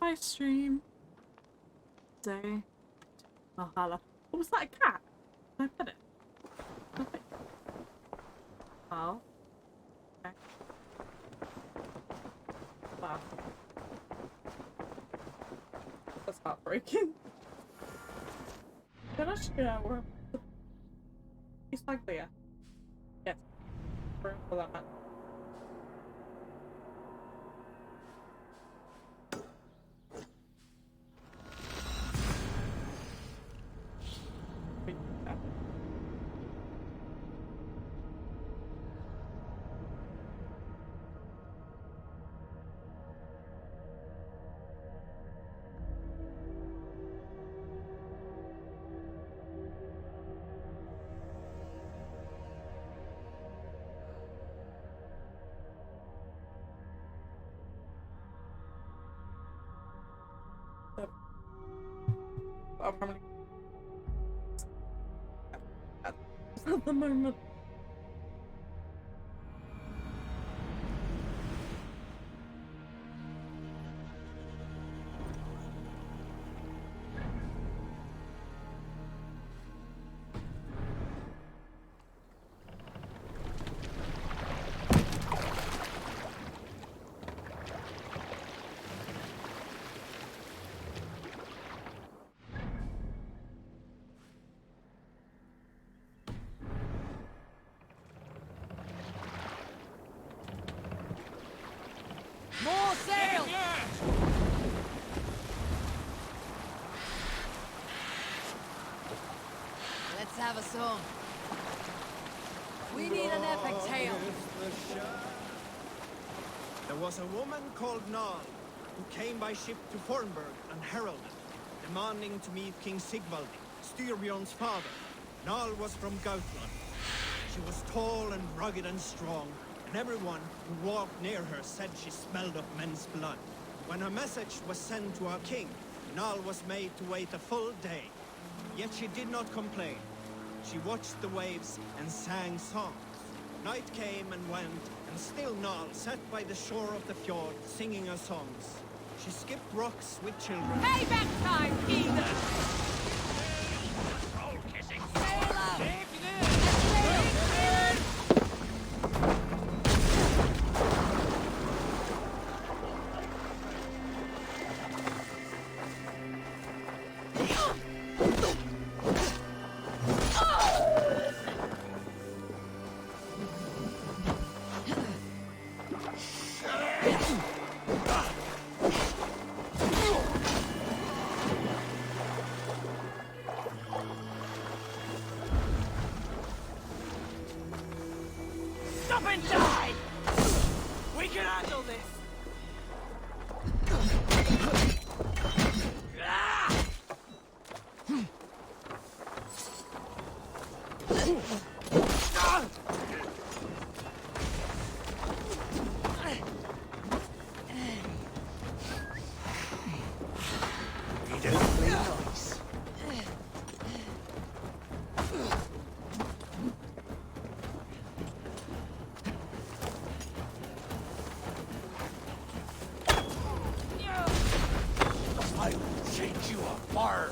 I stream day Valhalla. What was that, a cat? Can I pet it? Can I pet it? Oh. Okay. Wow. That's heartbreaking. Then I should go where East Anglia. Yes. For that man. I'll probably at the moment. More sail! Let's have a song. We need an epic tale. There was a woman called Nal, who came by ship to Fornburg and heralded, demanding to meet King Sigvaldi, Styrbjorn's father. Nal was from Gautland. She was tall and rugged and strong, and everyone who walked near her said she smelled of men's blood. When her message was sent to our king, Nal was made to wait a full day. Yet she did not complain. She watched the waves and sang songs. Night came and went, and still Nal sat by the shore of the fjord singing her songs. She skipped rocks with children. Payback time, heathen! Sail up! Stop and die! We can handle this! I will change you apart!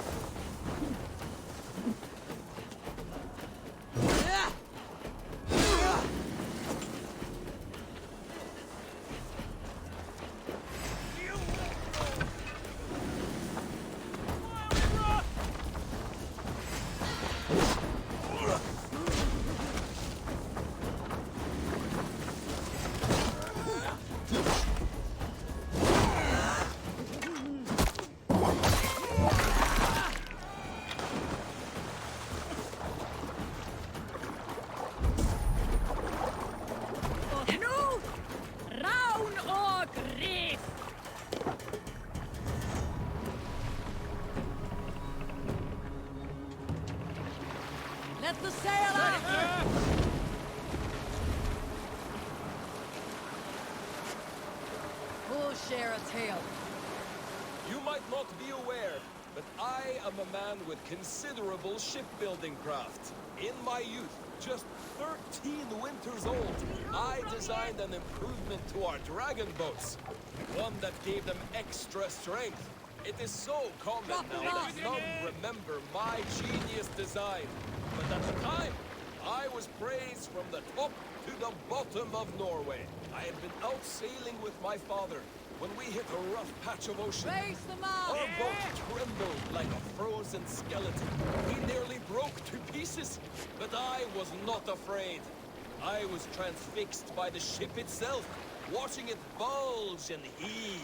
Let the sail out! We'll share a tale. You might not be aware, but I am a man with considerable shipbuilding craft. In my youth, Just 13 winters old, I designed an improvement to our dragon boats. One that gave them extra strength. It is so common now that none remember my genius design. But at the time, I was praised from the top to the bottom of Norway. I had been out sailing with my father when we hit a rough patch of ocean. Raise the mast! Our boat trembled like a frozen skeleton. We nearly broke to pieces, but I was not afraid. I was transfixed by the ship itself, watching it bulge and heave.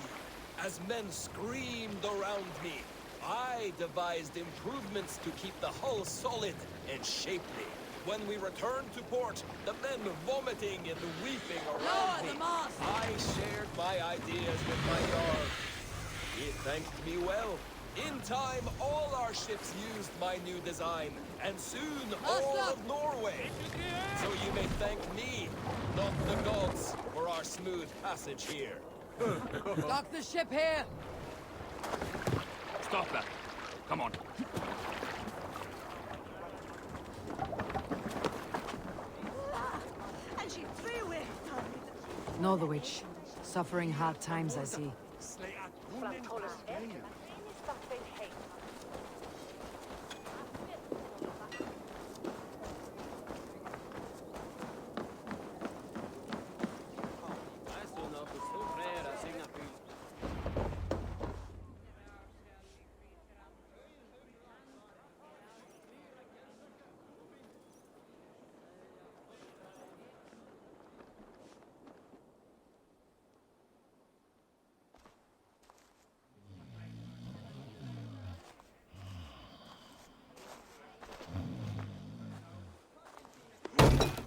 As men screamed around me, I devised improvements to keep the hull solid and shapely. When we returned to port, the men vomiting and weeping Lower around me, the mast! I shared my ideas with my Jarl. He thanked me well. In time, all our ships used my new design, and soon all Master! of Norway. So you may thank me, not the gods, for our smooth passage here. Dock the ship here! Stop that. Come on. Northwich, suffering hard times, I see.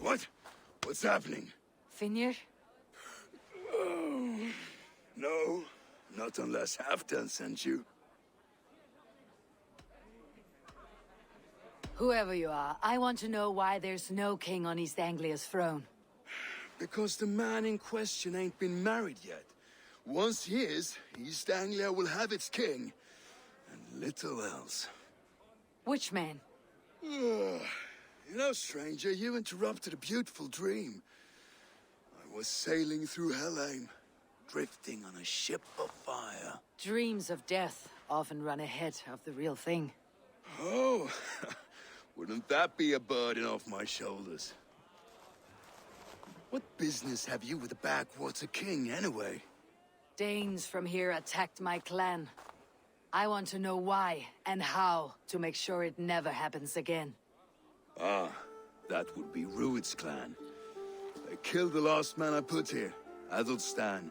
What? What's happening? Finir? No, not unless Halfdan sent you. Whoever you are, I want to know why there's no king on East Anglia's throne. Because the man in question ain't been married yet. Once he is, East Anglia will have its king. And little else. Which man? You know, stranger, you interrupted a beautiful dream. I was sailing through Helheim, drifting on a ship of fire. Dreams of death often run ahead of the real thing. Oh, wouldn't that be a burden off my shoulders? What business have you with the backwater king, anyway? Danes from here attacked my clan. I want to know why and how to make sure it never happens again. Ah, that would be Rued's clan. They killed the last man I put here, Adelstan.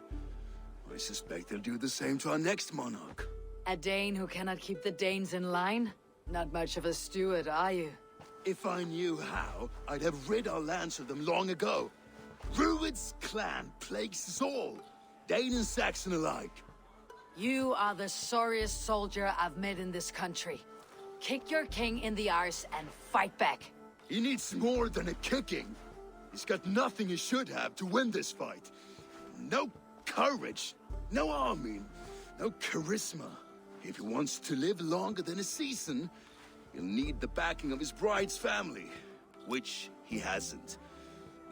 I suspect they'll do the same to our next monarch. A Dane who cannot keep the Danes in line? Not much of a steward, are you? If I knew how, I'd have rid our lands of them long ago. Rued's clan plagues us all, Dane and Saxon alike. You are the sorriest soldier I've met in this country. Kick your king in the arse and fight back. He needs more than a kicking. He's got nothing he should have to win this fight. No courage, no army, no charisma. If he wants to live longer than a season, he'll need the backing of his bride's family, which he hasn't.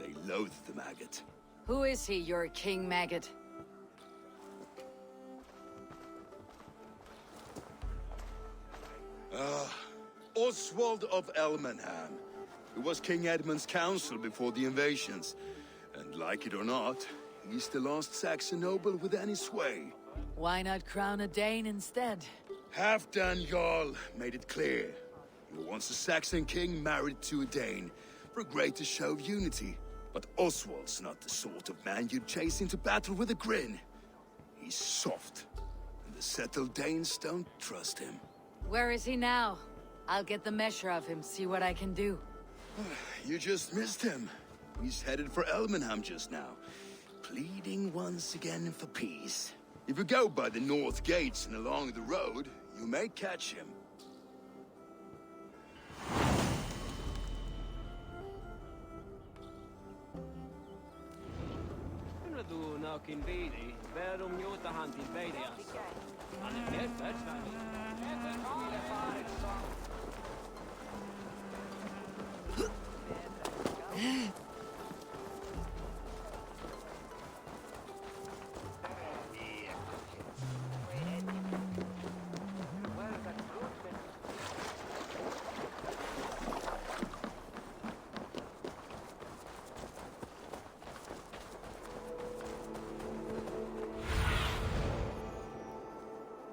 They loathe the maggot. Who is he, your king maggot? Oswald of Elmenham. He was King Edmund's counsel before the invasions. And like it or not, he's the last Saxon noble with any sway. Why not crown a Dane instead? Halfdan Jarl made it clear. He wants a Saxon king married to a Dane, for a greater show of unity. But Oswald's not the sort of man you'd chase into battle with a grin. He's soft, and the settled Danes don't trust him. Where is he now? I'll get the measure of him, see what I can do. You just missed him. He's headed for Elmenham just now, pleading once again for peace. If you go by the north gates and along the road, you may catch him.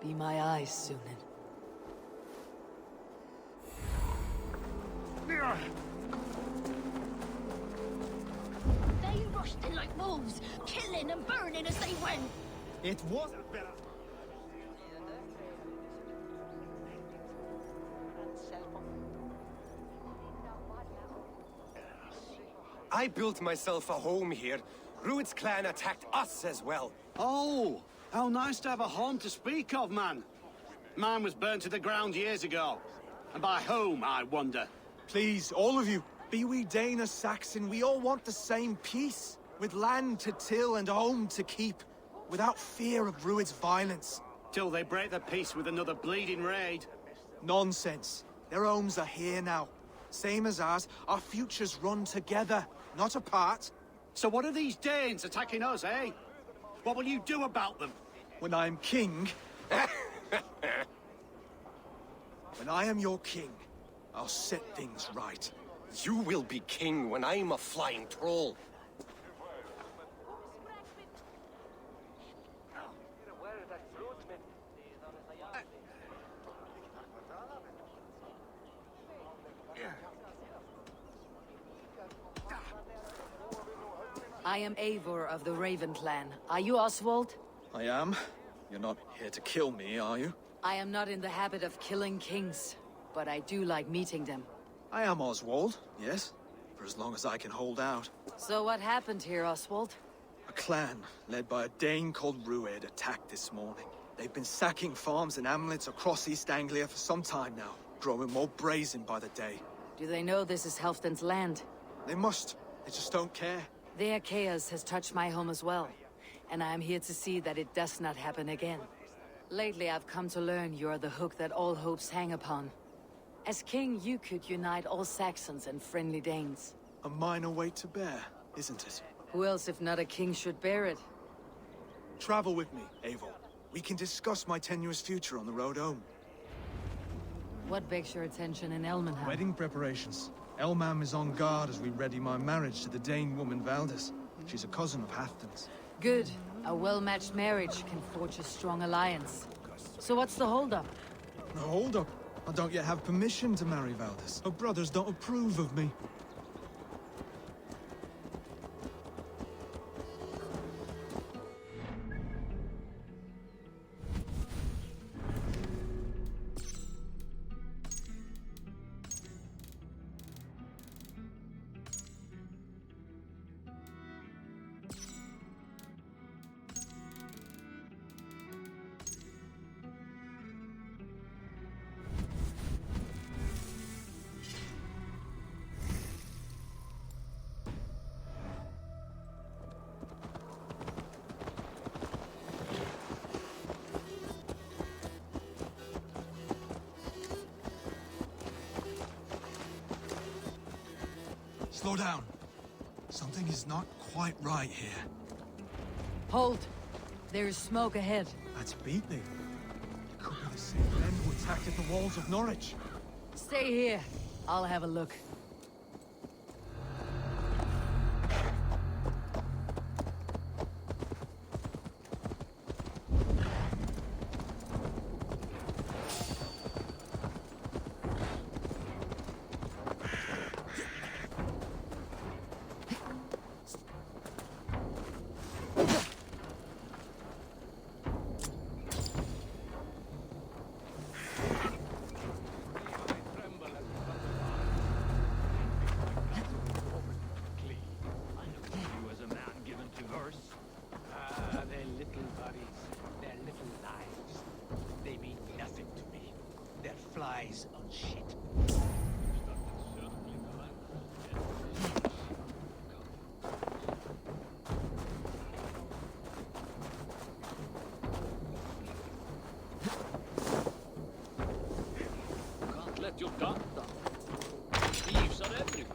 Be my eyes, Sunan. They rushed in like wolves, killing and burning as they went. It was a better. I built myself a home here. Rued's clan attacked us as well. Oh, how nice to have a home to speak of, man. Mine was burnt to the ground years ago. And by whom, I wonder? Please, all of you, be we Dane or Saxon, we all want the same peace. With land to till and home to keep. Without fear of Rued's violence. Till they break the peace with another bleeding raid. Nonsense. Their homes are here now. Same as ours, our futures run together, not apart. So what are these Danes attacking us, eh? What will you do about them? When I am king... when I am your king, I'll set things right. You will be king when I'm a flying troll. I am Eivor of the Raven clan. Are you Oswald? I am. You're not here to kill me, are you? I am not in the habit of killing kings, but I do like meeting them. I am Oswald, yes. For as long as I can hold out. So what happened here, Oswald? A clan, led by a Dane called Rued, attacked this morning. They've been sacking farms and hamlets across East Anglia for some time now, growing more brazen by the day. Do they know this is Halfdan's land? They must. They just don't care. Their chaos has touched my home as well, and I am here to see that it does not happen again. Lately, I've come to learn you are the hook that all hopes hang upon. As king, you could unite all Saxons and friendly Danes. A minor weight to bear, isn't it? Who else, if not a king, should bear it? Travel with me, Eivor. We can discuss my tenuous future on the road home. What begs your attention in Elmenham? Wedding preparations. Elmam is on guard as we ready my marriage to the Dane woman Valdis. She's a cousin of Halfdan's. Good. A well-matched marriage can forge a strong alliance. So what's the holdup? No, hold up. I don't yet have permission to marry Valdis. Her brothers don't approve of me. Slow down. Something is not quite right here. Hold! There is smoke ahead. That's Beatley. It could be the same men who attacked at the walls of Norwich. Stay here. I'll have a look. Flies on shit. Can't let your guard down. Thieves are everywhere.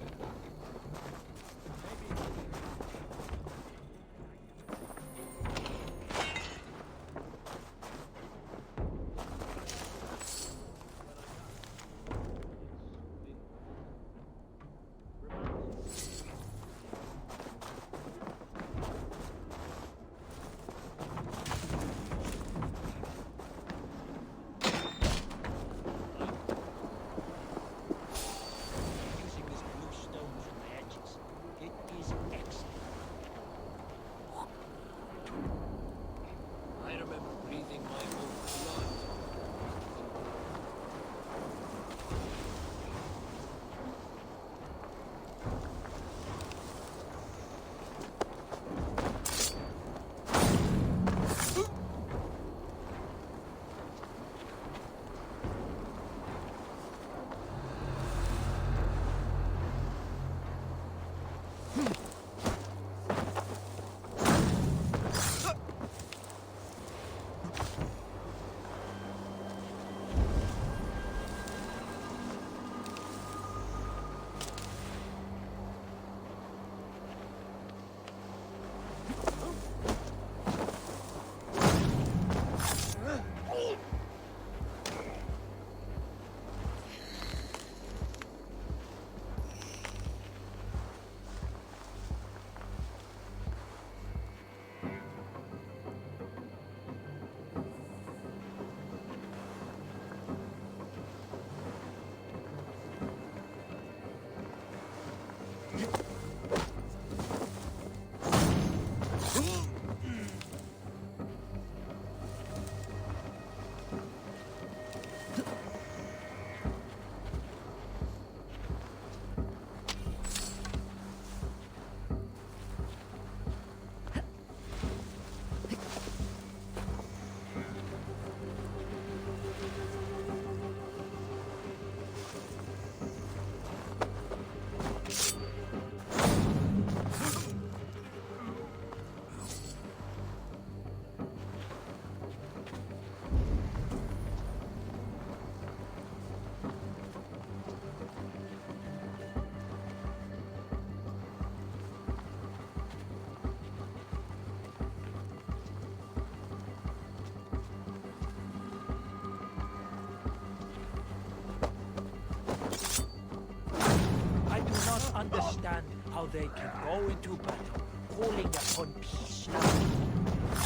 they can go into battle, calling upon peace now.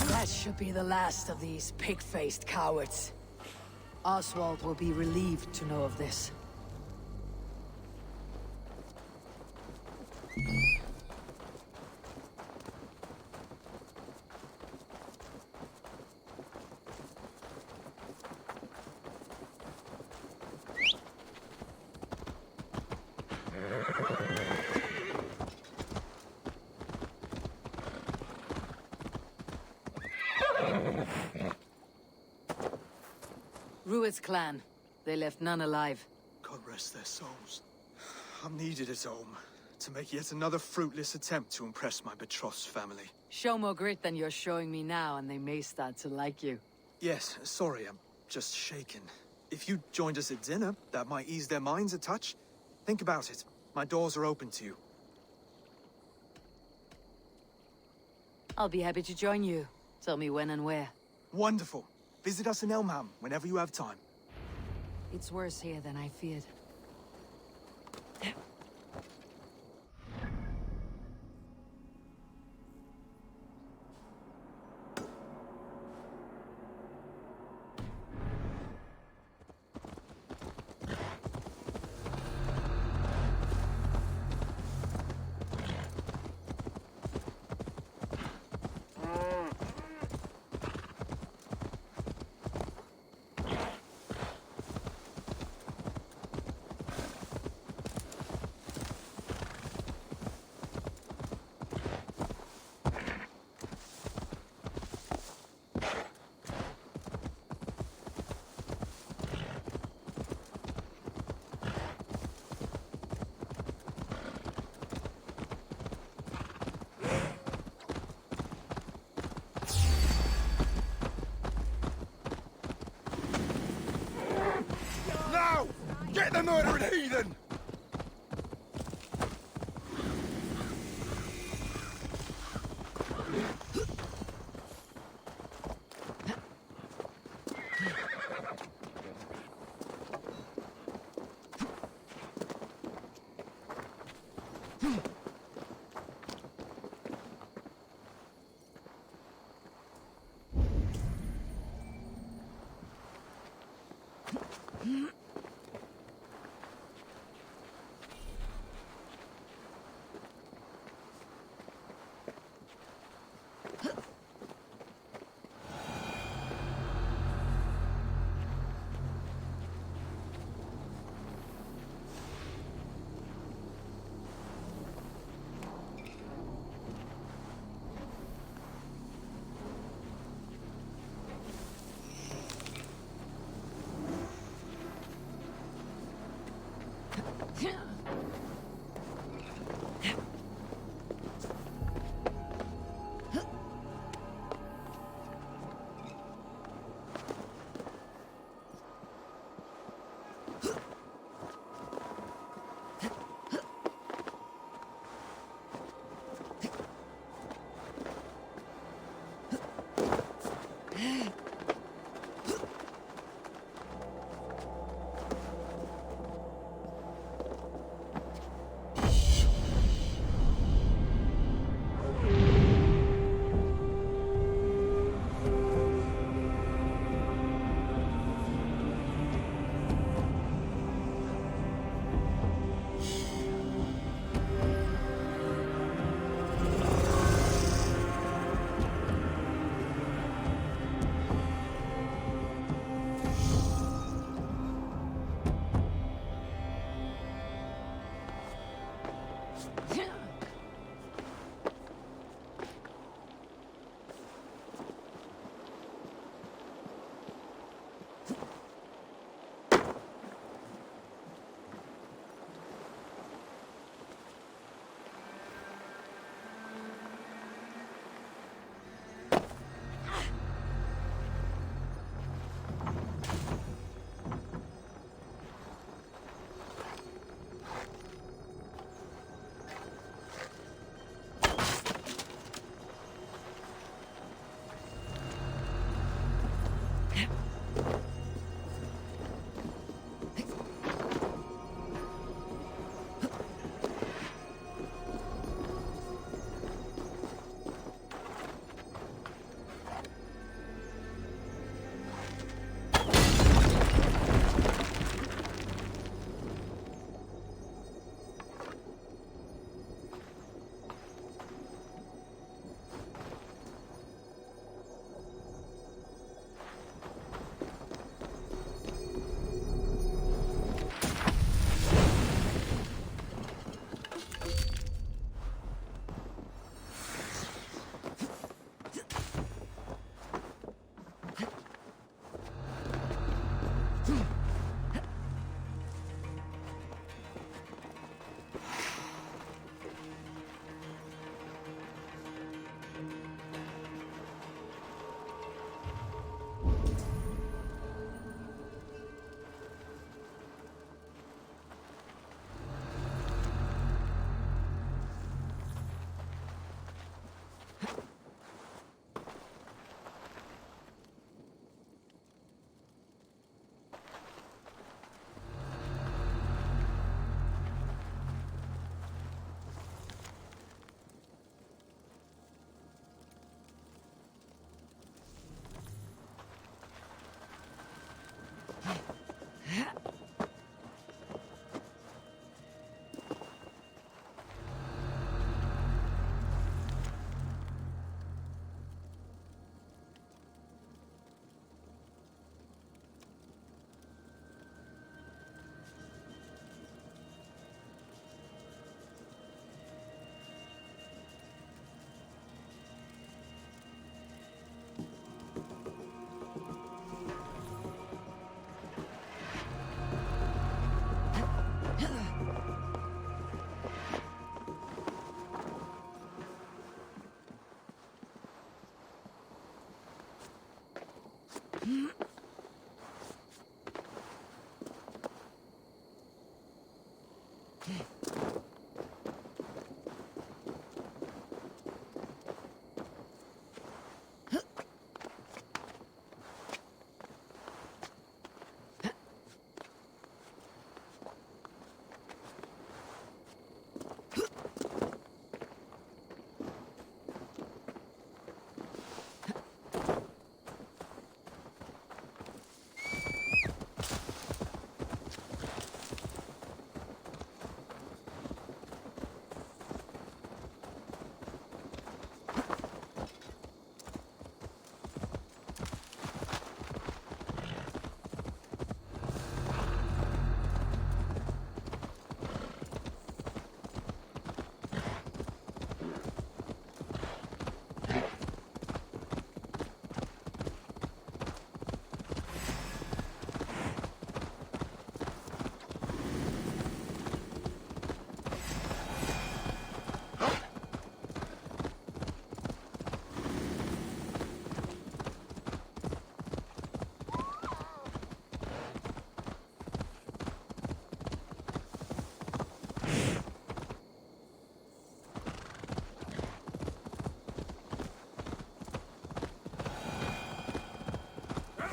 That should be the last of these pig-faced cowards. Oswald will be relieved to know of this. Rued's clan. They left none alive. God rest their souls. I'm needed at home to make yet another fruitless attempt to impress my betrothed family. Show more grit than you're showing me now, and they may start to like you. Yes, sorry, I'm just shaken. If you joined us at dinner, that might ease their minds a touch. Think about it. My doors are open to you. I'll be happy to join you. Tell me when and where. Wonderful. Visit us in Elmham whenever you have time. It's worse here than I feared. Now! Get the murdering heathen!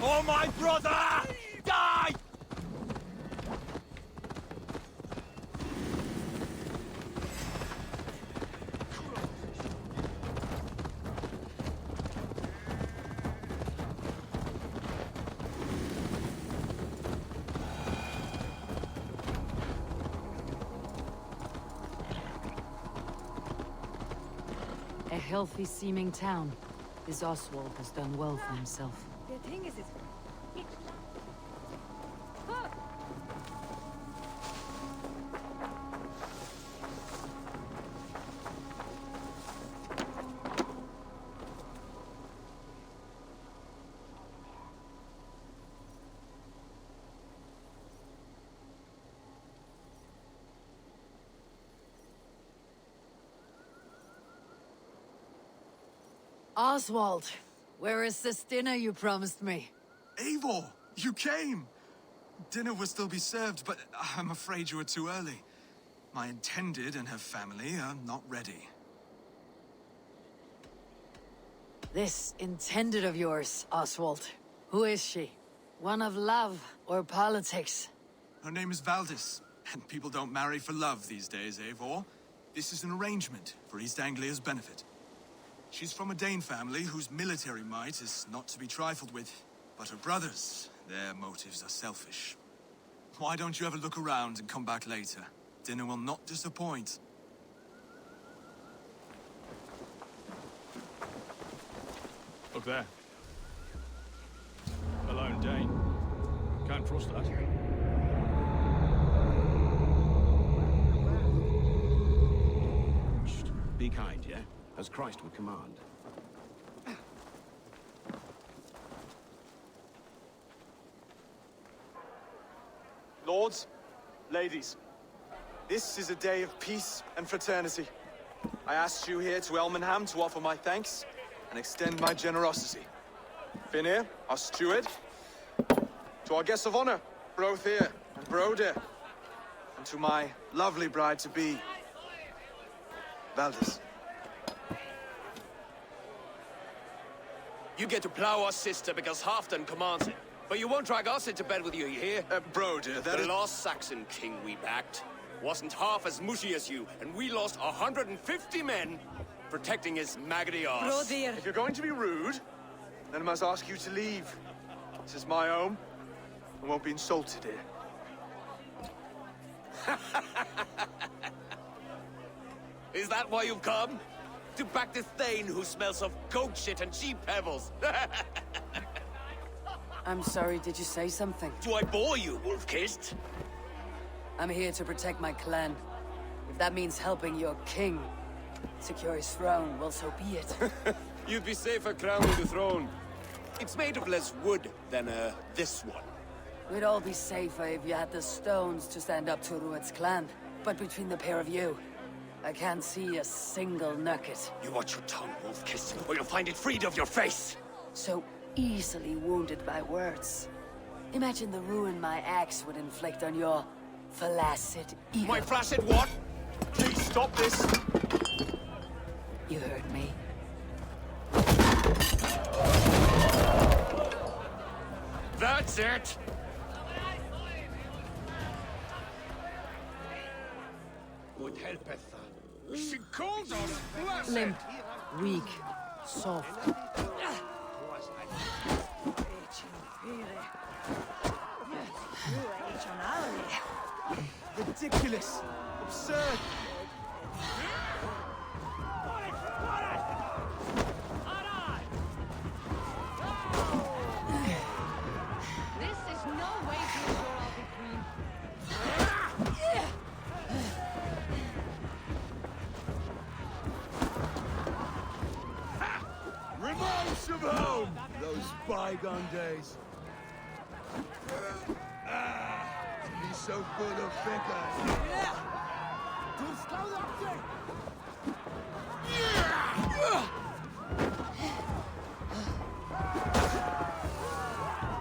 For my brother! Die! A healthy-seeming town. This Oswald has done well for himself. The thing is, Oswald, where is this dinner you promised me? Eivor, you came! Dinner will still be served, but I'm afraid you were too early. My intended and her family are not ready. This intended of yours, Oswald. Who is she? One of love or politics? Her name is Valdis, and people don't marry for love these days, Eivor. This is an arrangement for East Anglia's benefit. She's from a Dane family whose military might is not to be trifled with. But her brothers, their motives are selfish. Why don't you have a look around and come back later? Dinner will not disappoint. Look there. A lone Dane. Can't trust that. Shh. Be kind, yeah? As Christ would command. Lords, ladies, this is a day of peace and fraternity. I asked you here to Elmenham to offer my thanks and extend my generosity. Finir, our steward, to our guests of honor, Brothir and Brodir, and to my lovely bride-to-be, Valdis. You get to plow our sister because Halfdan commands it. But you won't drag us into bed with you, you hear? Brodir, that the is... last Saxon king we backed wasn't half as mushy as you, and we lost 150 men protecting his maggoty arse. Brodir! If you're going to be rude, then I must ask you to leave. This is my home. I won't be insulted here. Is that why you've come? To back this Thane who smells of goat shit and sheep pebbles? I'm sorry, did you say something? Do I bore you, wolf-kissed? I'm here to protect my clan. If that means helping your king secure his throne, well, so be it. You'd be safer crowning the throne. It's made of less wood than, this one. We'd all be safer if you had the stones to stand up to Rued's clan. But between the pair of you, I can't see a single nugget. You watch your tongue, wolf-kissed, or you'll find it freed of your face! So easily wounded by words. Imagine the ruin my axe would inflict on your flaccid ego. My flaccid what? Please stop this! You heard me. That's it! What helpeth? She calls us blessed! Limp, weak, soft. Ridiculous! Absurd! This is no way to ensure I'll be queen. Remotes of home! Those bygone days. To be so good of vicar.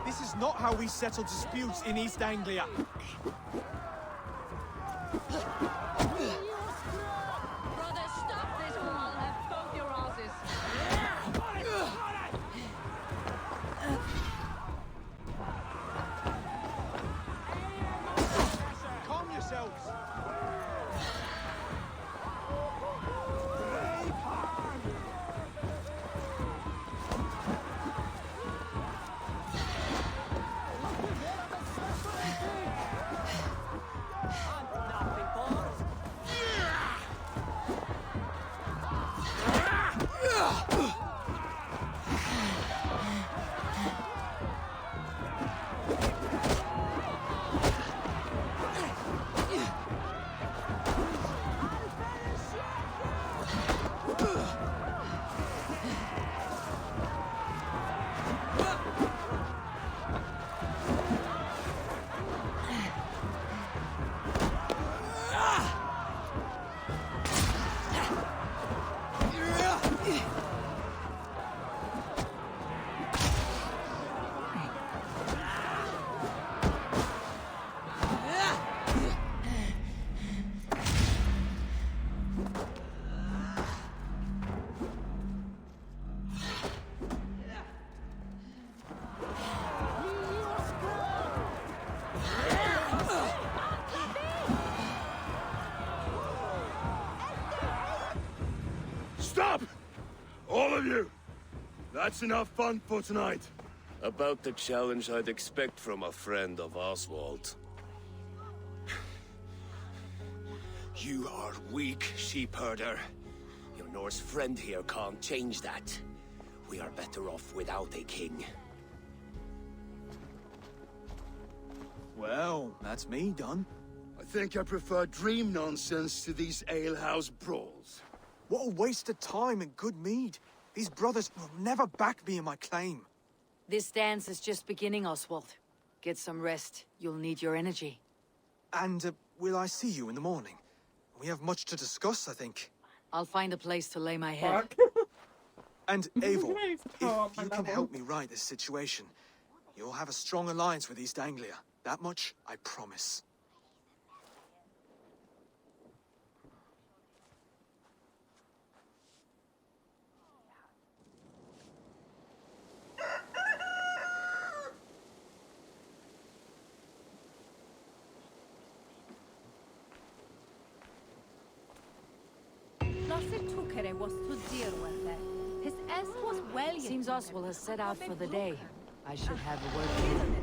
This is not how we settle disputes in East Anglia. Brother, stop this or I'll have both your asses. Calm yourselves! Stop! All of you! That's enough fun for tonight. About the challenge I'd expect from a friend of Oswald. You are weak, sheep herder. Your Norse friend here can't change that. We are better off without a king. Well, that's me done. I think I prefer dream nonsense to these alehouse brawls. What a waste of time and good mead. These brothers will never back me in my claim. This dance is just beginning, Oswald. Get some rest. You'll need your energy. And will I see you in the morning? We have much to discuss, I think. I'll find a place to lay my head. And Eivor, if Oh, my you can level. help me right this situation, you'll have a strong alliance with East Anglia. That much, I promise. was to deal with it. His S was well. Seems Oswald has set out for the day. I should have a word with him.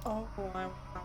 Oh, I want that.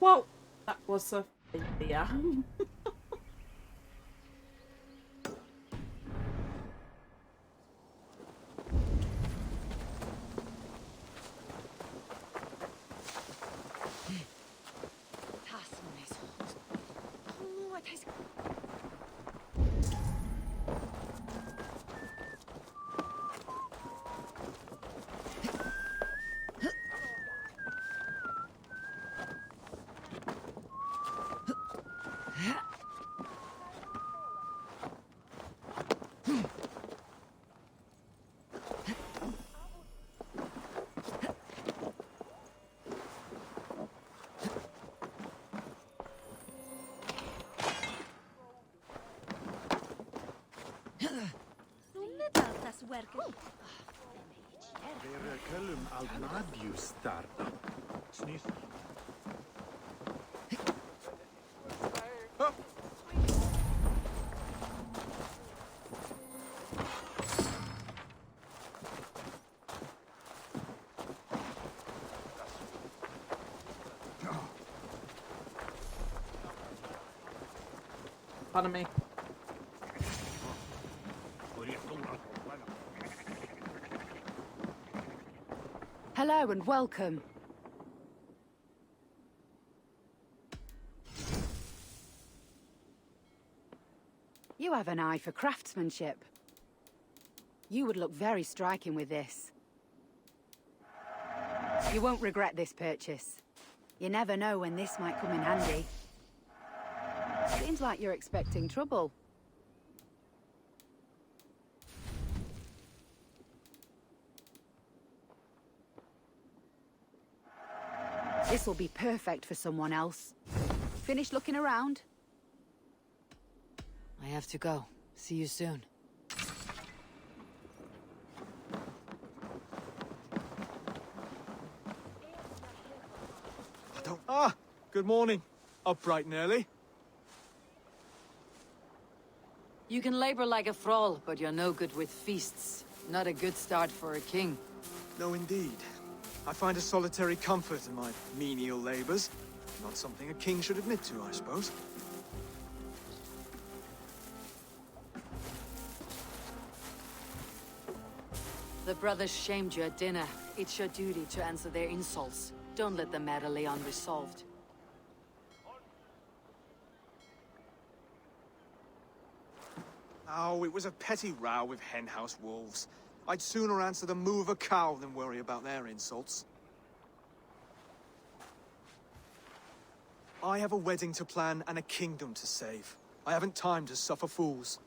Well, that was a failure. Pardon me. Hello and welcome. You have an eye for craftsmanship. You would look very striking with this. You won't regret this purchase. You never know when this might come in handy. Seems like you're expecting trouble. This will be perfect for someone else. Finished looking around? I have to go. See you soon. Ah, good morning. Up bright and early. You can labor like a thrall, but you're no good with feasts. Not a good start for a king. No, indeed. I find a solitary comfort in my menial labors. Not something a king should admit to, I suppose. The brothers shamed you at dinner. It's your duty to answer their insults. Don't let the matter lay unresolved. Oh, it was a petty row with henhouse wolves. I'd sooner answer the moo of a cow than worry about their insults. I have a wedding to plan and a kingdom to save. I haven't time to suffer fools.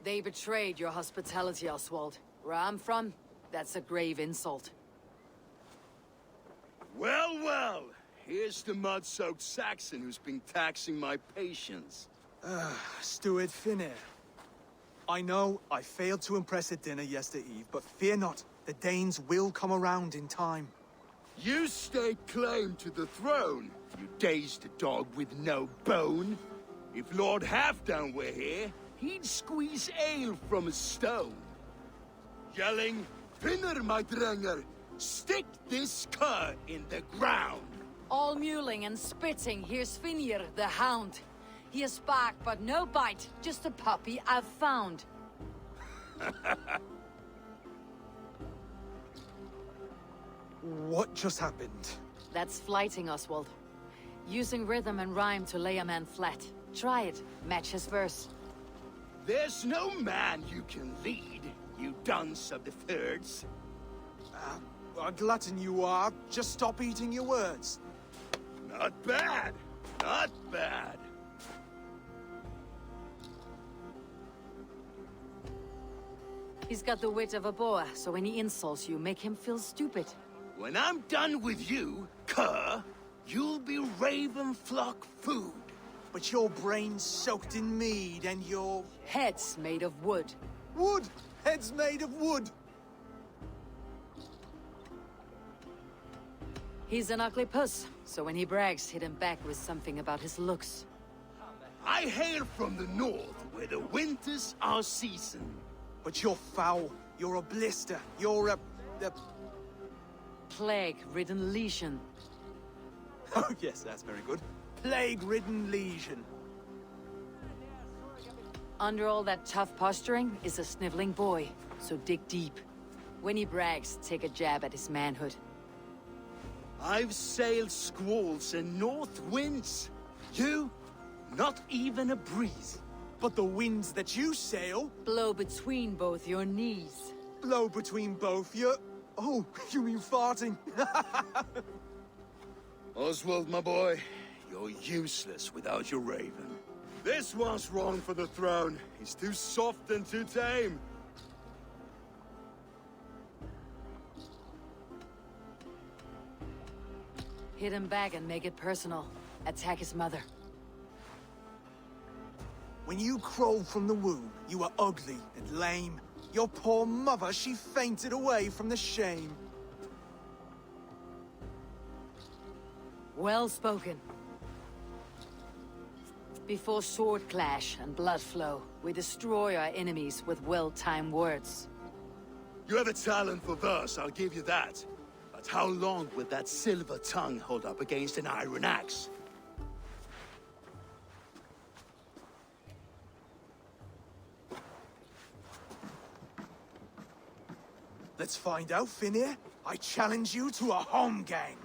They betrayed your hospitality, Oswald. Where I'm from, that's a grave insult. Well, well. Here's the mud-soaked Saxon who's been taxing my patience. Steward Finnair. I know I failed to impress at dinner yesterday eve, but fear not, the Danes will come around in time. You stake claim to the throne, you dazed dog with no bone. If Lord Halfdown were here, he'd squeeze ale from a stone. Yelling, Finner, my drenger, stick this cur in the ground. All mewling and spitting, here's Finir, the hound. He has bark, but no bite, just a puppy I've found. What just happened? That's flighting, Oswald. Using rhythm and rhyme to lay a man flat. Try it, match his verse. There's no man you can lead, you dunce of the thirds. A glutton you are. Just stop eating your words. Not bad, not bad. He's got the wit of a boa, so when he insults you, make him feel stupid. When I'm done with you, cur, you'll be raven flock food. But your brain's soaked in mead and your... Head's made of wood. Wood! Head's made of wood! He's an ugly puss, so when he brags, hit him back with something about his looks. I hail from the north, where the winters are season. But you're foul. You're a blister. You're a... Plague-ridden lesion. Oh, yes, that's very good. plague-ridden legion. Under all that tough posturing is a sniveling boy, so dig deep. When he brags, take a jab at his manhood. I've sailed squalls and north winds. You? Not even a breeze. But the winds that you sail Blow between both your knees. blow between both your... Oh, you mean farting? Oswald, my boy, you're useless without your raven. This one's wrong for the throne. He's too soft and too tame. Hit him back and make it personal. Attack his mother. When you crawled from the womb, you were ugly and lame. Your poor mother, she fainted away from the shame. Well spoken. Before sword clash and blood flow, we destroy our enemies with well-timed words. You have a talent for verse, I'll give you that. But how long will that silver tongue hold up against an iron axe? Let's find out, Finir. I challenge you to a home gang.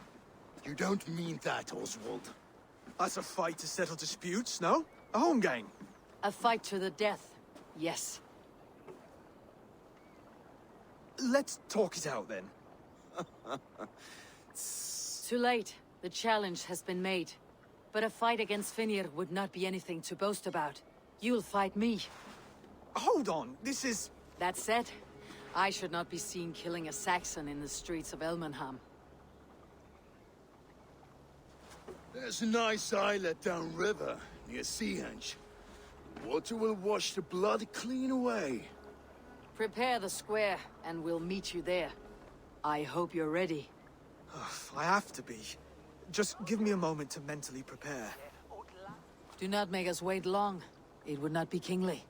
You don't mean that, Oswald. That's a fight to settle disputes, no? A home gang. A fight to the death, yes. Let's talk it out, then. Too late. The challenge has been made. But a fight against Finir would not be anything to boast about. You'll fight me. Hold on, this is... That said, I should not be seen killing a Saxon in the streets of Elmenham. There's a nice islet downriver, near Seahenge. Water will wash the blood clean away. Prepare the square, and we'll meet you there. I hope you're ready. I have to be. Just give me a moment to mentally prepare. Do not make us wait long. It would not be kingly.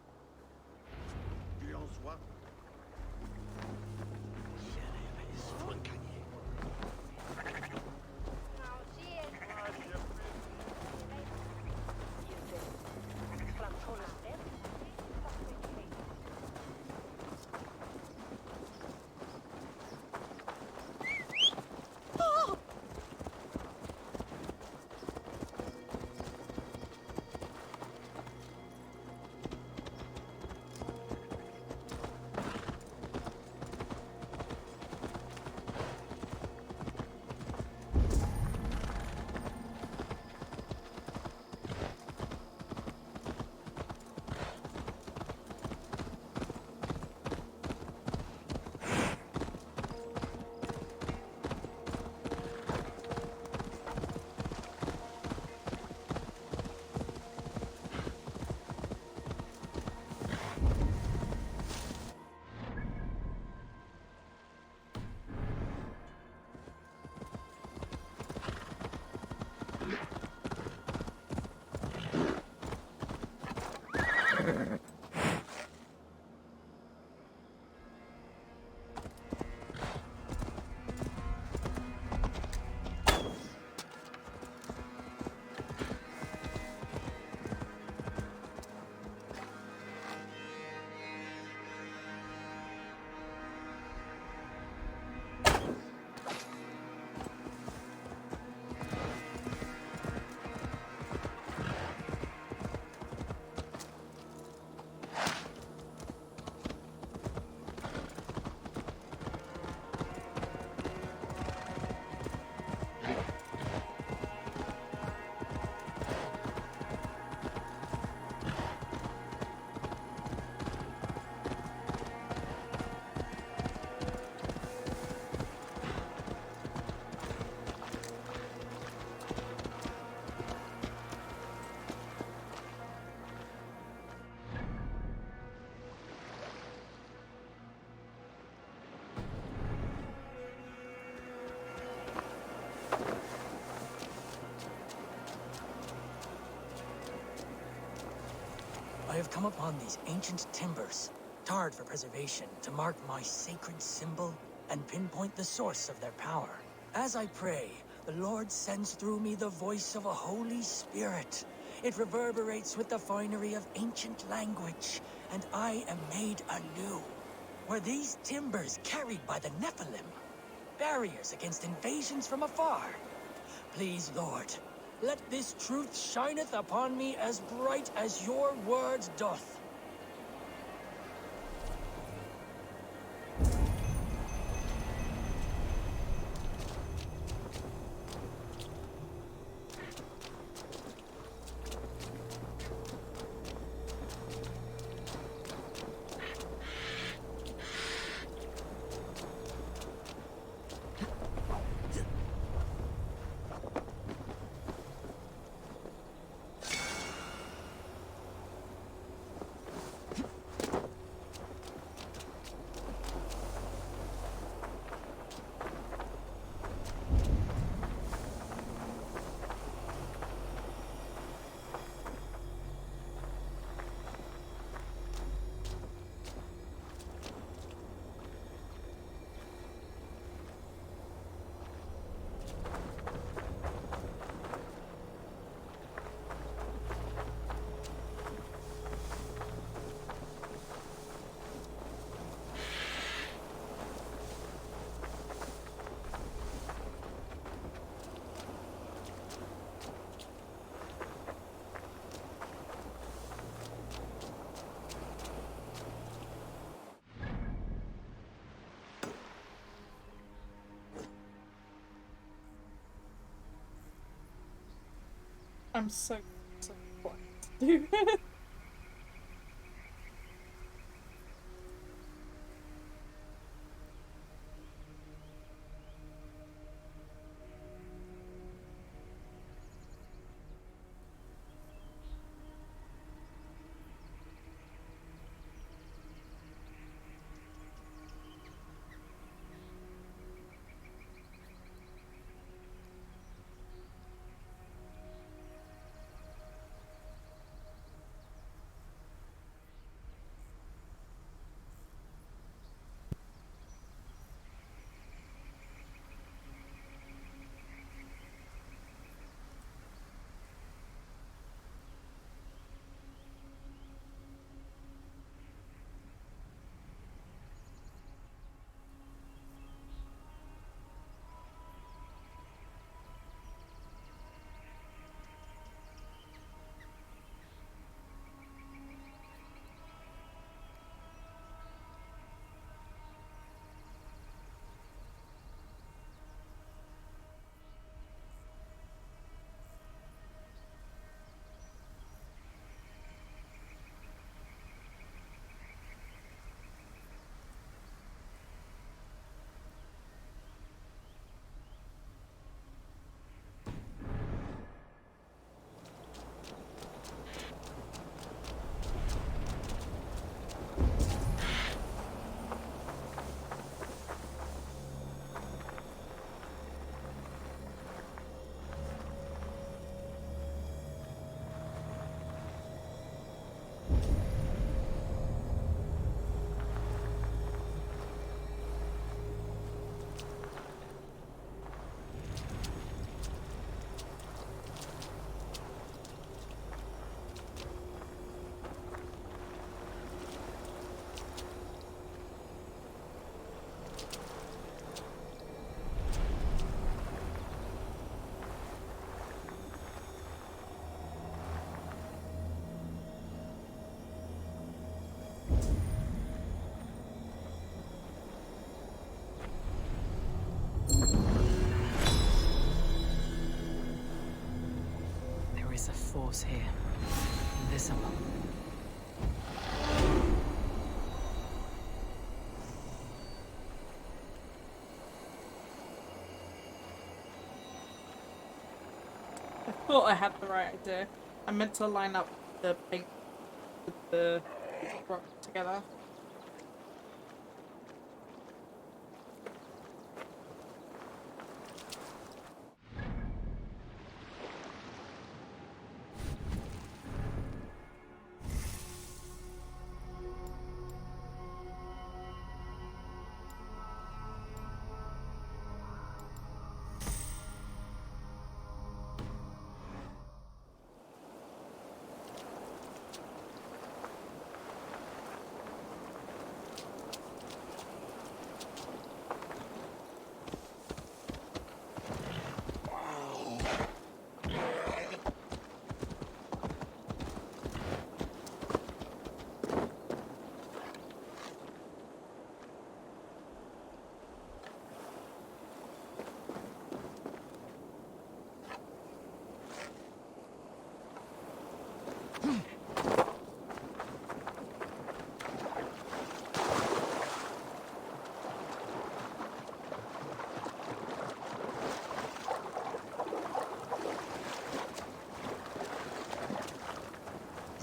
I have come upon these ancient timbers, tarred for preservation, to mark my sacred symbol and pinpoint the source of their power. As I pray, the Lord sends through me the voice of a Holy Spirit. It reverberates with the finery of ancient language, and I am made anew. Were these timbers carried by the Nephilim? Barriers against invasions from afar? Please, Lord, let this truth shineth upon me as bright as your word doth. I'm so what to do. There is a force here, invisible. I thought I had the right idea. I meant to line up the paint with the rock together.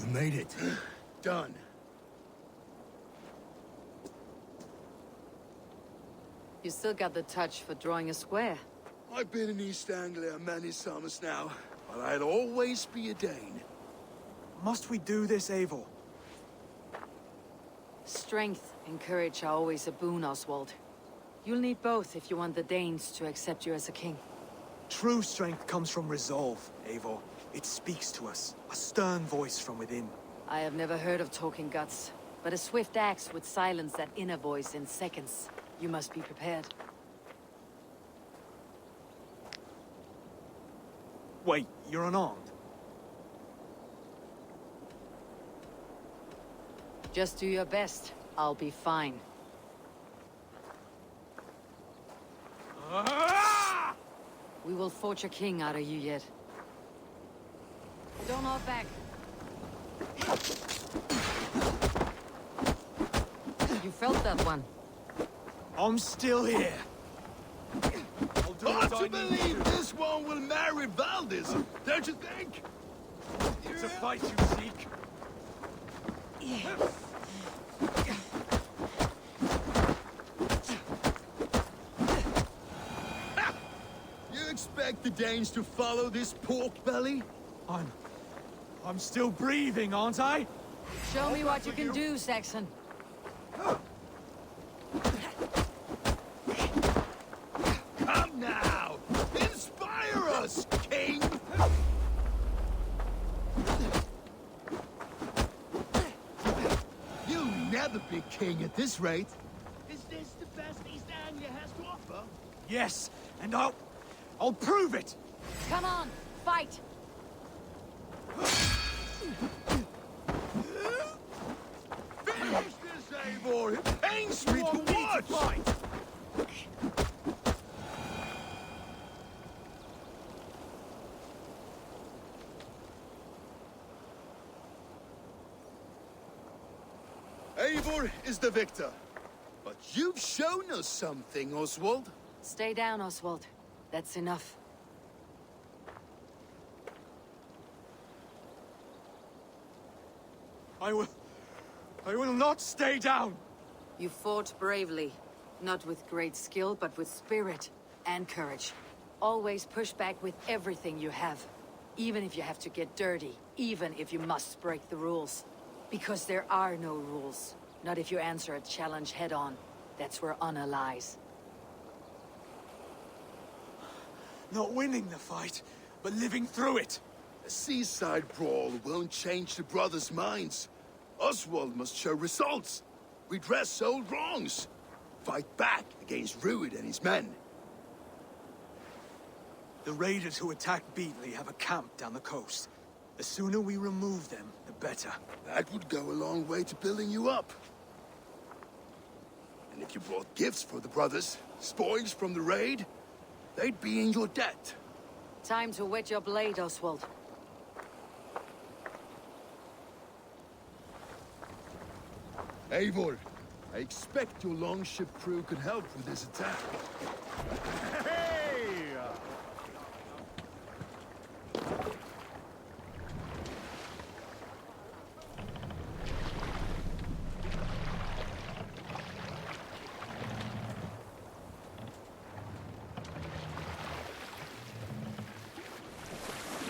made it. Done. You still got the touch for drawing a square. I've been in East Anglia many summers now, but I'll always be a Dane. Must we do this, Eivor? Strength and courage are always a boon, Oswald. You'll need both if you want the Danes to accept you as a king. True strength comes from resolve, Eivor. It speaks to us, a stern voice from within. I have never heard of talking guts, but a swift axe would silence that inner voice in seconds. You must be prepared. Wait, you're unarmed? Just do your best. I'll be fine. We will forge a king out of you yet. Don't hold back. You felt that one. I'm still here. I'll do Hard what I to need believe this one will marry Valdis, don't you think? It's a fight you seek. You expect the Danes to follow this pork belly? I'm still breathing, aren't I? Show me what you can do, Saxon. Come now! Inspire us, King! You'll never be king at this rate. Is this the best East Anglia has to offer? Yes, and I'll prove it! Come on, fight! Finish this, Eivor! It pains me to watch! Eivor is the victor. But you've shown us something, Oswald. Stay down, Oswald. That's enough. I will not stay down! You fought bravely. Not with great skill, but with spirit and courage. Always push back with everything you have. Even if you have to get dirty. Even if you must break the rules. Because there are no rules. Not if you answer a challenge head-on. That's where honor lies. Not winning the fight, but living through it. A seaside brawl won't change the brothers' minds. Oswald must show results. Redress old wrongs. Fight back against Rued and his men. The raiders who attacked Beatley have a camp down the coast. The sooner we remove them, the better. That would go a long way to building you up. And if you brought gifts for the brothers, spoils from the raid, they'd be in your debt. Time to wet your blade, Oswald. Eivor, I expect your longship crew could help with this attack.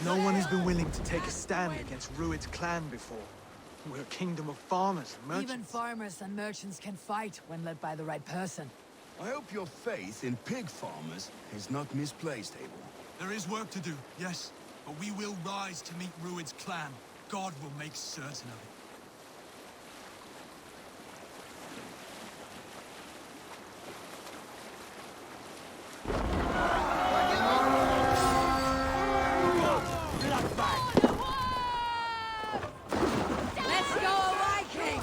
No one has been willing to take a stand against Rued's clan before. We're a kingdom of farmers and merchants. Even farmers and merchants can fight when led by the right person. I hope your faith in pig farmers is not misplaced, Eivor. There is work to do, yes. But we will rise to meet Rued's clan. God will make certain of it. Let's go, Viking!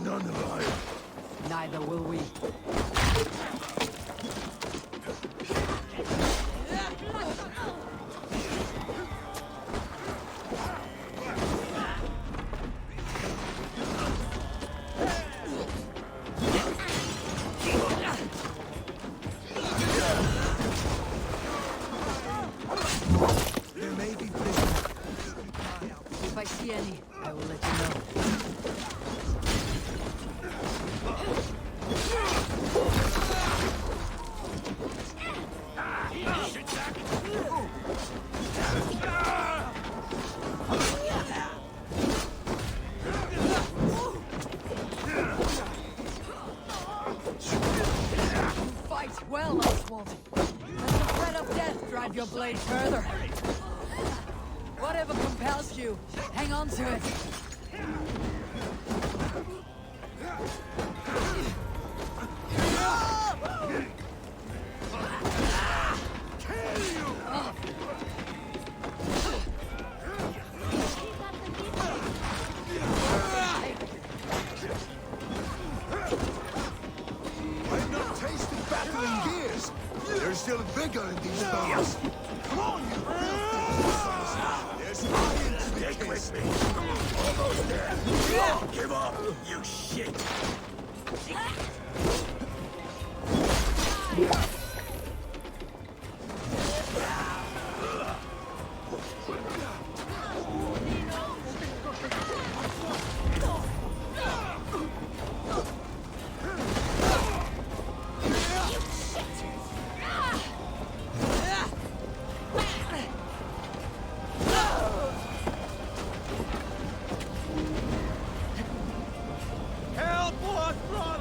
None alive. Neither will we. If I see any, I will let you know. Fight well, Oswald. Let the threat of death drive your blade further. Whatever compels you, hang on to it. I've not tasted battling gears. There's still vigor in these bones. Come on, you filthy insoles. There's fire to be Stick kissed. with me. Almost there. Don't give up, you shit. Help us, brother!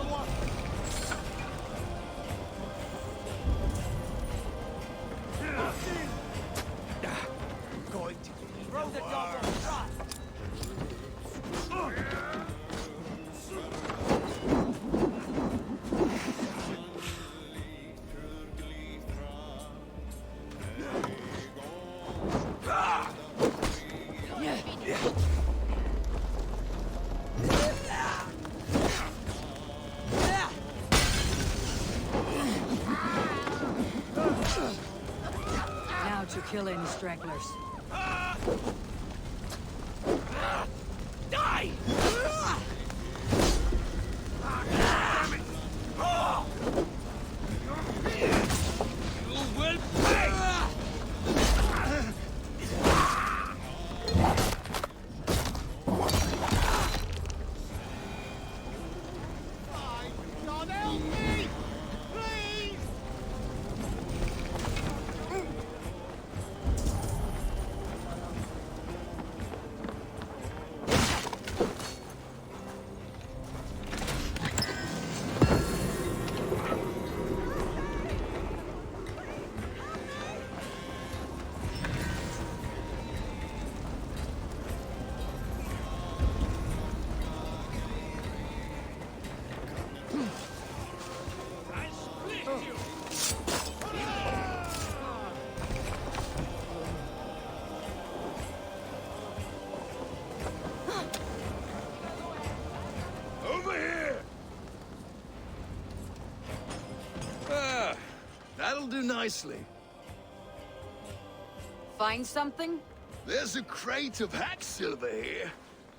Going to Throw the dog on the trot! Now to kill any stragglers. die! You will pay! God help me! Please! Over here! Ah, that'll do nicely. Find something? There's a crate of hack silver here.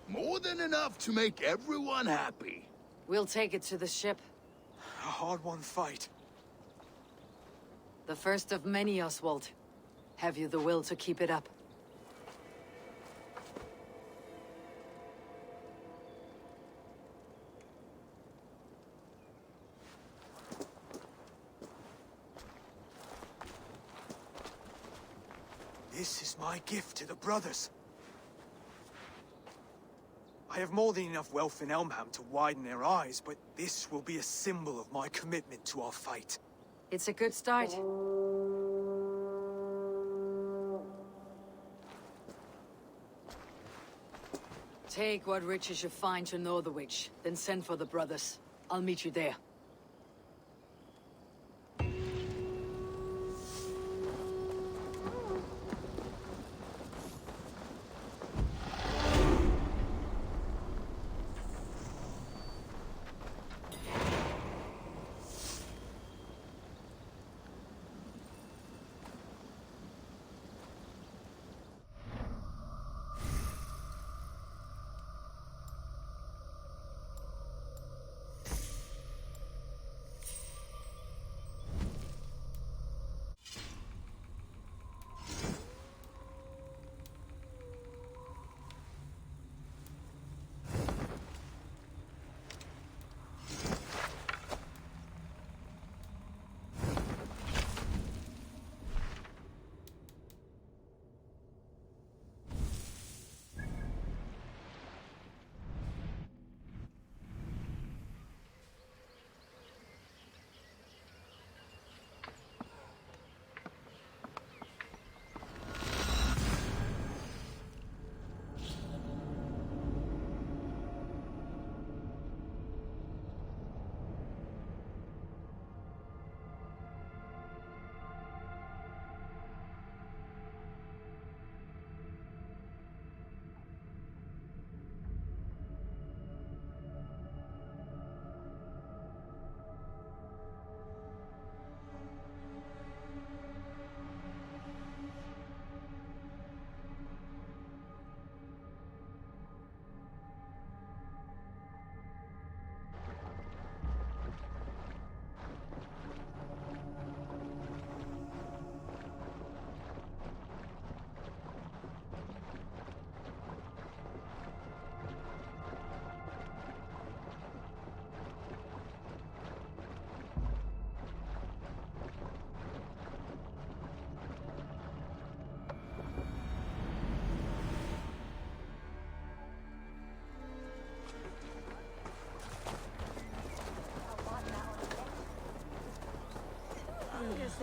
More than enough to make everyone happy. We'll take it to the ship. A hard-won fight. The first of many, Oswald. Have you the will to keep it up? This is my gift to the brothers. I have more than enough wealth in Elmham to widen their eyes, but this will be a symbol of my commitment to our fight. It's a good start. Take what riches you find to Northwich, then send for the brothers. I'll meet you there.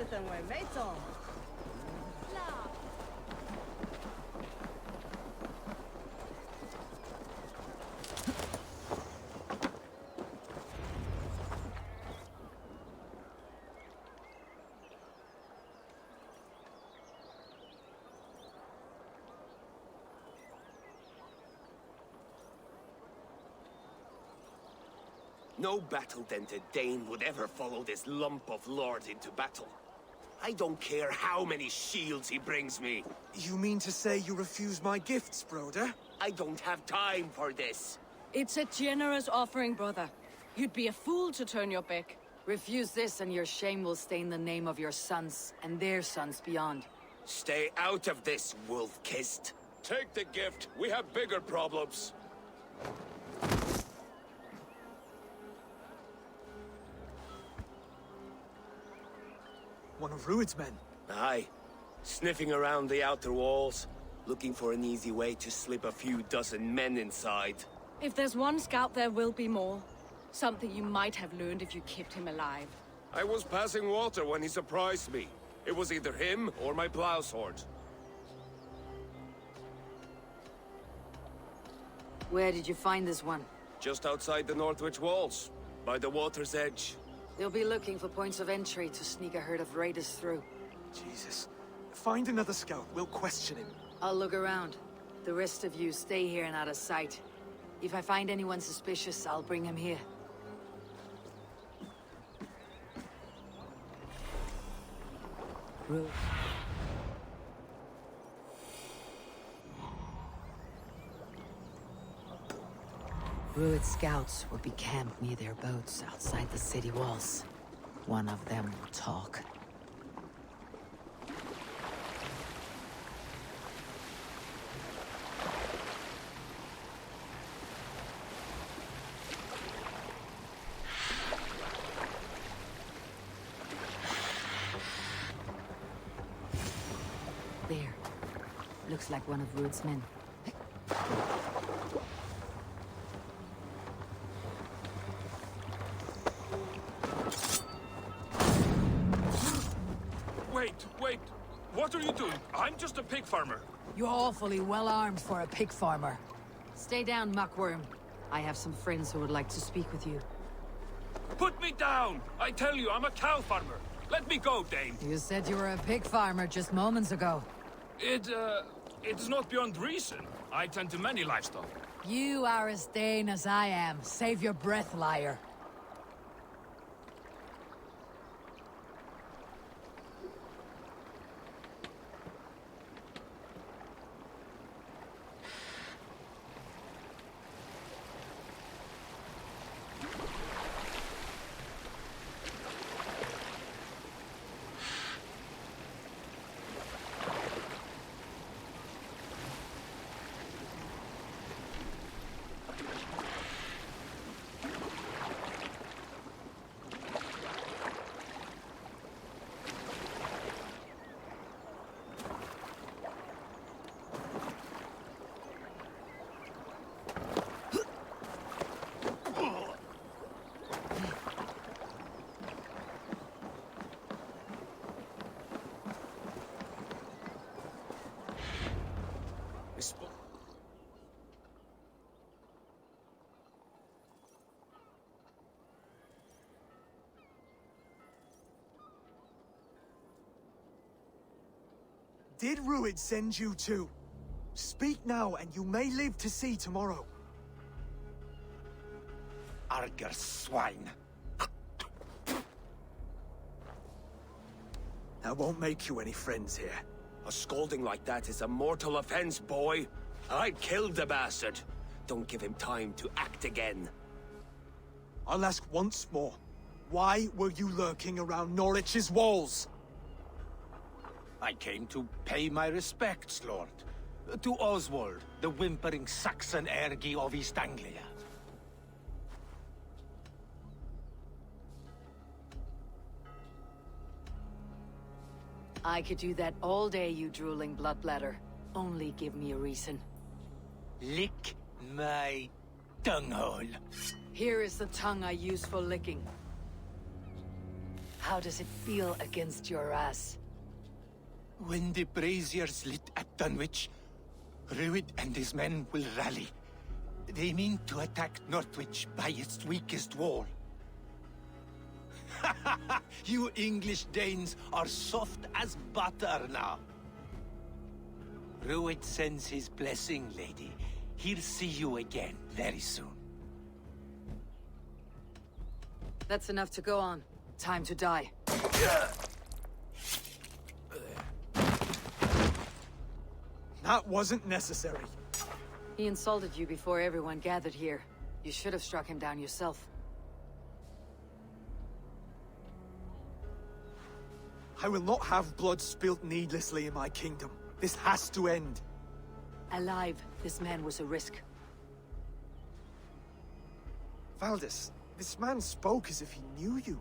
c'est un vrai maison. No battle-dented Dane would ever follow this lump of lord into battle. I don't care how many shields he brings me. You mean to say you refuse my gifts, Broder? I don't have time for this. It's a generous offering, brother. You'd be a fool to turn your back. Refuse this and your shame will stain the name of your sons and their sons beyond. Stay out of this, wolf-kissed. Take the gift. We have bigger problems. One of Rued's men. Aye. Sniffing around the outer walls, looking for an easy way to slip a few dozen men inside. If there's one scout, there will be more. Something you might have learned if you kept him alive. I was passing water when he surprised me. It was either him or my plow sword. Where did you find this one? Just outside the Northwich walls, by the water's edge. They'll be looking for points of entry to sneak a herd of raiders through. Jesus. Find another scout. We'll question him. I'll look around. The rest of you stay here and out of sight. If I find anyone suspicious, I'll bring him here. Rued scouts will be camped near their boats outside the city walls. One of them will talk. There. Looks like one of Rued's men. Wait. What are you doing? I'm just a pig farmer. You're awfully well armed for a pig farmer. Stay down, muckworm. I have some friends who would like to speak with you. Put me down! I tell you, I'm a cow farmer. Let me go, Dane. You said you were a pig farmer just moments ago. It is not beyond reason. I tend to many livestock. You are as Dane as I am. Save your breath, liar. Did Rued send you too? Speak now, and you may live to see tomorrow. Arger swine. That won't make you any friends here. A scolding like that is a mortal offense, boy. I killed the bastard. Don't give him time to act again. I'll ask once more. Why were you lurking around Norwich's walls? I came to pay my respects, Lord. To Oswald, the whimpering Saxon ergi of East Anglia. I could do that all day, you drooling bloodbladder. Only give me a reason. Lick my tongue hole. Here is the tongue I use for licking. How does it feel against your ass? When the braziers lit at Dunwich, Rued and his men will rally. They mean to attack Northwich by its weakest wall. You English Danes are soft as butter now. Rued sends his blessing, lady. He'll see you again very soon. That's enough to go on. Time to die. That wasn't necessary. He insulted you before everyone gathered here. You should have struck him down yourself. I will not have blood spilt needlessly in my kingdom. This has to end. Alive, this man was a risk. Valdis, this man spoke as if he knew you.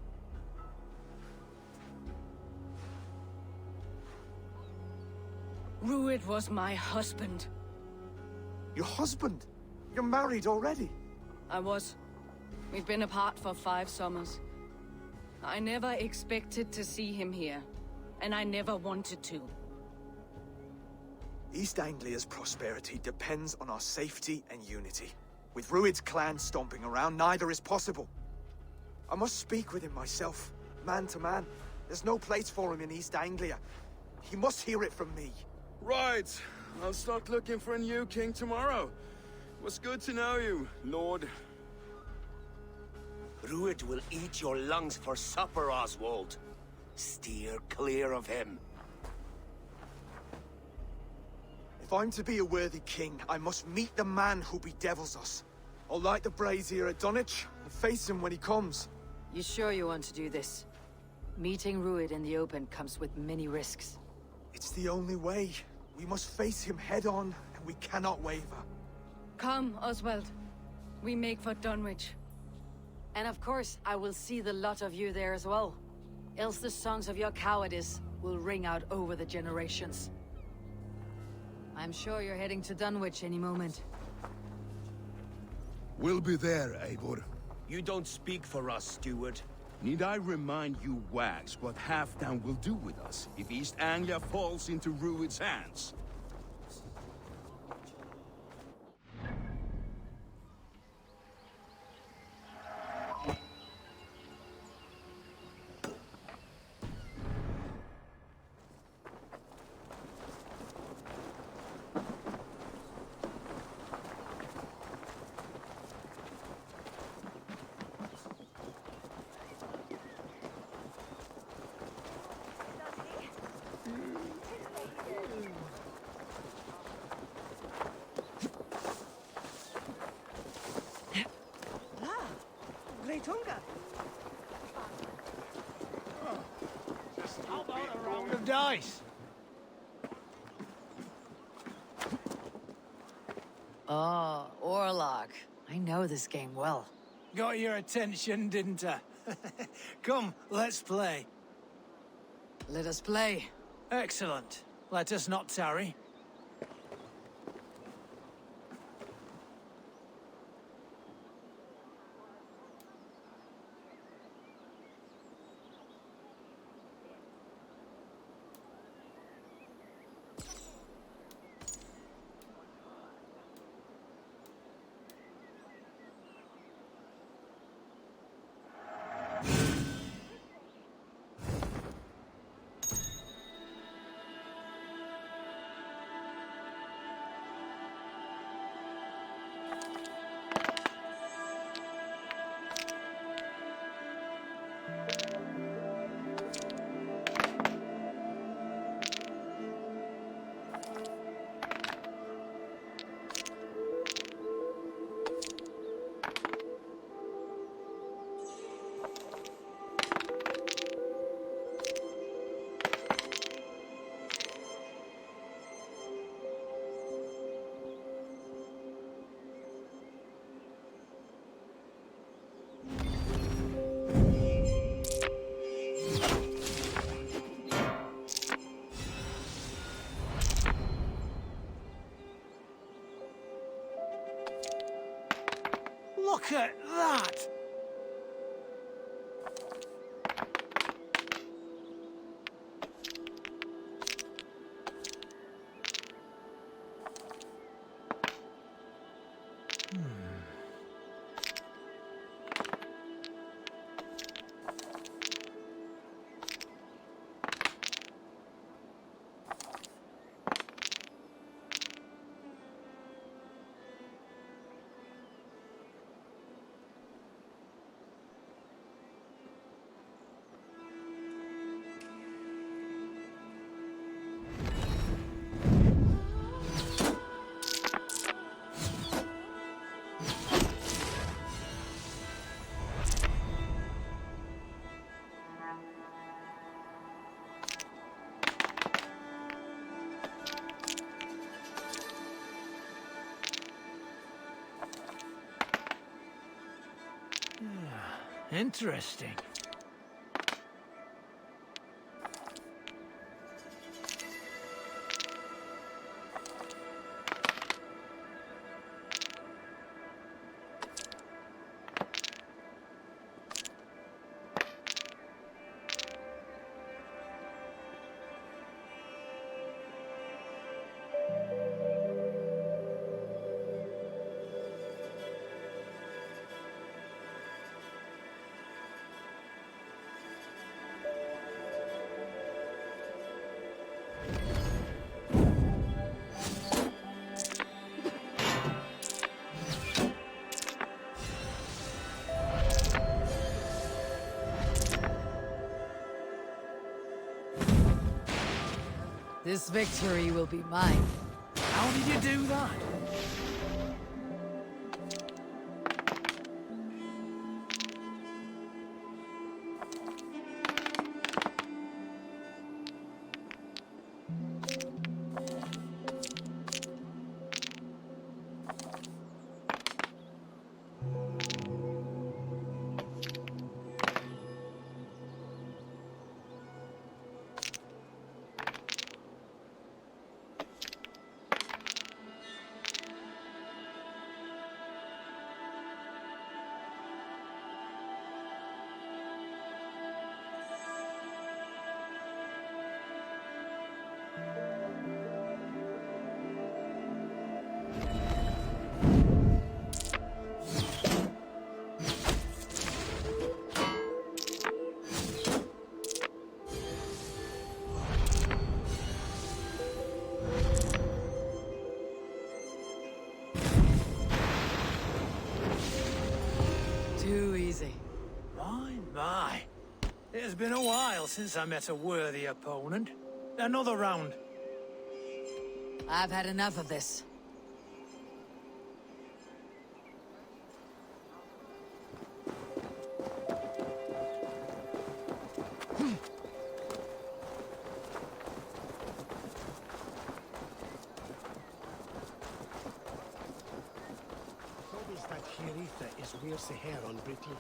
Rued was my husband. Your husband? You're married already? I was. We've been apart for 5 summers. I never expected to see him here, and I never wanted to. East Anglia's prosperity depends on our safety and unity. With Rued's clan stomping around, neither is possible. I must speak with him myself, man to man. There's no place for him in East Anglia. He must hear it from me. Right. I'll start looking for a new king tomorrow. It was good to know you, Lord. Rued will eat your lungs for supper, Oswald. Steer clear of him. If I'm to be a worthy king, I must meet the man who bedevils us. I'll light the brazier at Dunwich and face him when he comes. You sure you want to do this? Meeting Rued in the open comes with many risks. It's the only way. We must face him head on, and we cannot waver. Come, Oswald. We make for Dunwich. And of course, I will see the lot of you there as well. Else the songs of your cowardice will ring out over the generations. I'm sure you're heading to Dunwich any moment. We'll be there, Eivor. You don't speak for us, steward. Need I remind you wags what Halfdan will do with us if East Anglia falls into Rued's hands? Great hunger. How about a round of dice? Oh, Orlog. I know this game well. Got your attention, didn't I? Come, let's play. Let us play. Excellent. Let us not tarry. Look at that! Interesting. This victory will be mine. How did you do that? Too easy. My. It has been a while since I met a worthy opponent. Another round. I've had enough of this. Told us that Hiritha is where's the hair on Britain.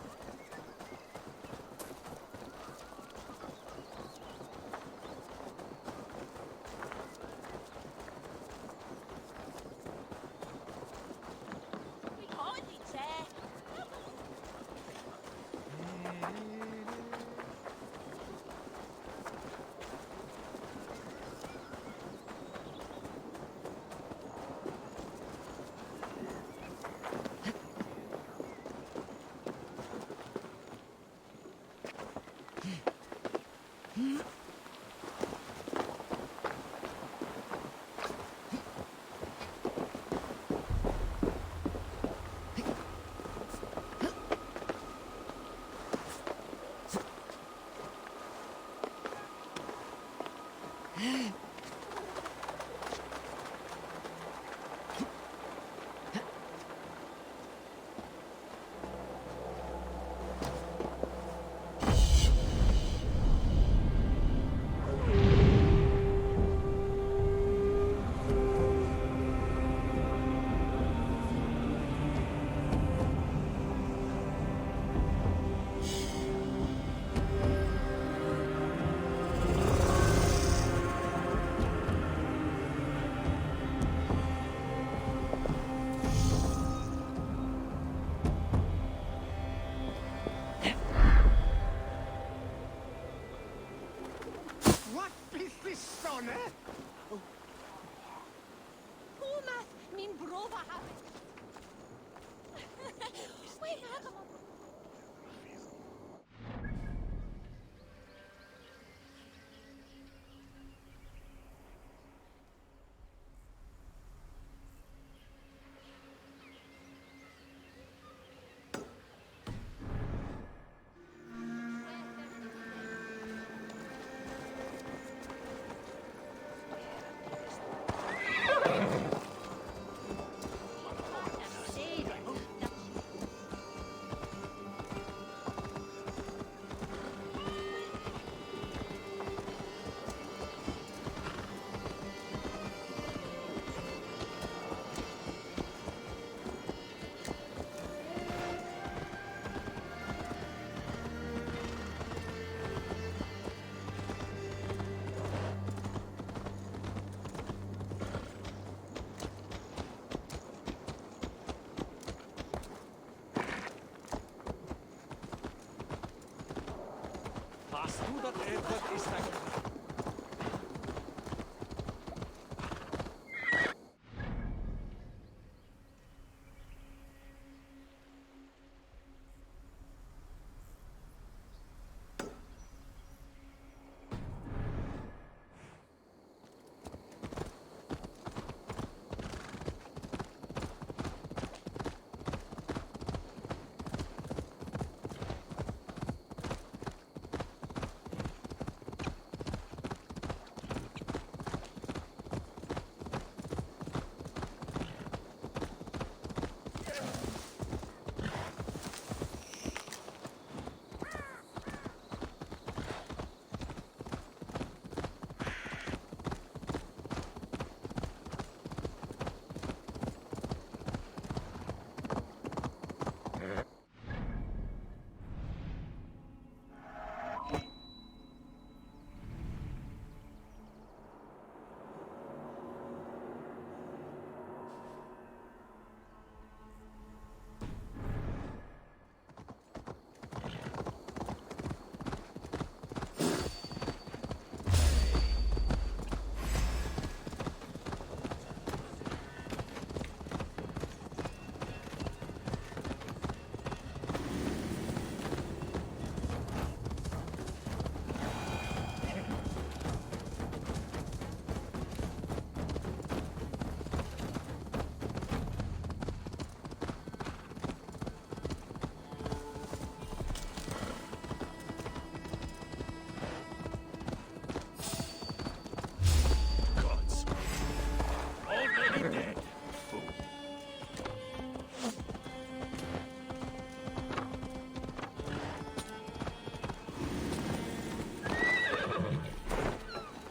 What is this son, eh? Humath min brova habit. Wait, Tror att Edward är stark.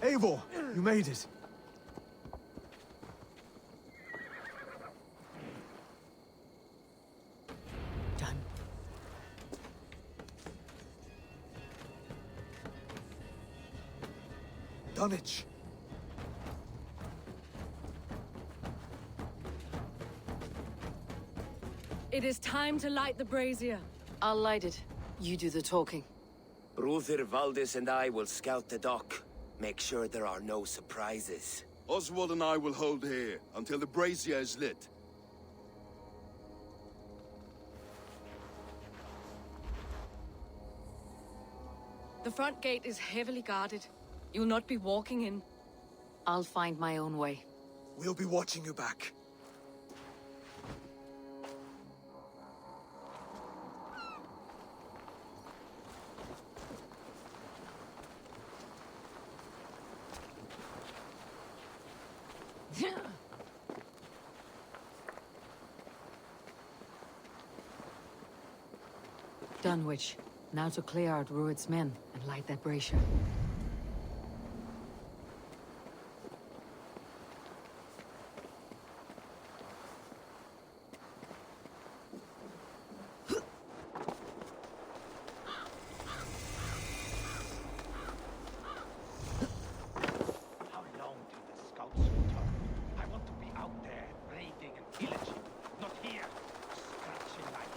Eivor, you made it. Done. Dunwich. It is time to light the brazier. I'll light it. You do the talking. Brother Valdis and I will scout the dock. Make sure there are no surprises. Oswald and I will hold here until the brazier is lit. The front gate is heavily guarded. You'll not be walking in. I'll find my own way. We'll be watching you back. Dunwich. Now to clear out Rued's men and light that brazier. How long till the scouts return? I want to be out there, raiding and pillaging, not here, scratching like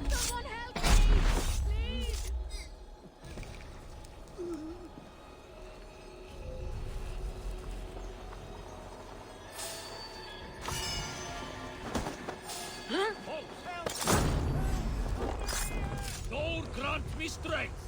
Someone help me! Please! Lord grant me strength!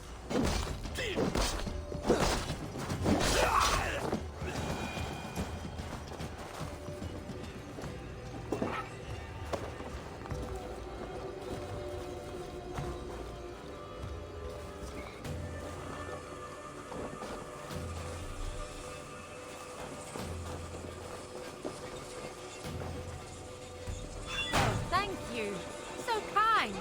Thank you. So kind.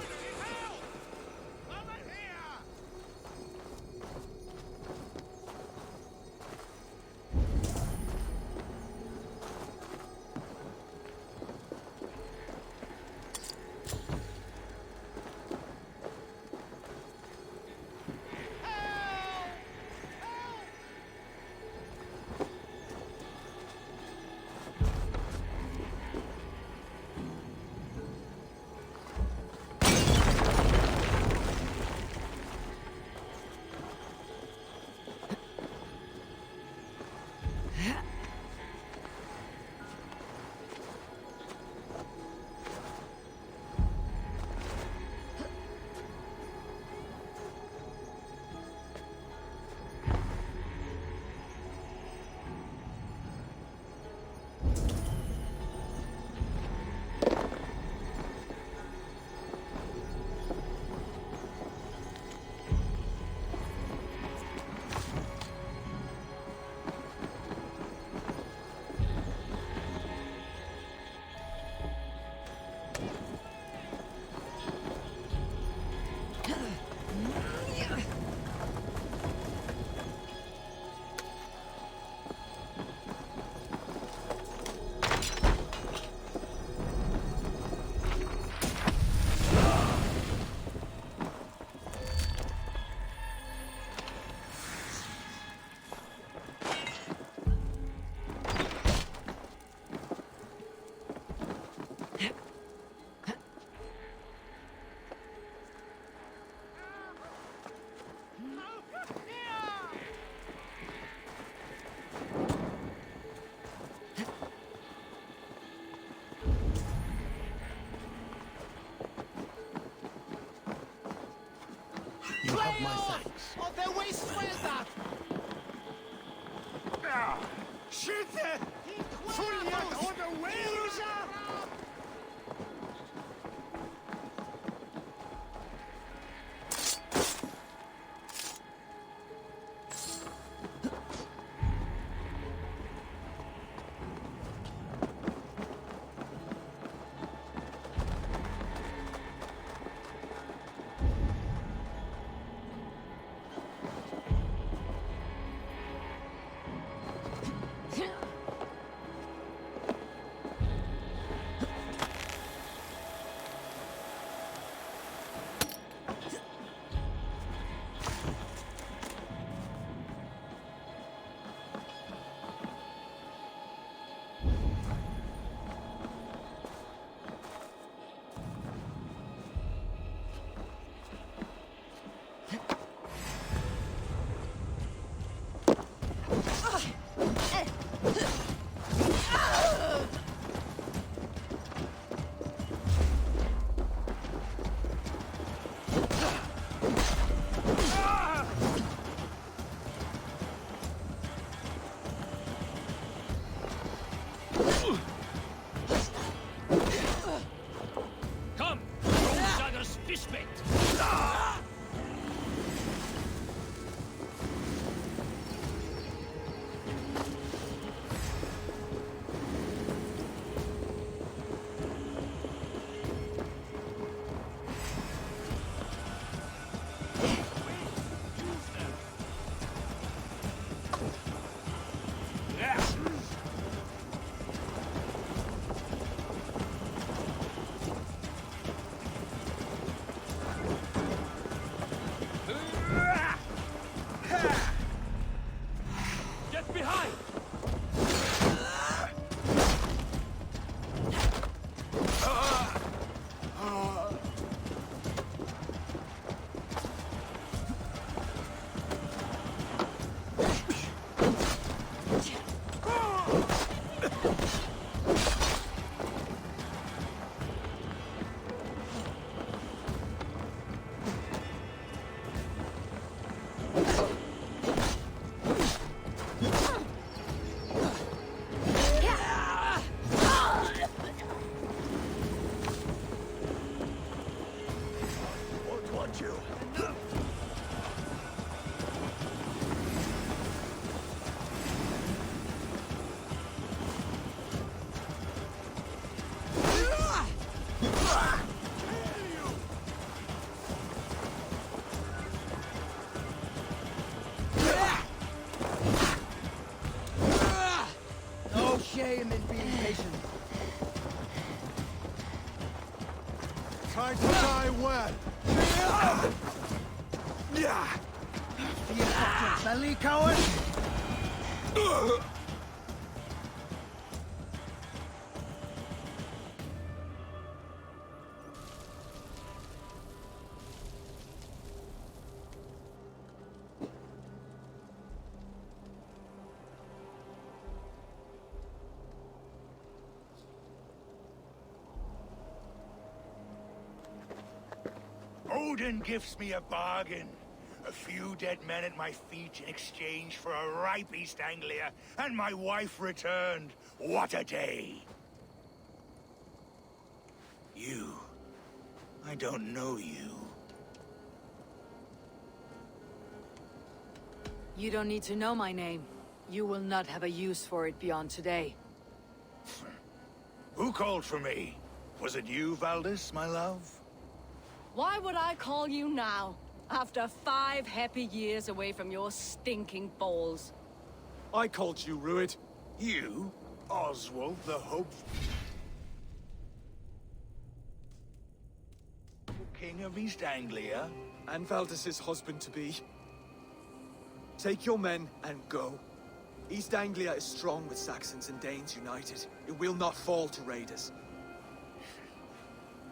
You have my thanks. Of the waste welder! Schütte! Fulliert oder Wales! behind! No shame in being patient. Time to die well. Feel at your belly, coward? Odin gives me a bargain. A few dead men at my feet in exchange for a ripe East Anglia, and my wife returned. What a day! You. I don't know you. You don't need to know my name. You will not have a use for it beyond today. Who called for me? Was it you, Valdis, my love? Why would I call you now, after 5 happy years away from your stinking balls? I called you, Rued. You? Oswald the Hopeful? King of East Anglia? And Valdis's husband-to-be. Take your men and go. East Anglia is strong with Saxons and Danes united. It will not fall to raiders.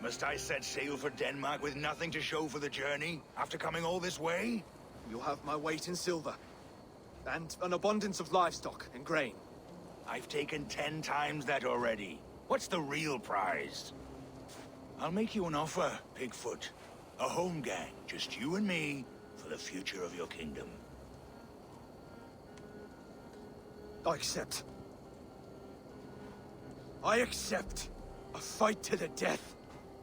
Must I set sail for Denmark with nothing to show for the journey, after coming all this way? You'll have my weight in silver. And an abundance of livestock and grain. I've taken 10 times that already. What's the real prize? I'll make you an offer, Pigfoot. A home gang, just you and me, for the future of your kingdom. I accept. I accept. A fight to the death.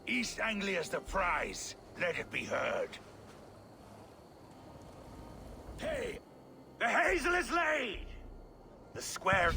East Anglia's the prize. Let it be heard. Hey! The hazel is laid! The square...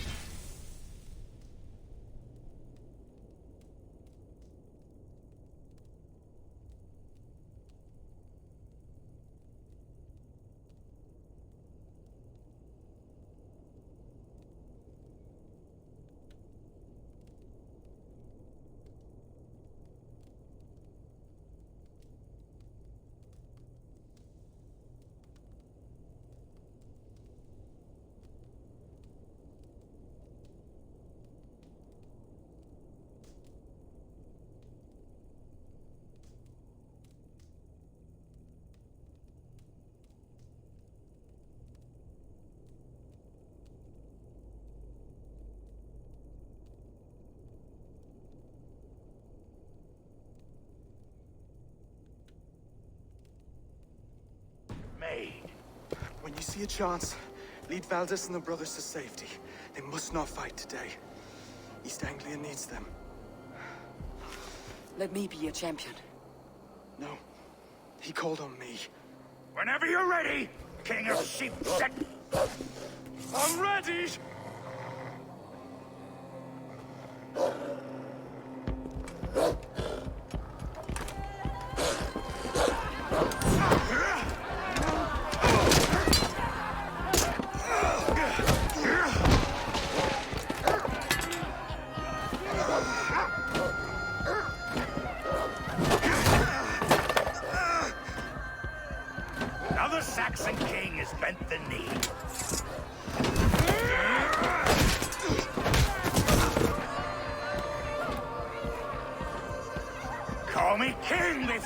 Made. When you see a chance, lead Valdis and the brothers to safety. They must not fight today. East Anglia needs them. Let me be your champion. No. He called on me. Whenever you're ready, King of Sheep... I'm ready! Now the Saxon king has bent the knee.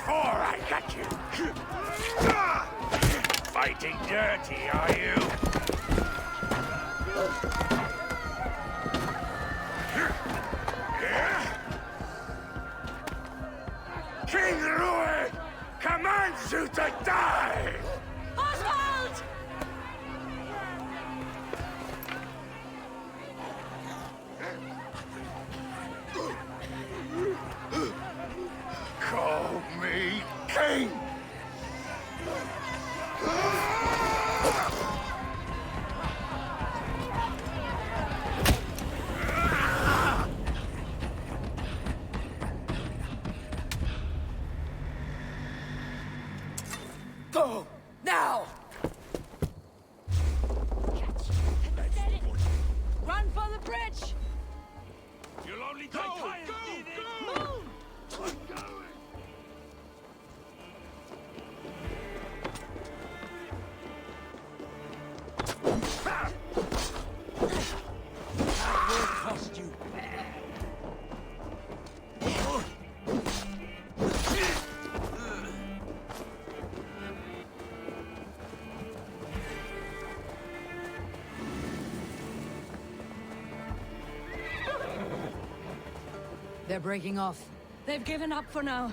for? I got you. Fighting dirty, are you? King Rui commands you to die! Oswald! Call me king! Go! Now! Run for the bridge! You'll only take time. Move! That will cost you. They're breaking off. They've given up for now.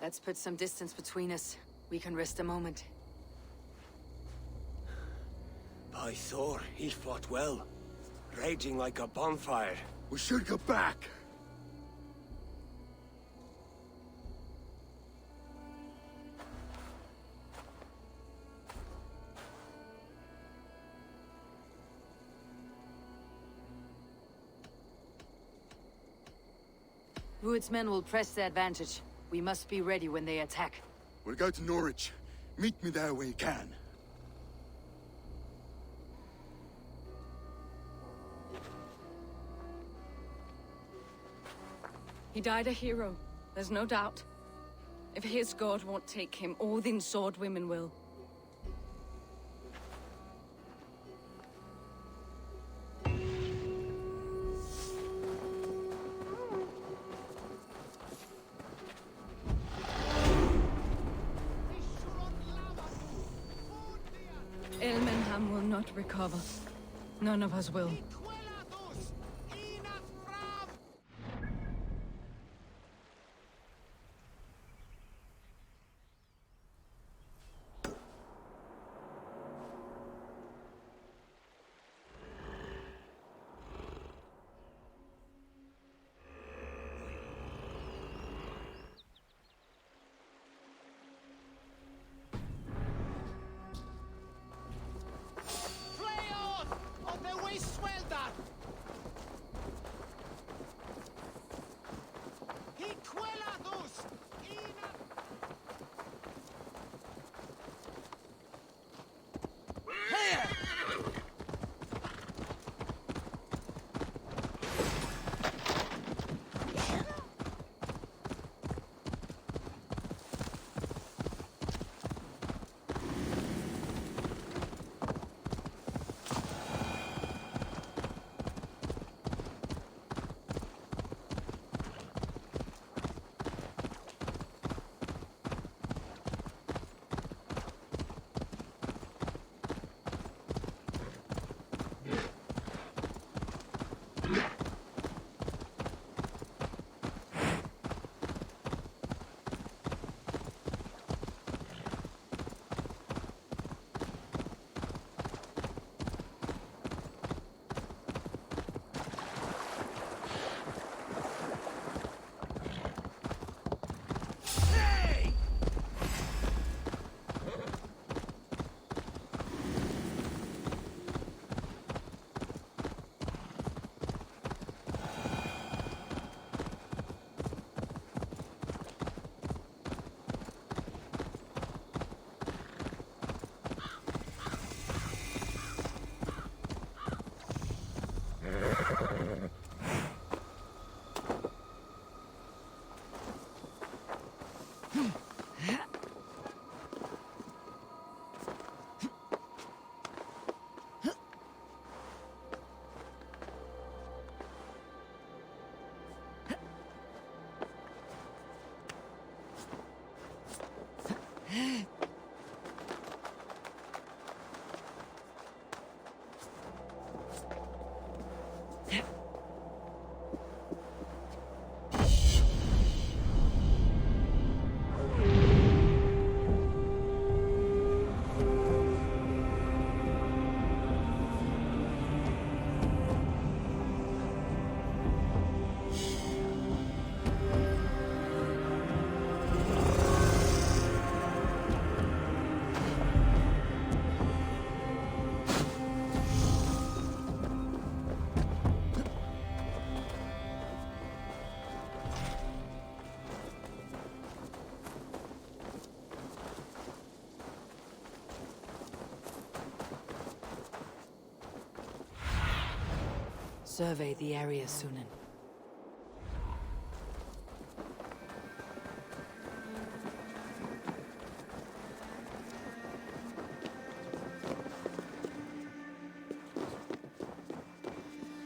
Let's put some distance between us. We can rest a moment. By Thor, he fought well. Raging like a bonfire. We should go back. Rued's men will press the advantage. We must be ready when they attack. We'll go to Norwich. Meet me there when you can. He died a hero, there's no doubt. If his god won't take him, Odin's sword women will. Elmenham will not recover. None of us will. Of the waste swelda! Survey the area, Sunan.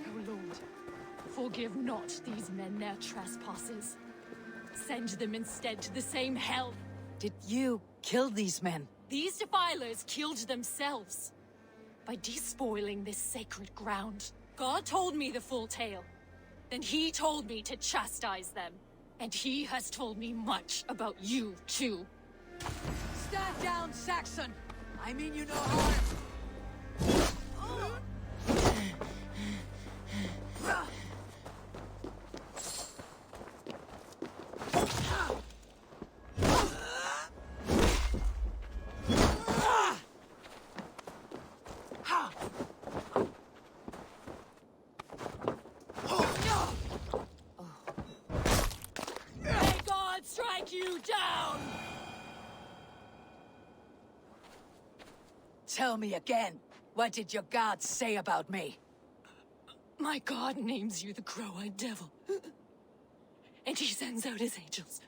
O Lord, forgive not these men their trespasses. Send them instead to the same hell. Did you kill these men? These defilers killed themselves by despoiling this sacred ground. God told me the full tale. Then he told me to chastise them. And he has told me much about you, too. Stand down, Saxon! I mean you no harm. May God strike you down! Tell me again, what did your gods say about me? My God names you the Crow-Eyed Devil. And he sends out his angels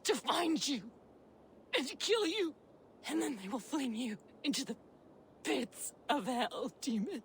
to find you and to kill you. And then they will fling you into the pits of hell, demon.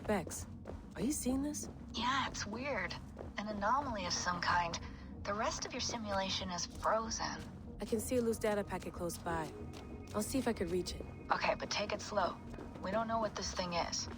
Bex, are you seeing this? Yeah, it's weird. An anomaly of some kind. The rest of your simulation is frozen. I can see a loose data packet close by. I'll see if I could reach it. Okay, but take it slow. We don't know what this thing is.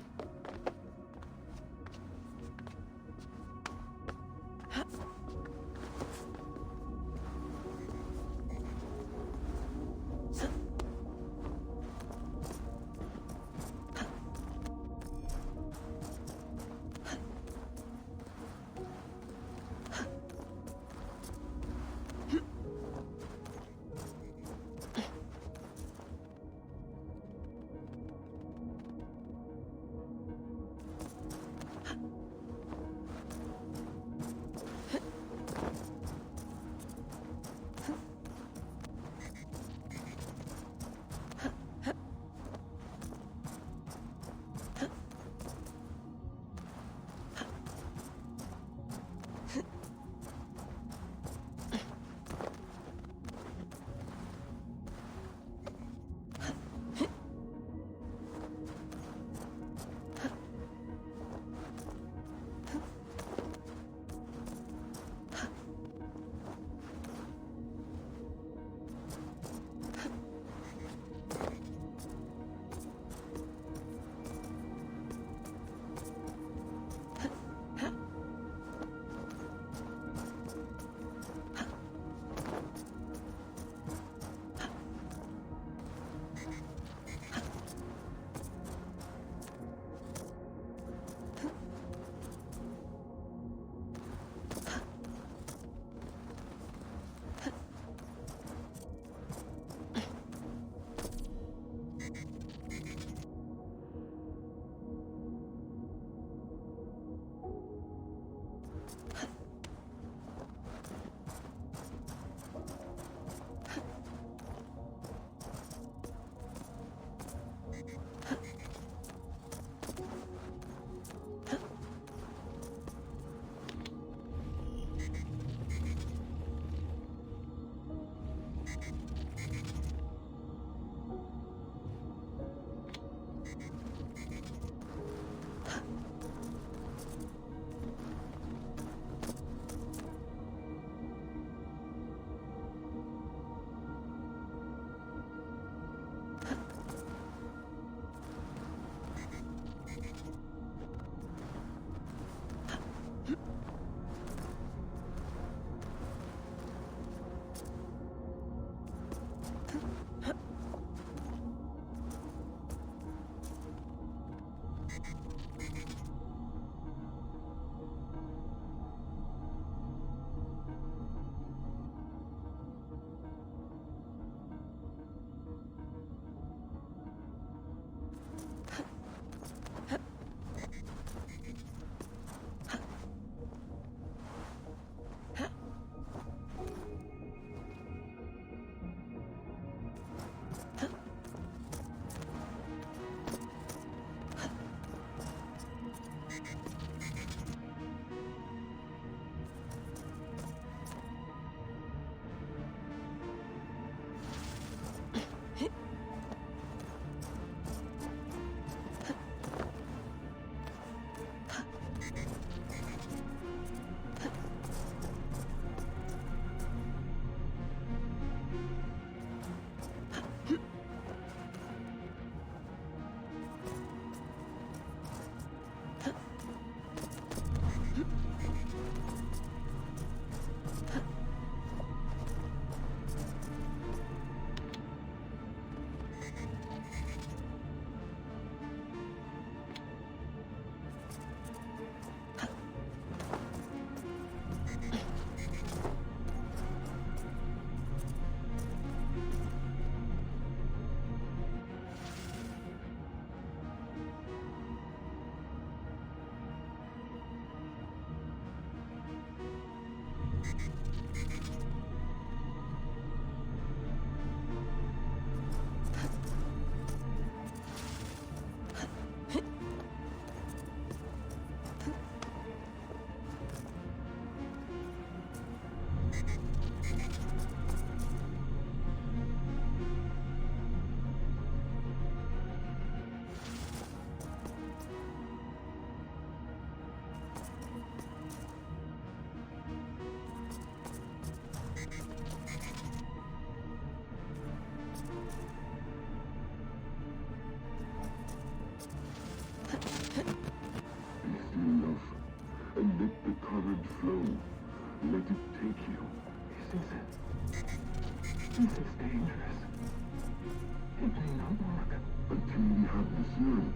serum.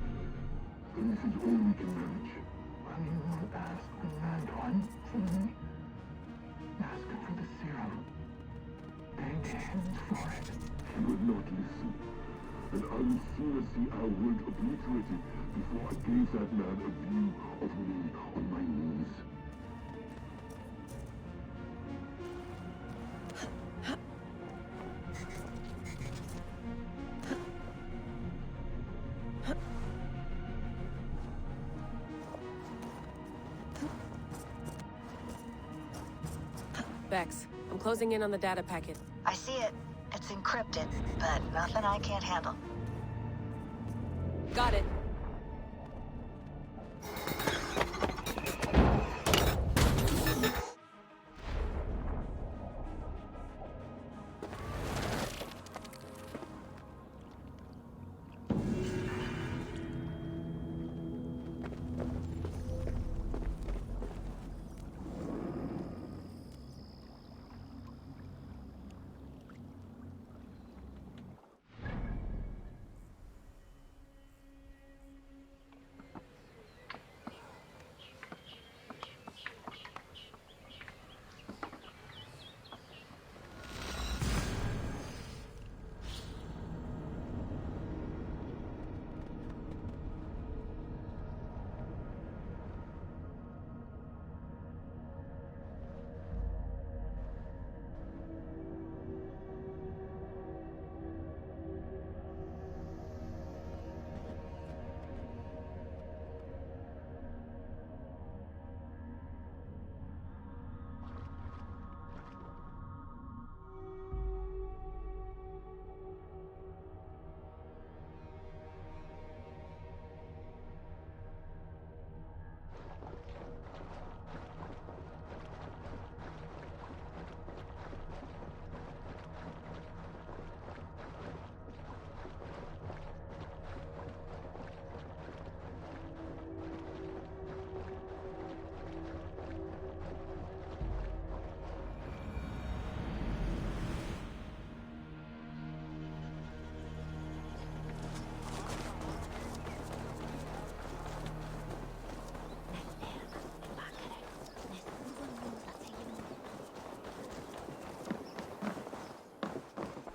This is all we can manage. When you ask the Madone to me, ask for the serum. Beg him for it. He will not listen. And I will sooner see our word obliterated before I gave that man a view of me on my knees. Vex, I'm closing in on the data packet. I see it. It's encrypted, but nothing I can't handle. Got it.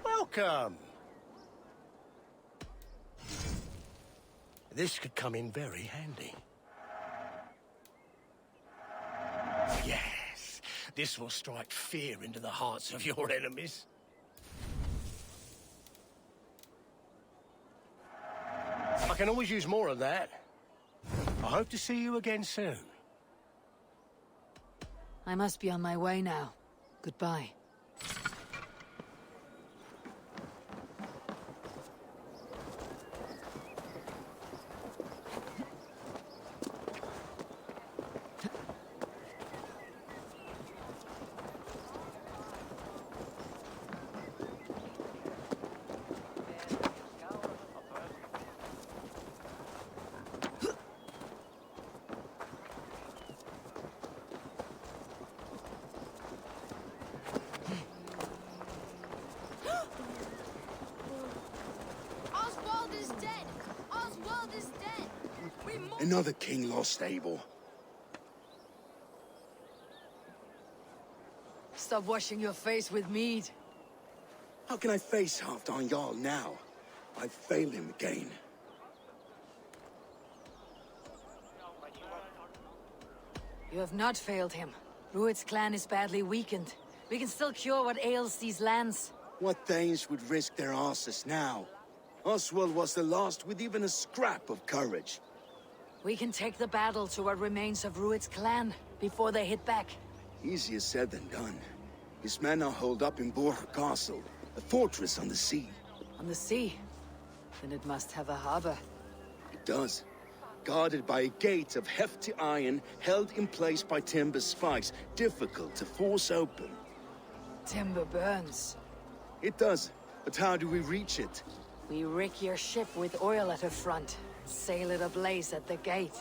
Welcome. This could come in very handy. Yes, this will strike fear into the hearts of your enemies. I can always use more of that. I hope to see you again soon. I must be on my way now. Goodbye. Oswald is dead! Oswald is dead! Another king lost Abel. Stop washing your face with mead. How can I face Halfdan Jarl now? I've failed him again. You have not failed him. Rued's clan is badly weakened. We can still cure what ails these lands. What Danes would risk their asses now? Oswald was the last with even a scrap of courage. We can take the battle to what remains of Rued's clan before they hit back. Easier said than done. His men are holed up in Borg Castle, a fortress on the sea. On the sea? Then it must have a harbor. It does. Guarded by a gate of hefty iron, held in place by timber spikes, difficult to force open. Timber burns. It does, but how do we reach it? We rig your ship with oil at her front, sail it ablaze at the gate.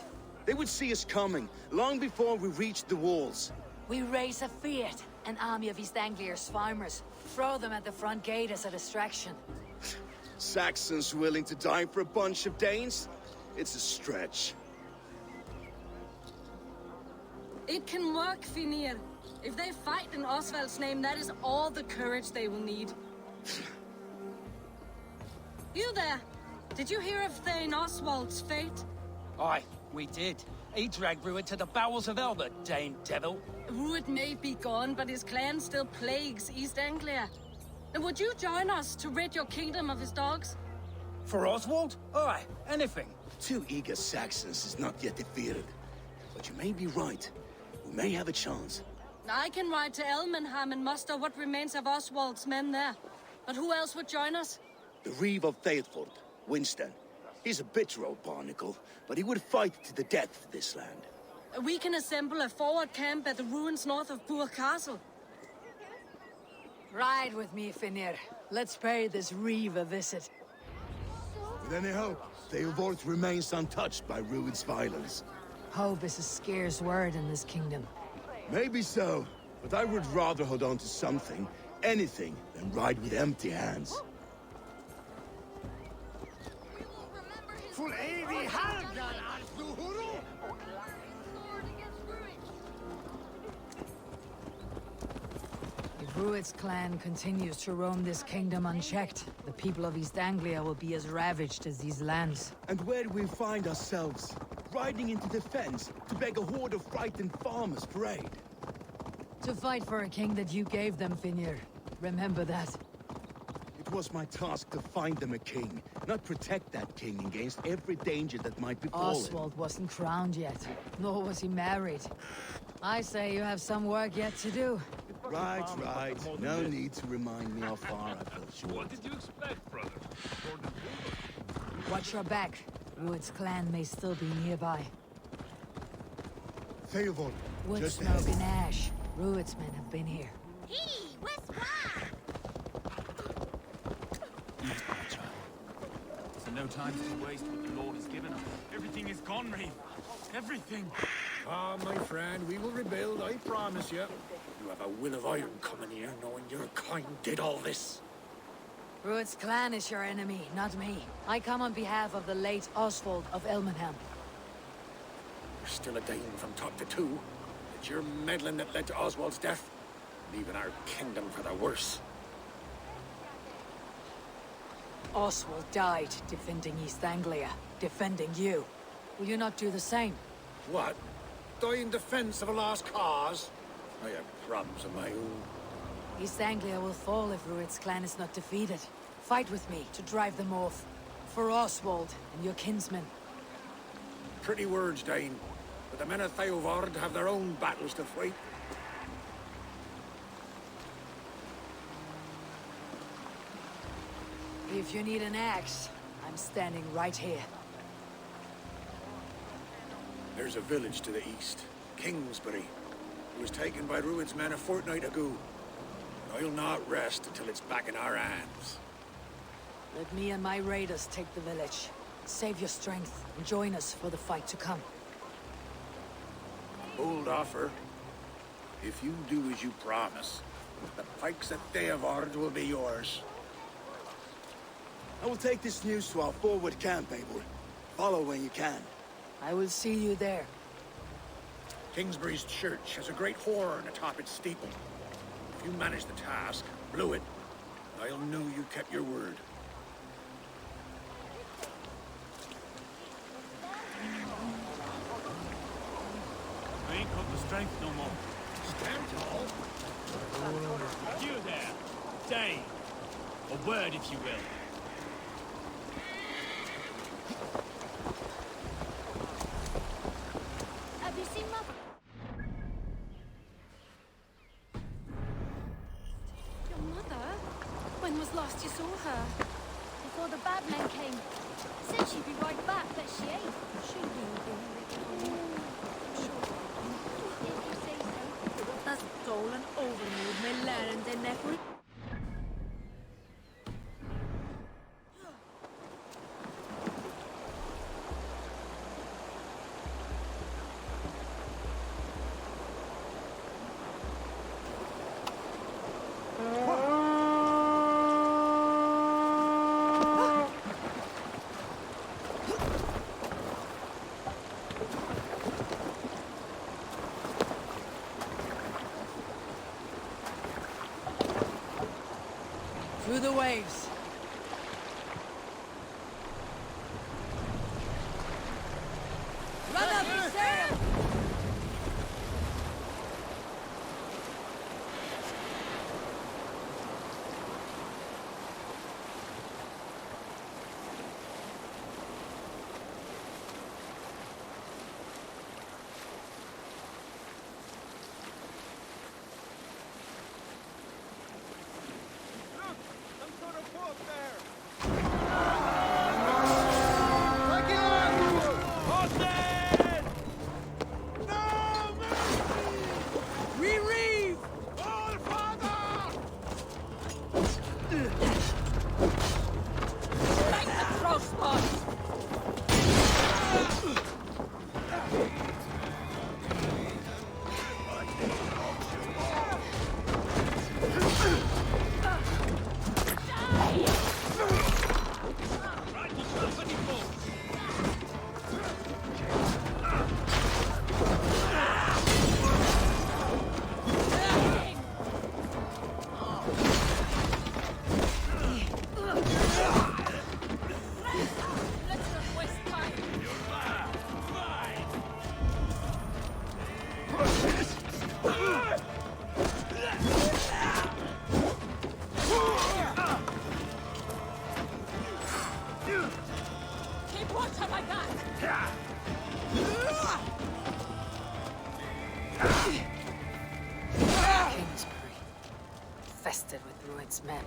They would see us coming, long before we reached the walls. We raise a Fiat, an army of East Anglia's farmers. Throw them at the front gate as a distraction. Saxons willing to die for a bunch of Danes? It's a stretch. It can work, Finir. If they fight in Oswald's name, that is all the courage they will need. You there! Did you hear of Thane Oswald's fate? Aye, we did. He dragged Rued to the bowels of Elbert, Dane devil. Rued may be gone, but his clan still plagues East Anglia. And would you join us to rid your kingdom of his dogs? For Oswald? Aye, anything. 2 eager Saxons is not yet defeated. But you may be right. We may have a chance. I can ride to Elmenham and muster what remains of Oswald's men there. But who else would join us? The Reeve of Thetford, Winston. He's a bitter old barnacle, but he would fight to the death for this land. We can assemble a forward camp at the ruins north of Bur Castle. Ride with me, Finir. Let's pay this Reeve a visit. With any hope, Theodorth remains untouched by Rued's violence. Hope is a scarce word in this kingdom. Maybe so, but I would rather hold on to something, anything, than ride with empty hands. If Rued's clan continues to roam this kingdom unchecked, the people of East Anglia will be as ravaged as these lands. And where do we find ourselves? Riding into defense to beg a horde of frightened farmers for aid. To fight for a king that you gave them, Finir. Remember that. It was my task to find them a king, not protect that king against every danger that might befall him. Oswald wasn't crowned yet, nor was he married. I say you have some work yet to do. Right. No need to remind me how far I fell short. What did you expect, brother? Watch your back. Rued's clan may still be nearby. Theodor, Wood, just smoke, ahead. and ash. Rued's men have been here. So no time to waste what the Lord has given us. Everything is gone, Reeve. Everything. Ah, my friend, we will rebuild, I promise you. You have a will of iron coming here, knowing your kind did all this. Rued's clan is your enemy, not me. I come on behalf of the late Oswald of Elmenham. You're still a Dane from top to two. It's your meddling that led to Oswald's death, leaving our kingdom for the worse. Oswald died defending East Anglia, defending you. Will you not do the same? What? Die in defense of a lost cause? I have problems of my own. East Anglia will fall if Rued's clan is not defeated. Fight with me to drive them off. For Oswald and your kinsmen. Pretty words, Dane. But the men of Theodord have their own battles to fight. If you need an axe, I'm standing right here. There's a village to the east, Kingsbury. It was taken by Rued's men a fortnight ago. I'll not rest until it's back in our hands. Let me and my raiders take the village. Save your strength and join us for the fight to come. Bold offer. If you do as you promise, the pikes at Theodord will be yours. I will take this news to our forward camp, Abel. Follow when you can. I will see you there. Kingsbury's church has a great horn atop its steeple. If you manage the task, blew it, I'll know you kept your word. I ain't got the strength no more. Stand tall. You there, Dane. A word, if you will. Have you seen Mother? Your mother? When was last you saw her? Before the bad men came. Said she'd be right back, but she ain't. She will be. If you say so. Dat is stolen overmoed med læreren din nekker. waves. Run up and sail! Infested with Rued's men.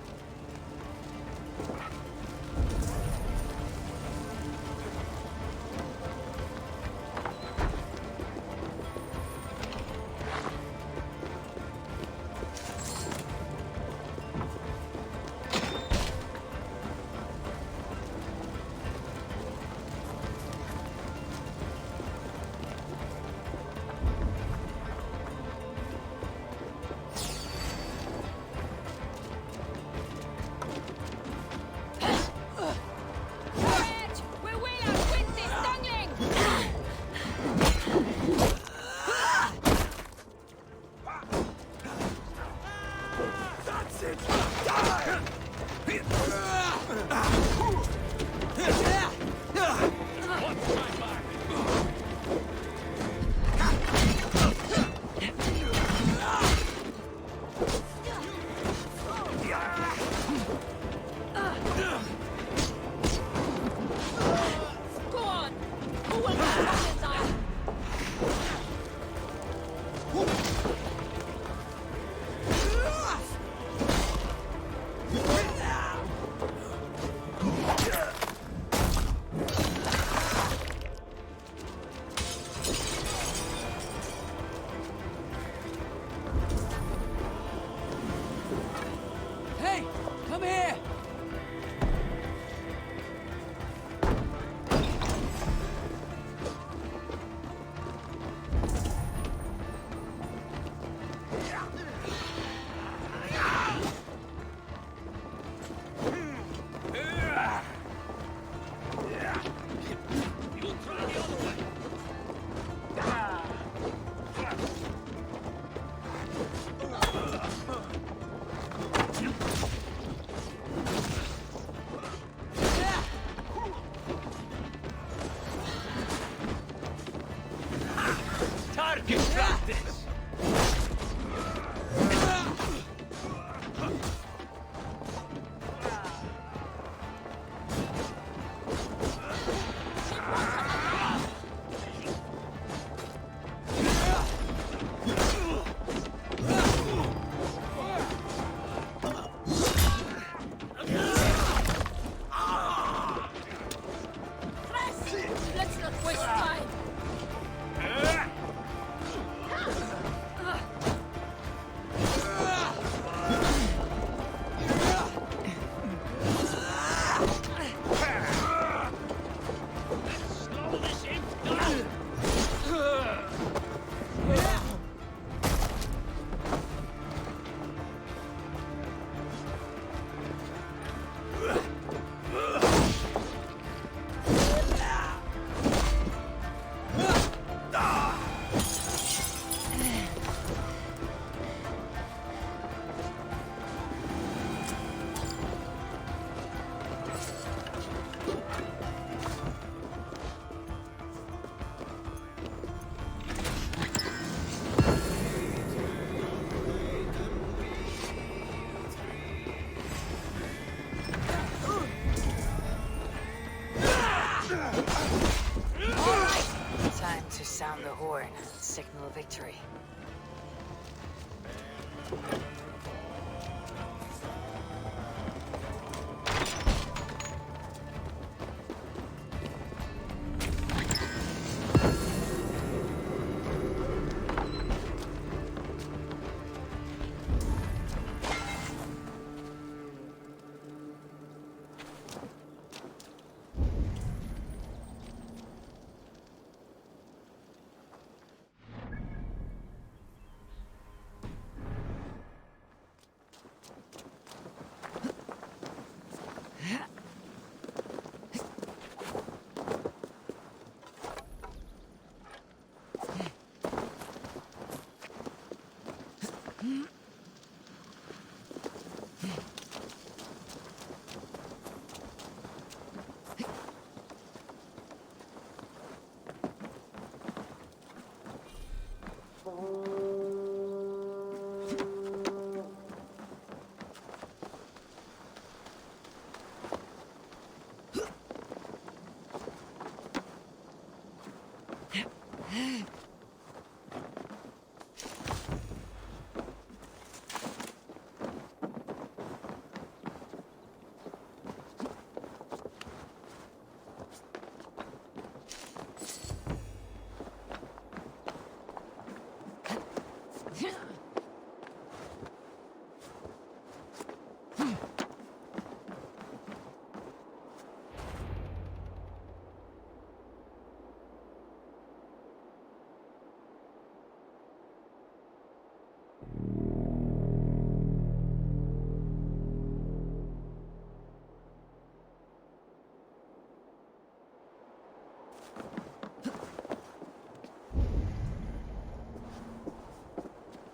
sound the horn and signal victory.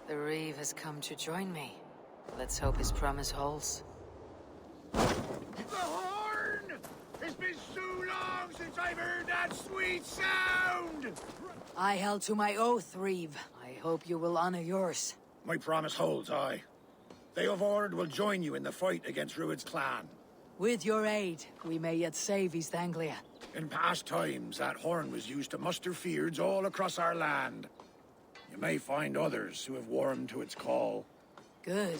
The Reeve has come to join me. Let's hope his promise holds. The horn! It's been so long since I've heard that sweet sound! I held to my oath, Reeve. I hope you will honor yours. My promise holds, aye. They of Ord will join you in the fight against Rued's clan. With your aid, we may yet save East Anglia. In past times, that horn was used to muster fyrds all across our land. You may find others who have warmed to its call. Good.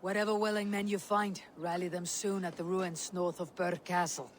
Whatever willing men you find, rally them soon at the ruins north of Burr Castle.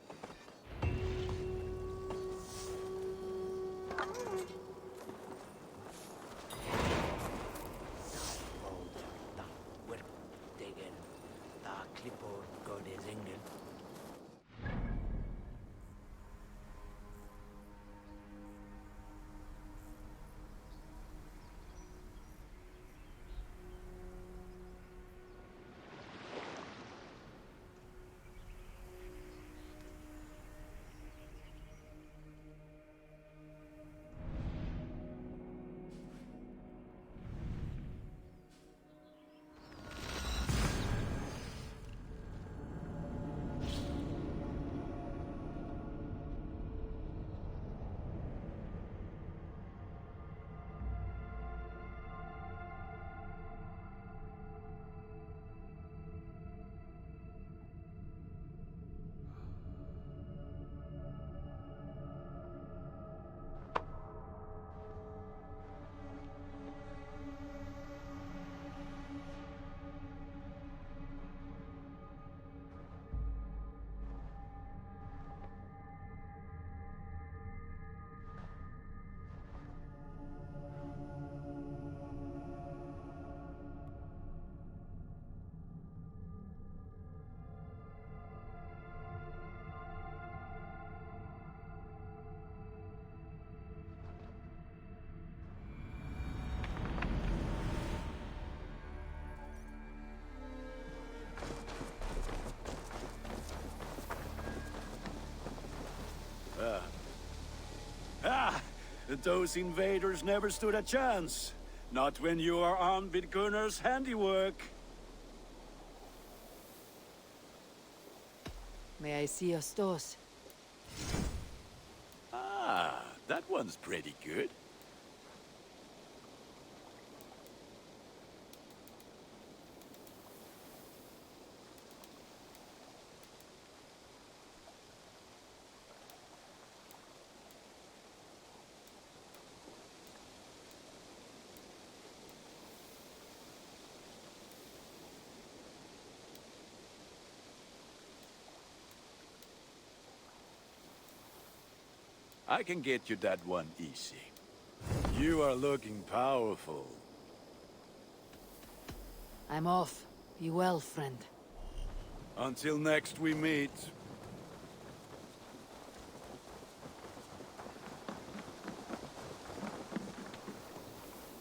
Those invaders never stood a chance. Not when you are armed with Gunnar's handiwork. May I see your stores? Ah, that one's pretty good. I can get you that one easy. You are looking powerful. I'm off. Be well, friend. Until next we meet.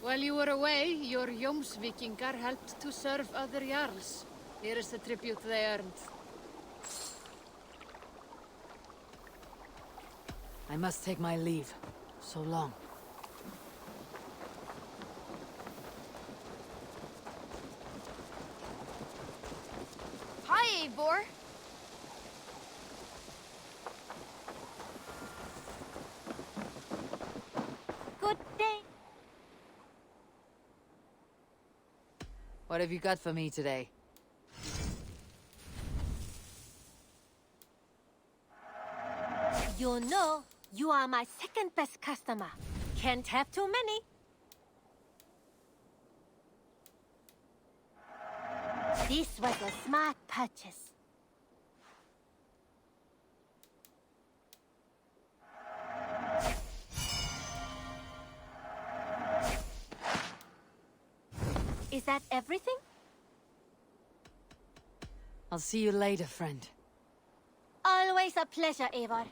While you were away, your Jomsvikingar helped to serve other Jarls. Here is the tribute they earned. I must take my leave. So long. Hi, Eivor. Good day. What have you got for me today? You know, you are my second best customer. Can't have too many. This was a smart purchase. Is that everything? I'll see you later, friend. Always a pleasure, Eivor.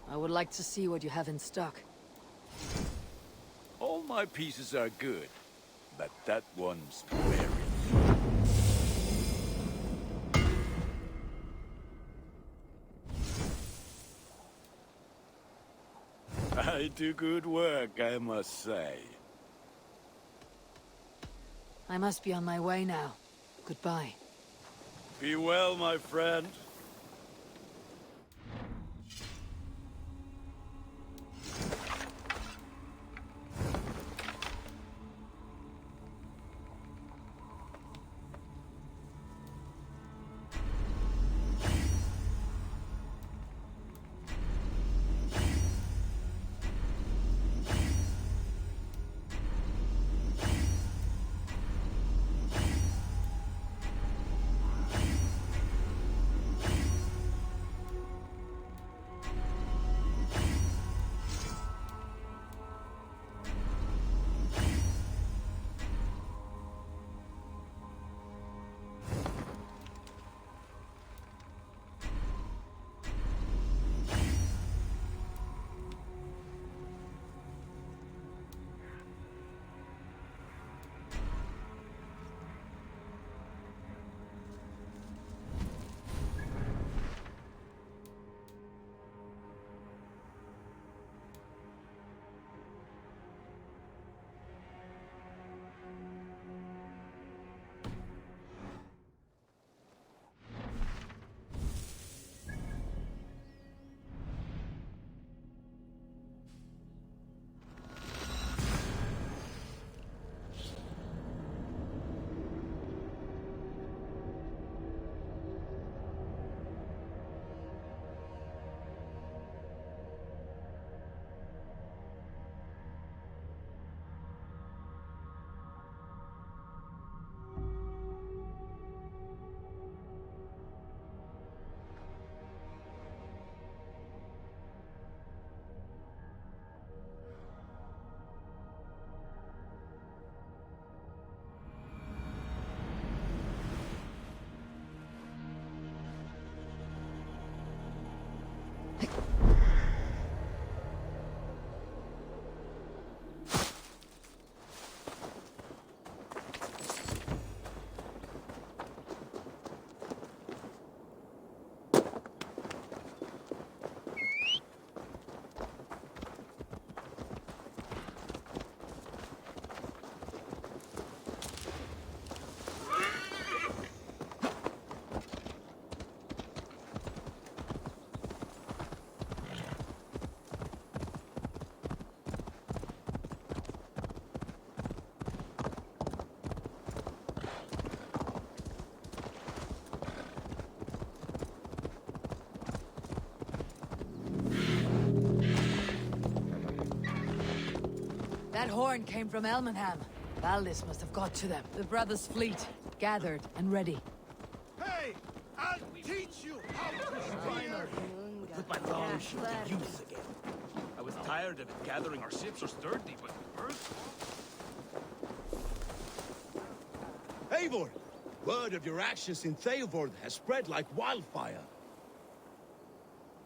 I would like to see what you have in stock. All my pieces are good, but that one's very... I do good work, I must say. I must be on my way now. Goodbye. Be well, my friend. That horn came from Elmenham. Valdis must have got to them. The brothers' fleet, gathered and ready. Hey! I'll teach you how to steer! Put my longship to use again. I was tired of it gathering our ships are sturdy, but first... Eivor! Word of your actions in Theodord has spread like wildfire.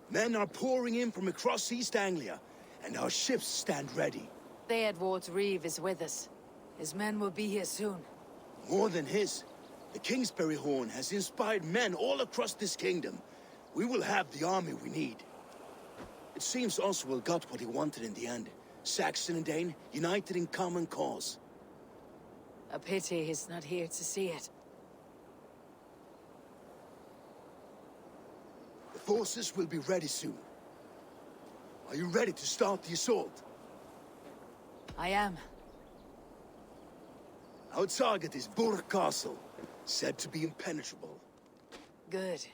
Men are pouring in from across East Anglia, and our ships stand ready. Theodward's Reeve is with us. His men will be here soon. More than his. The Kingsbury Horn has inspired men all across this kingdom. We will have the army we need. It seems Oswald got what he wanted in the end. Saxon and Dane, united in common cause. A pity he's not here to see it. The forces will be ready soon. Are you ready to start the assault? I am. Our target is Burg Castle, said to be impenetrable. Good.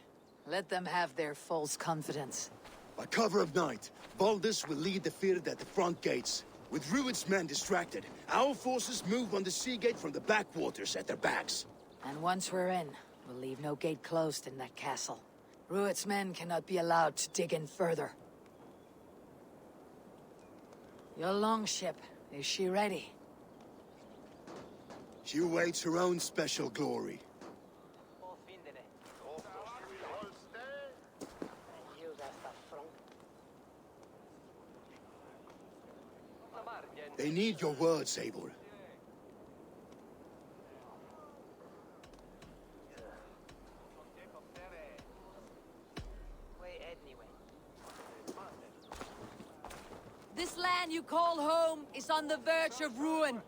Let them have their false confidence. By cover of night, Valdis will lead the field at the front gates. With Rued's men distracted, our forces move on the sea gate from the backwaters at their backs. And once we're in, we'll leave no gate closed in that castle. Rued's men cannot be allowed to dig in further. Your longship, is she ready? She awaits her own special glory. They need your words, Eivor. This land you call home is on the verge of ruin.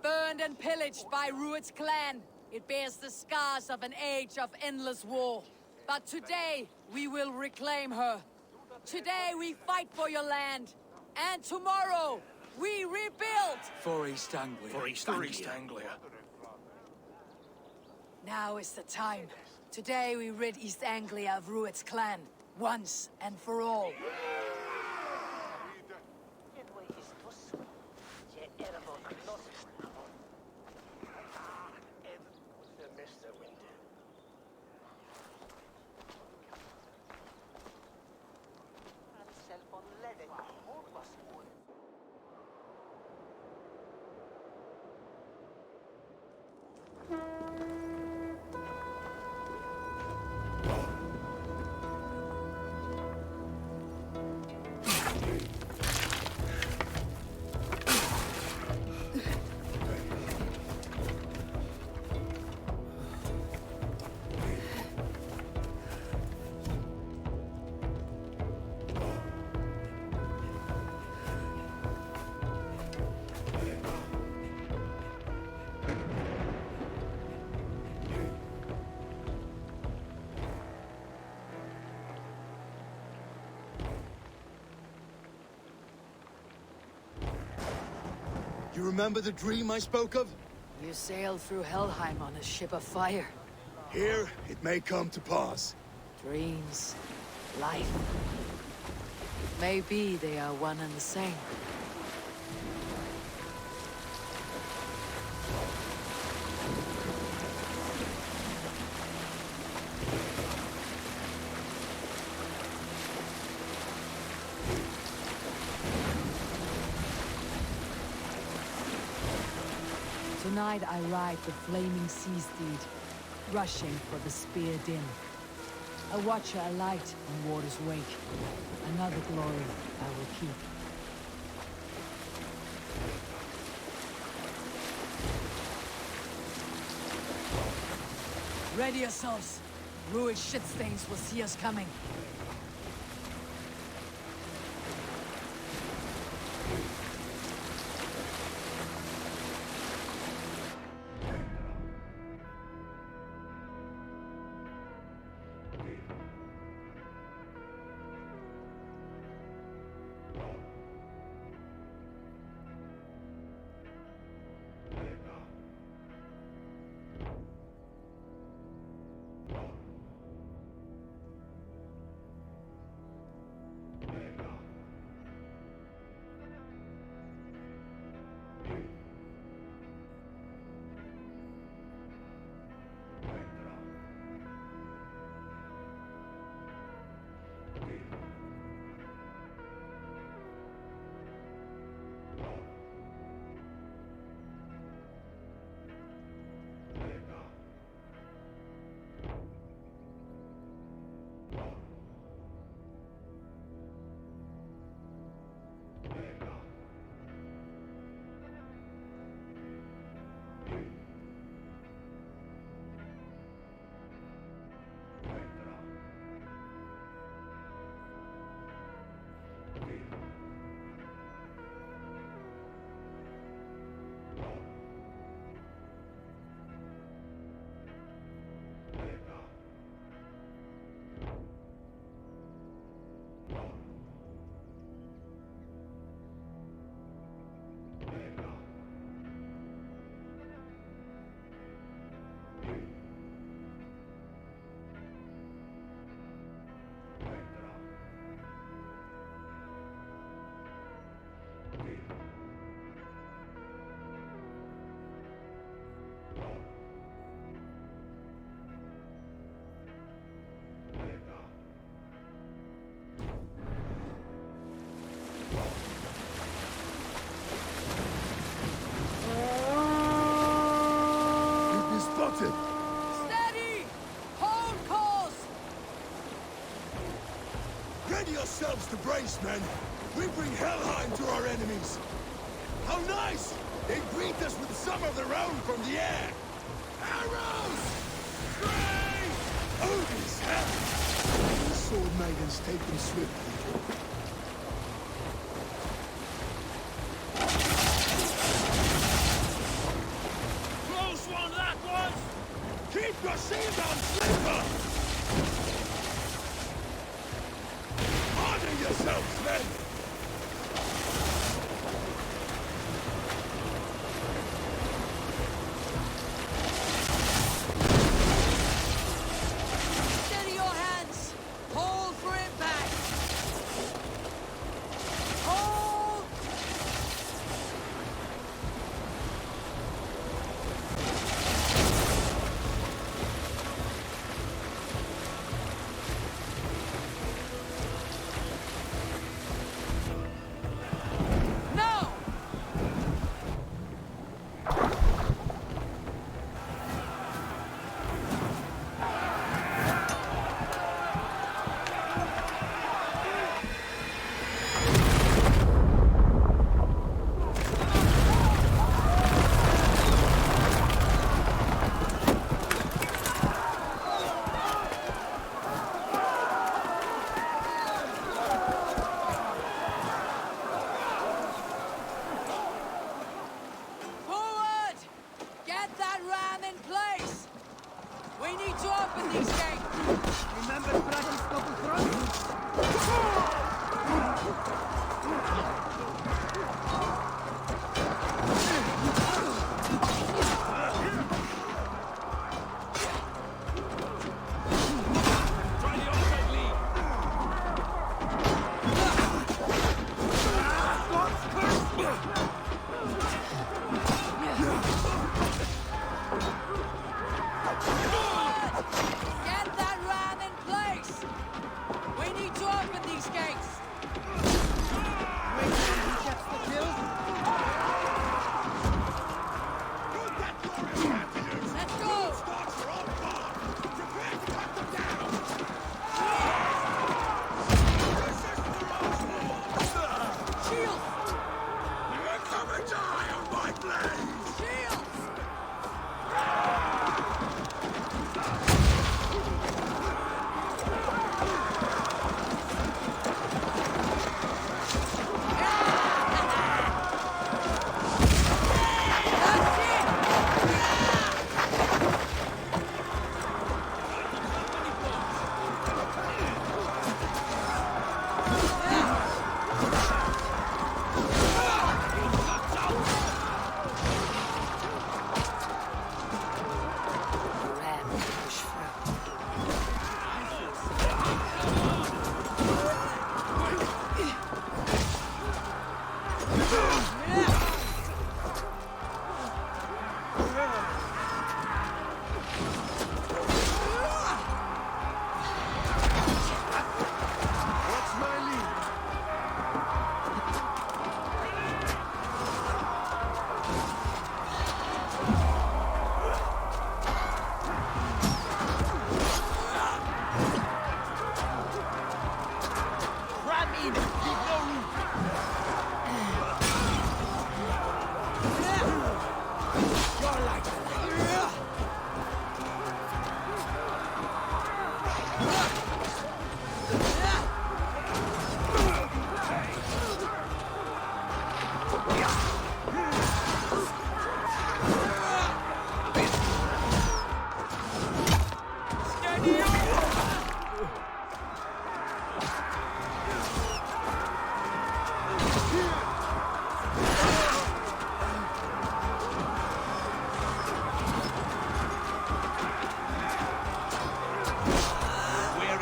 Burned and pillaged by Rued's clan, it bears the scars of an age of endless war. But today, we will reclaim her. Today, we fight for your land. And tomorrow, we rebuild! For East Anglia. For East Anglia. Now is the time. Today, we rid East Anglia of Rued's clan, once and for all. You remember the dream I spoke of? You sailed through Helheim on a ship of fire. Here, it may come to pass. Dreams, life. Maybe they are one and the same. Tonight I ride the flaming sea steed, rushing for the spear din. A watcher alight on water's wake. Another glory I will keep. Ready yourselves. Rued shitstains will see us coming. Ready yourselves to brace, men. We bring Helheim to our enemies. How nice! They greet us with some of their own from the air. Arrows! Stray! Odin's hell! The sword maidens take them swiftly. Close one, that was! Keep your shield on, Sleeper! Honor yourselves, men! Steady your hands! Hold for impact! Hold! No! Forward! Get that ram in place! We need to open these gates! Remember Dragon's double thrust? Try the outside lead. Get that ram in place! We need to open these gates! Wait till he gets the kill. Let's go! Shields! Come and die on my blade! Shields! Ram push through. What's my lead? Ram in! Leave no room! You're like Where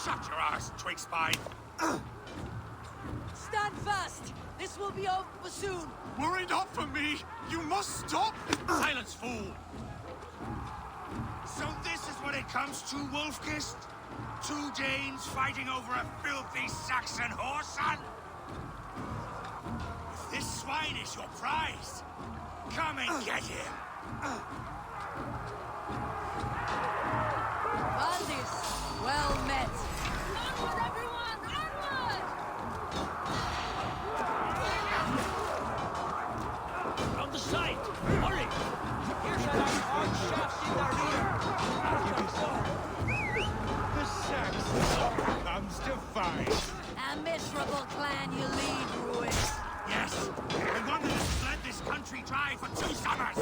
Shut your arse, twig spine! Stand fast! This will be over soon! Worry not for me! You must stop! Silence, fool! So this is what it comes to, Wolfkist? 2 Danes fighting over a filthy Saxon whoreson? If this swine is your prize, come and get him! Valdis, well met. Onward, everyone! Onward! On the side! Hurry! Here shall our arch shaft in their rear! The Saxon comes to fight! A miserable clan you lead, Ruin. Yes, the one that has bled this country dry for 2 summers!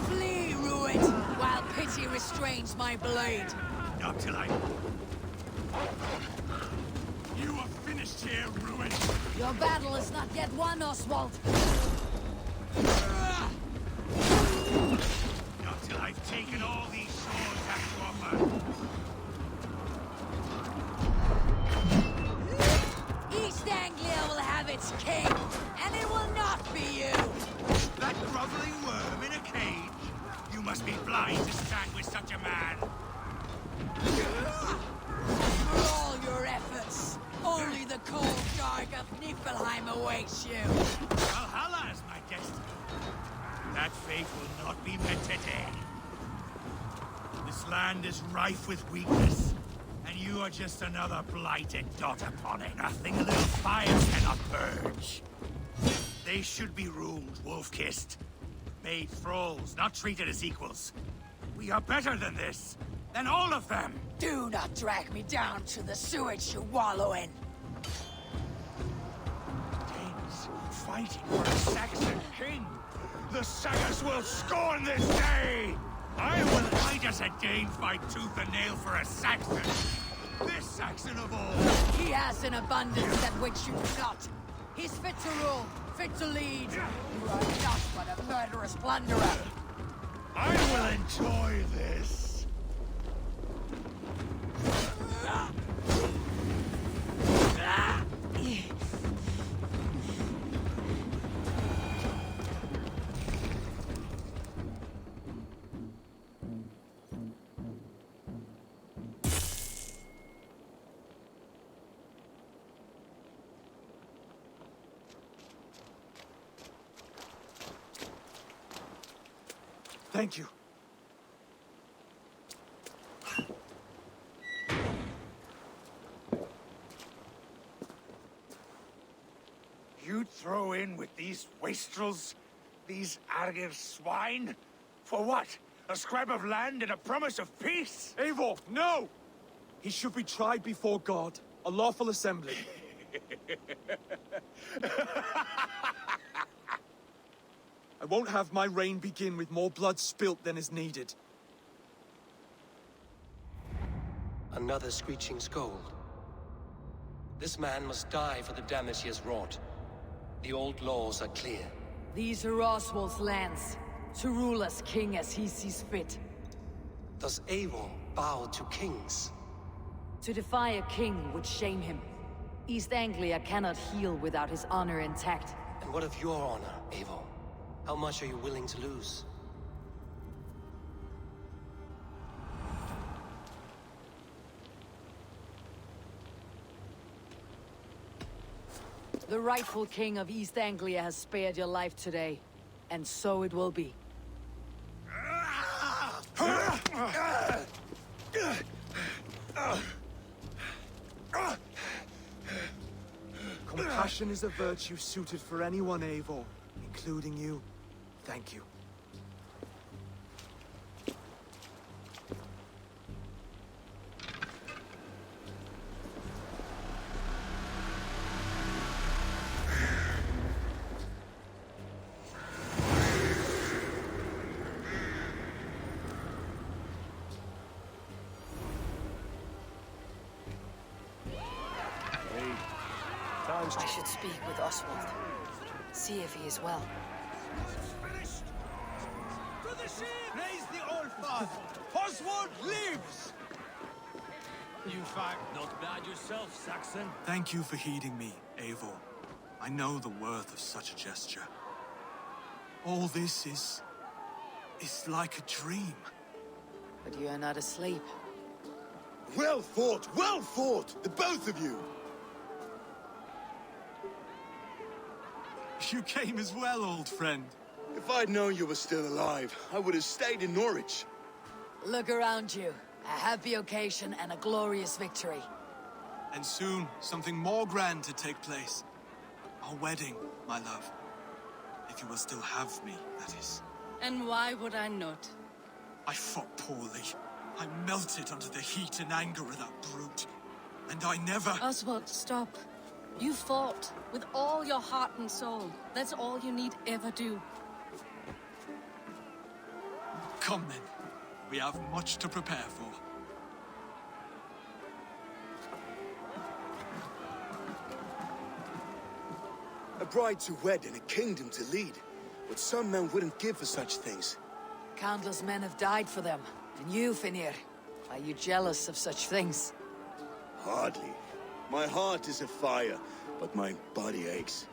Flee, Ruin, while pity restrains my blade. Not till I... You are finished here, Ruin! Your battle is not yet won, Oswald. Not till I've taken all these shores have to offer. East Anglia will have its king, and it will not be you. That groveling worm in a cage? You must be blind to stand with such a man. For all your efforts, only the cold dark of Niflheim awaits you. Valhalla is my destiny. That fate will not be met today. This land is rife with weakness, and you are just another blighted dot upon it. Nothing a little fire cannot purge. They should be ruled, wolf-kissed. Made thralls, not treated as equals. We are better than this, than all of them. Do not drag me down to the sewage you wallow in. Danes fighting for a Saxon king. The Sagas will scorn this day! I does a Dane fight tooth and nail for a Saxon? This Saxon of all! He has an abundance that which you do not. He's fit to rule, fit to lead. You are not but a murderous plunderer. I will enjoy this! Thank you. You'd throw in with these wastrels? These Argir swine? For what? A scrap of land and a promise of peace? Eivor, no! He should be tried before God, a lawful assembly. I won't have my reign begin with more blood spilt than is needed. Another screeching scold. This man must die for the damage he has wrought. The old laws are clear. These are Oswald's lands, to rule as king as he sees fit. Does Eivor bow to kings? To defy a king would shame him. East Anglia cannot heal without his honor intact. And what of your honor, Eivor? How much are you willing to lose? The rightful king of East Anglia has spared your life today, and so it will be. Compassion is a virtue suited for anyone, Eivor, including you. Thank you. I should speak with Oswald. See if he is well. Finished! To the ship! Praise the Old Father! Oswald lives! You fact. Not bad yourself, Saxon. Thank you for heeding me, Eivor. I know the worth of such a gesture. All this is like a dream. But you are not asleep. Well fought, the both of you! You came as well, old friend. If I'd known you were still alive, I would have stayed in Norwich. Look around you. A happy occasion and a glorious victory. And soon, something more grand to take place. Our wedding, my love. If you will still have me, that is. And why would I not? I fought poorly. I melted under the heat and anger of that brute. And I never... Oswald, stop. You fought with all your heart and soul. That's all you need ever do. Come then. We have much to prepare for. A bride to wed and a kingdom to lead. What some men wouldn't give for such things. Countless men have died for them. And you, Finir, are you jealous of such things? Hardly. My heart is afire, but my body aches.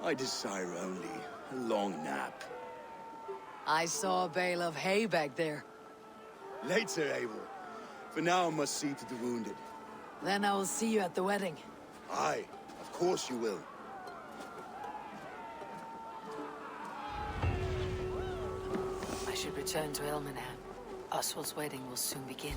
I desire only a long nap. I saw a bale of hay back there. Later, Eivor. For now, I must see to the wounded. Then I will see you at the wedding. Aye, of course you will. I should return to Elmenham. Oswald's wedding will soon begin.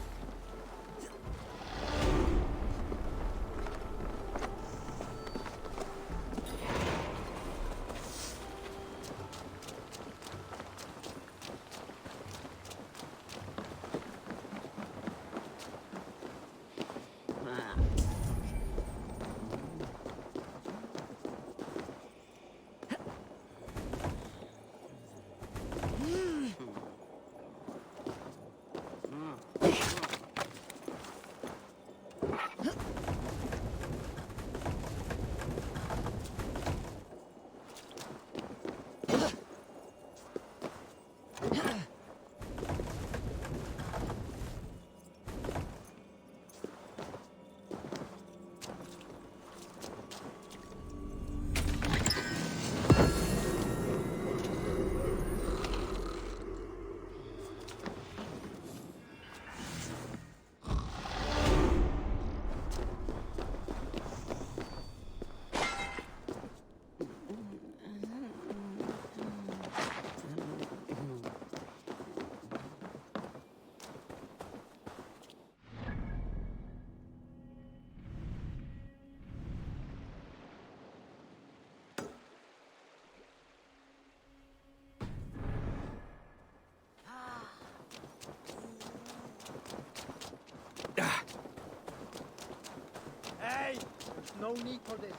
Hey! There's no need for this.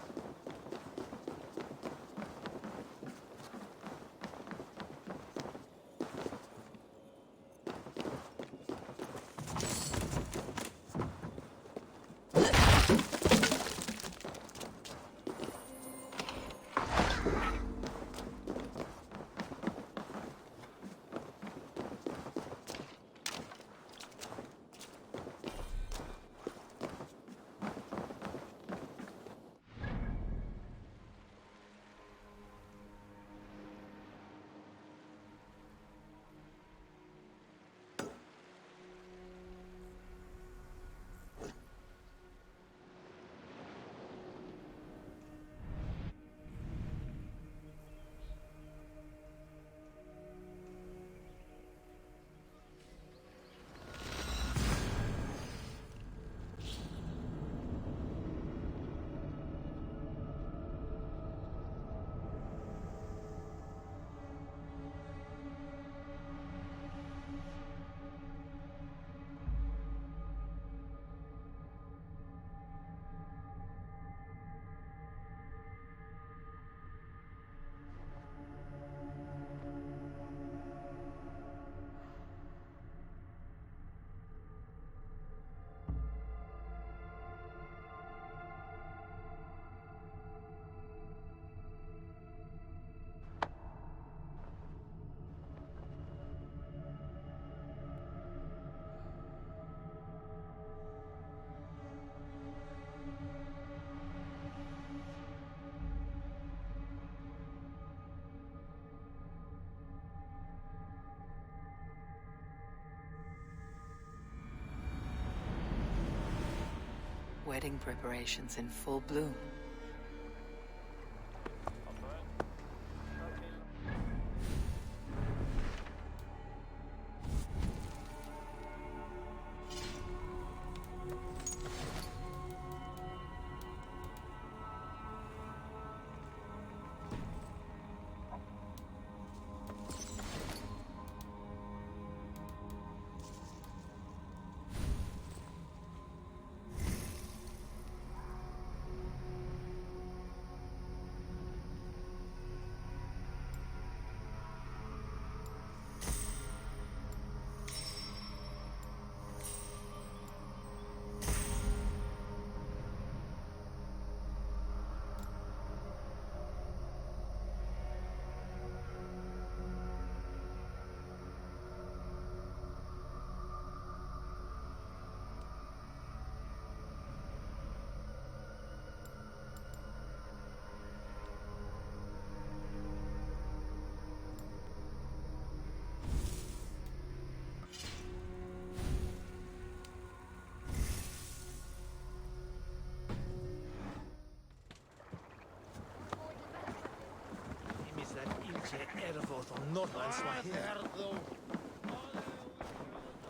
wedding preparations in full bloom.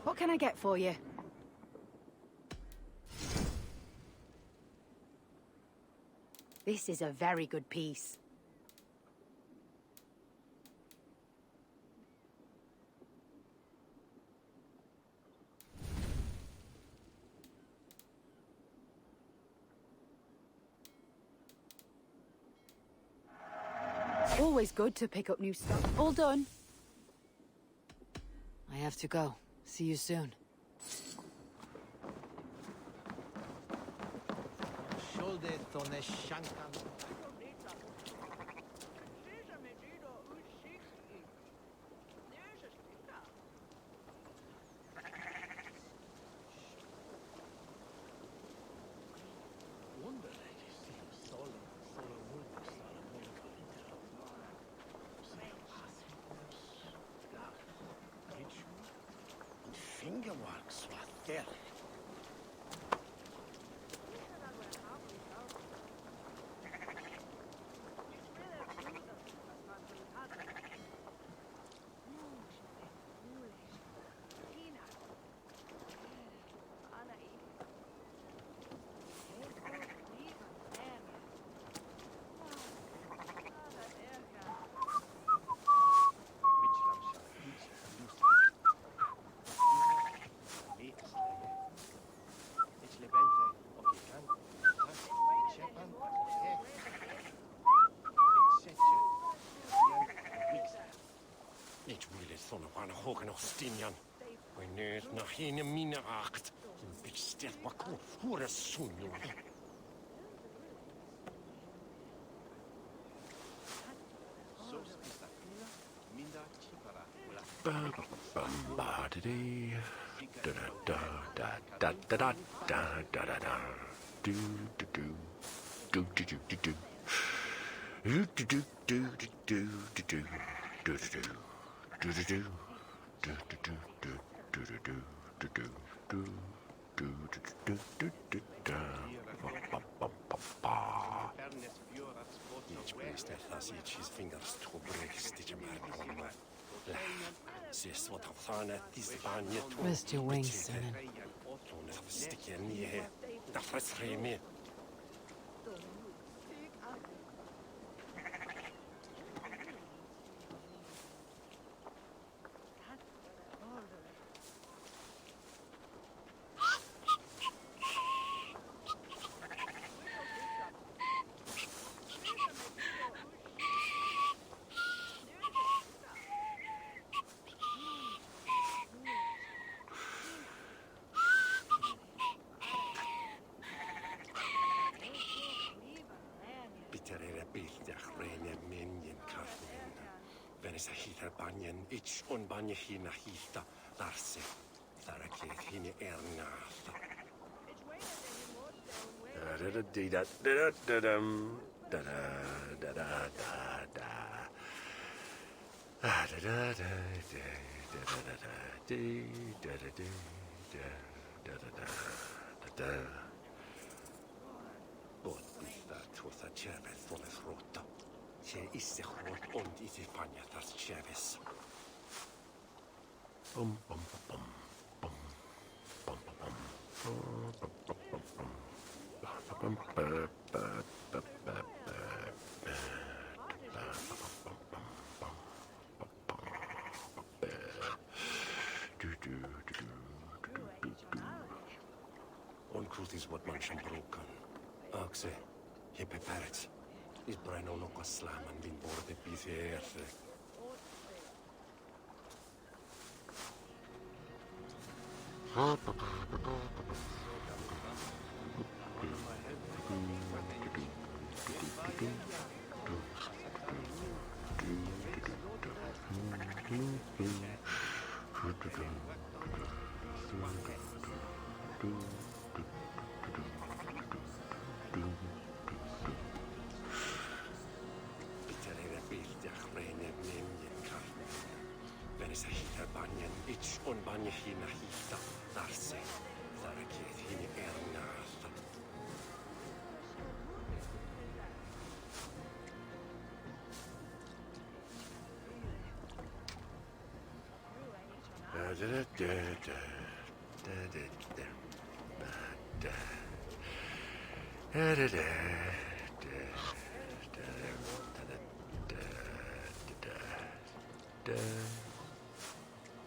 What can I get for you? This is a very good piece. Always good to pick up new stuff. All done. I have to go. See you soon. Fingerworks var there. Ich will es von einer hohen Ostinian. Wenn nicht nach ihnen meine Acht, ich sterbe mal hure Sunjo. Ich weiß, dass ich his fingers to break the man. Sis what I've found this banye to. Rest your wings, Sinan. Don't stick in here. The first me. Ich und banje hina hita darse. Taraket hini ernata. tuota Cheves voles rota. Se isse rot und isi fanja tas Cheves. Bum bum bum bum bum bum bum bum. Onkultis what manchen broken. Akse, hippe pärts. Is Breno nokas slaman vin borde pisi erse. Pitälere piltiä reine menjen karne. Venessä hiitä banjen itch on banje hinna hiita tarse. Tärkeät hini ernaasta.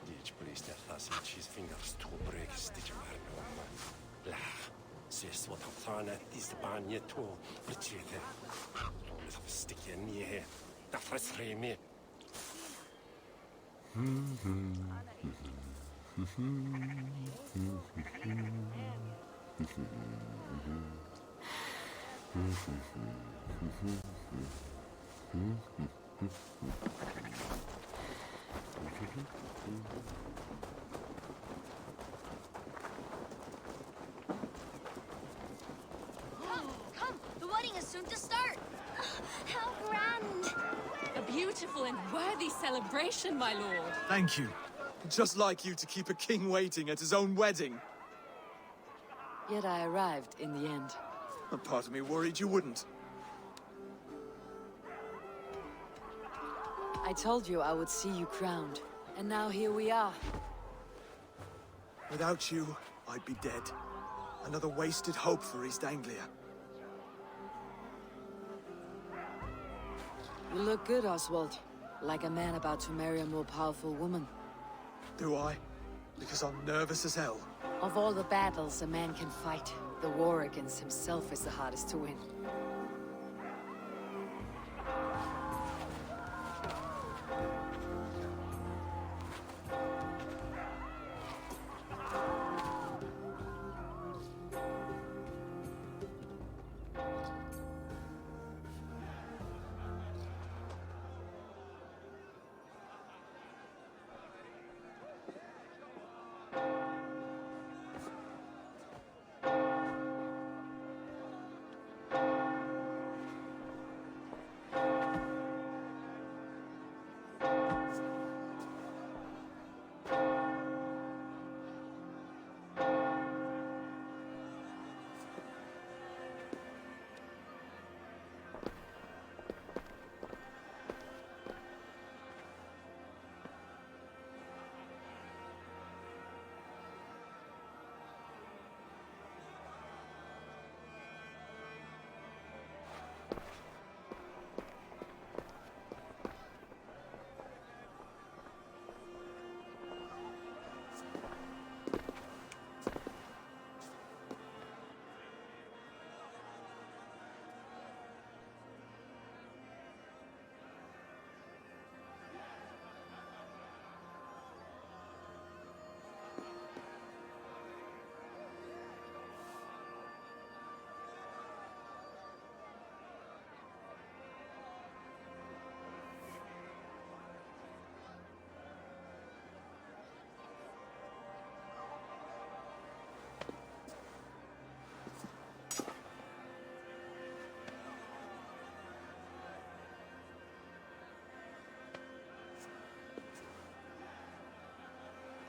Each police that has his fingers to break stitch marnoma. Lah, sis what I've thrown at this banye to pretite. Don't have sticky in here. The first reme. Come! The wedding is soon to start! How grand! A beautiful and worthy celebration, my lord. Thank you. Just like you to keep a king waiting at his own wedding. Yet I arrived in the end. A part of me worried you wouldn't. I told you I would see you crowned, and now here we are. Without you, I'd be dead. Another wasted hope for East Anglia. You look good, Oswald. Like a man about to marry a more powerful woman. Do I? Because I'm nervous as hell. Of all the battles a man can fight, the war against himself is the hardest to win.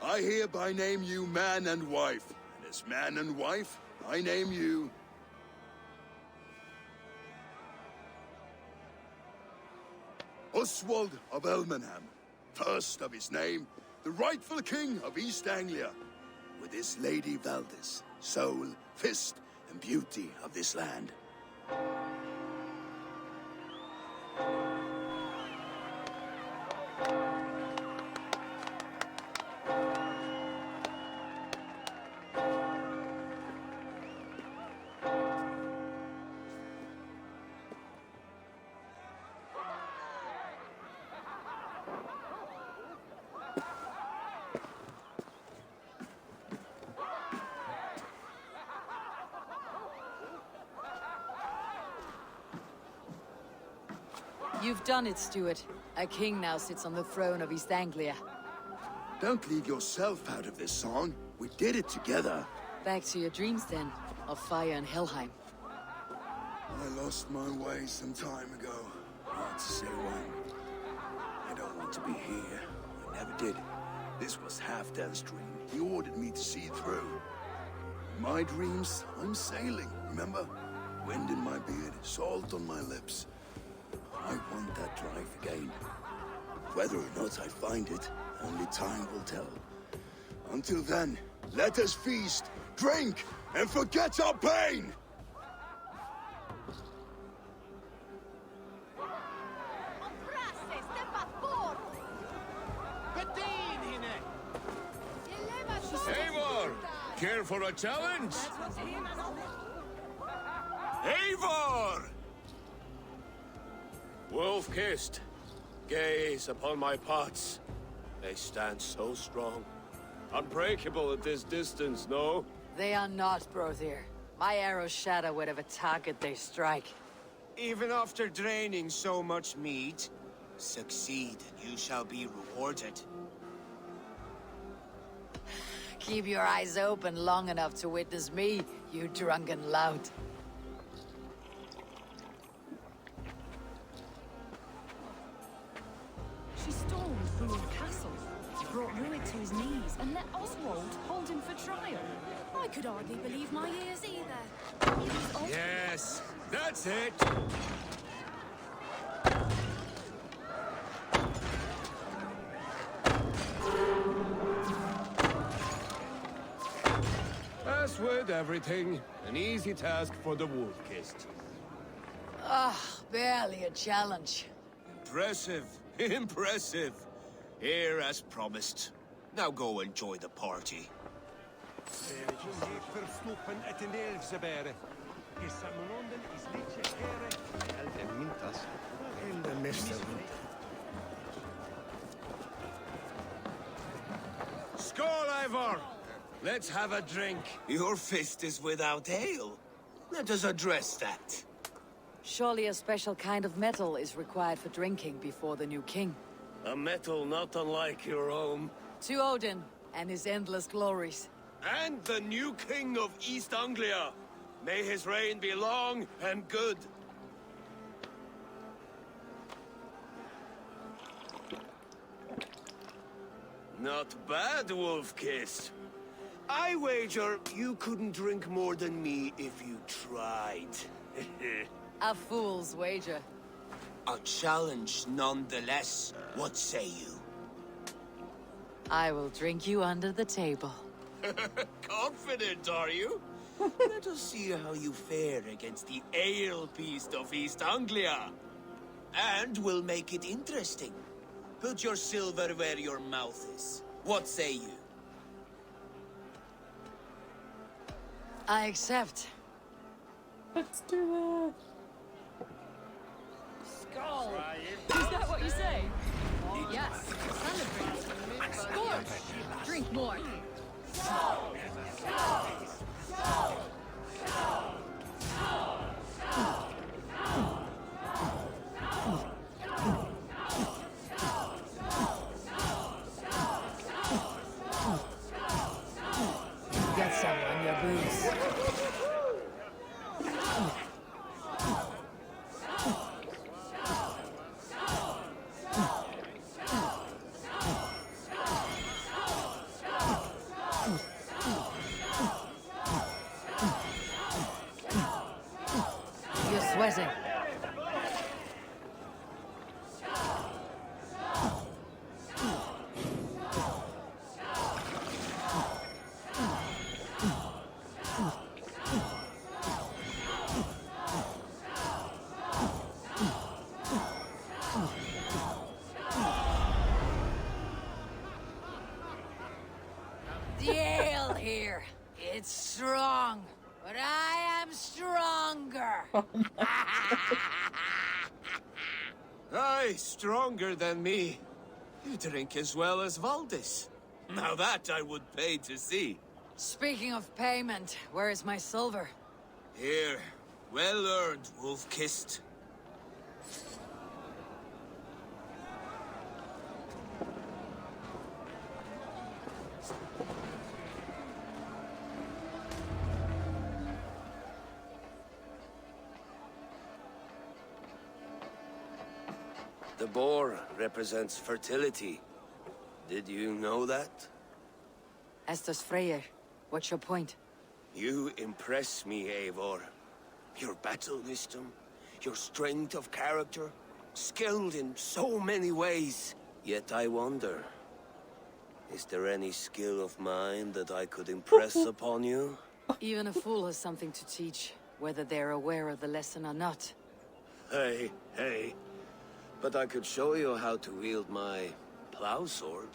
I hereby name you man and wife. And as man and wife, I name you... Oswald of Elmenham, first of his name, the rightful king of East Anglia, with his Lady Valdis, soul, fist, and beauty of this land. You've done it, Stuart. A king now sits on the throne of East Anglia. Don't leave yourself out of this song. We did it together. Back to your dreams, then, of fire and Helheim. I lost my way some time ago. Hard to say when. I don't want to be here. I never did. This was Halfdan's dream. He ordered me to see it through. In my dreams, I'm sailing, remember? Wind in my beard, salt on my lips. I want that life again. Whether or not I find it, only time will tell. Until then, let us feast, drink, and forget our pain! Eivor! Care for a challenge? Eivor! Wolf-kissed, gaze upon my pots. They stand so strong. Unbreakable at this distance, no? They are not, Brother. My arrows shatter whatever target they strike. Even after draining so much meat, succeed and you shall be rewarded. Keep your eyes open long enough to witness me, you drunken lout. She stormed Ruin Castle, brought Ruin to his knees, and let Oswald hold him for trial. I could hardly believe my ears either. It was Oswald. Yes, that's it! As with everything, an easy task for the Wolf-kissed. Ah, barely a challenge. Impressive, impressive. Here as promised. Now go enjoy the party. Skål, Eivor! Let's have a drink. Your fist is without ale. Let us address that. Surely a special kind of metal is required for drinking before the new king. A metal not unlike your own. To Odin and his endless glories. And the new king of East Anglia. May his reign be long and good. Not bad, Wolf-kissed. I wager you couldn't drink more than me if you tried. A fool's wager. A challenge nonetheless. What say you? I will drink you under the table. Confident, are you? Let us see how you fare against the ale beast of East Anglia. And we'll make it interesting. Put your silver where your mouth is. What say you? I accept. Let's do it. Skull. Is that what you say? Yes. Celebrate. Scorch. Drink more. Get some on your boots. The ale here. It's strong, but I am stronger. Aye, stronger than me. You drink as well as Valdis. Now that I would pay to see. Speaking of payment, where is my silver? Here, well earned, wolf-kissed. The boar represents fertility. Did you know that? As does Freyr. What's your point? You impress me, Eivor. Your battle wisdom, your strength of character, skilled in so many ways. Yet I wonder, is there any skill of mine that I could impress upon you? Even a fool has something to teach, whether they're aware of the lesson or not. Hey, hey. But I could show you how to wield my plow sword.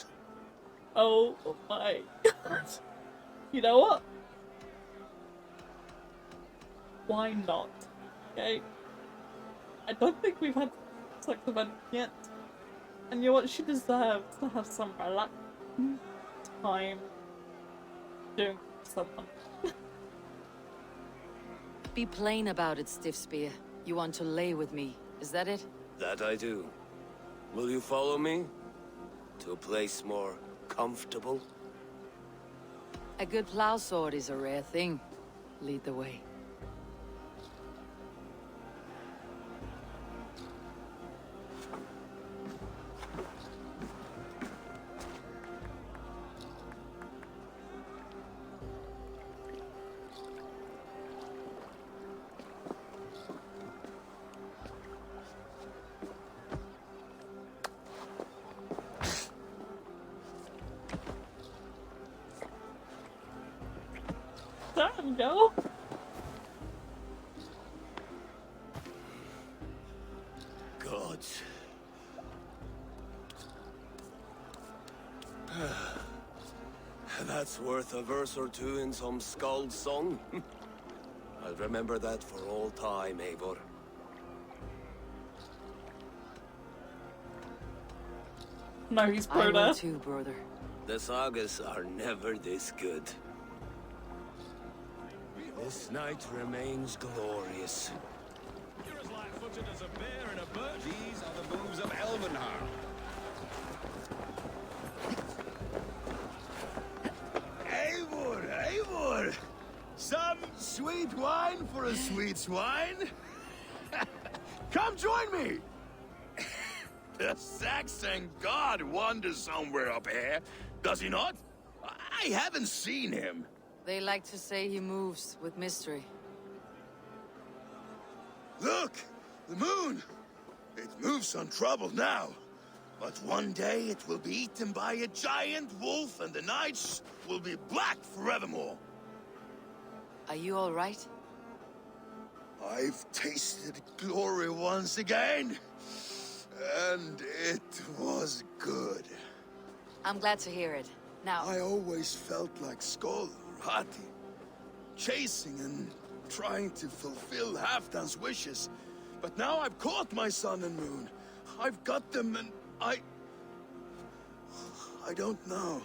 Oh my god. You know what? Why not? Okay. I don't think we've had sex event yet. And you know what? She deserves to have some relaxing time doing someone. Be plain about it, Stiffspear. You want to lay with me, is that it? That I do. Will you follow me? To a place more comfortable? A good plow sword is a rare thing. Lead the way. Damn, yo. Gods. That's worth a verse or two in some skald's song. I'll remember that for all time, Eivor. No, he's I Broda. will too, brother. The sagas are never this good. This night remains glorious. You're as light-footed as a bear in a bird. These are the moves of Elvenhar. Eivor, Eivor! Some sweet wine for a sweet swine? Come join me! The Saxon god wanders somewhere up here, does he not? I haven't seen him. They like to say he moves with mystery. Look! The moon! It moves untroubled now. But one day it will be eaten by a giant wolf and the nights will be black forevermore. Are you all right? I've tasted glory once again. And it was good. I'm glad to hear it. Now... I always felt like Skoll or Hati. Chasing and trying to fulfill Halfdan's wishes. But now I've caught my sun and moon. I've got them and I don't know.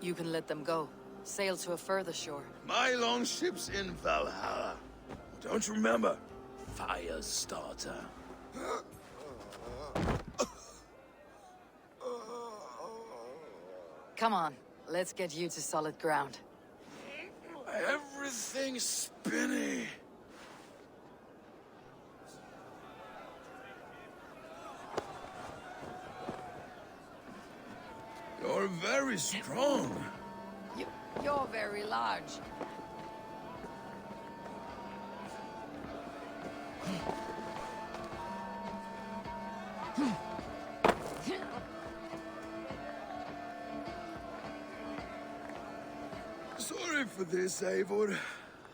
You can let them go. Sail to a further shore. My longship's in Valhalla. Don't you remember? Firestarter. Come on, let's get you to solid ground. Everything's spinny. You're very strong. You're very large. Sorry for this, Eivor.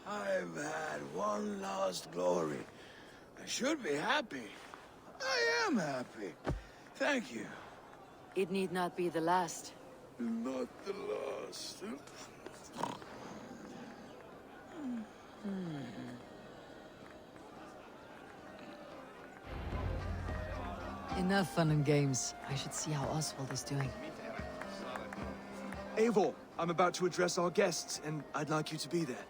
I've had one last glory. I should be happy. I am happy. Thank you. It need not be the last. Not the last. Enough fun and games. I should see how Oswald is doing. Eivor, I'm about to address our guests, and I'd like you to be there.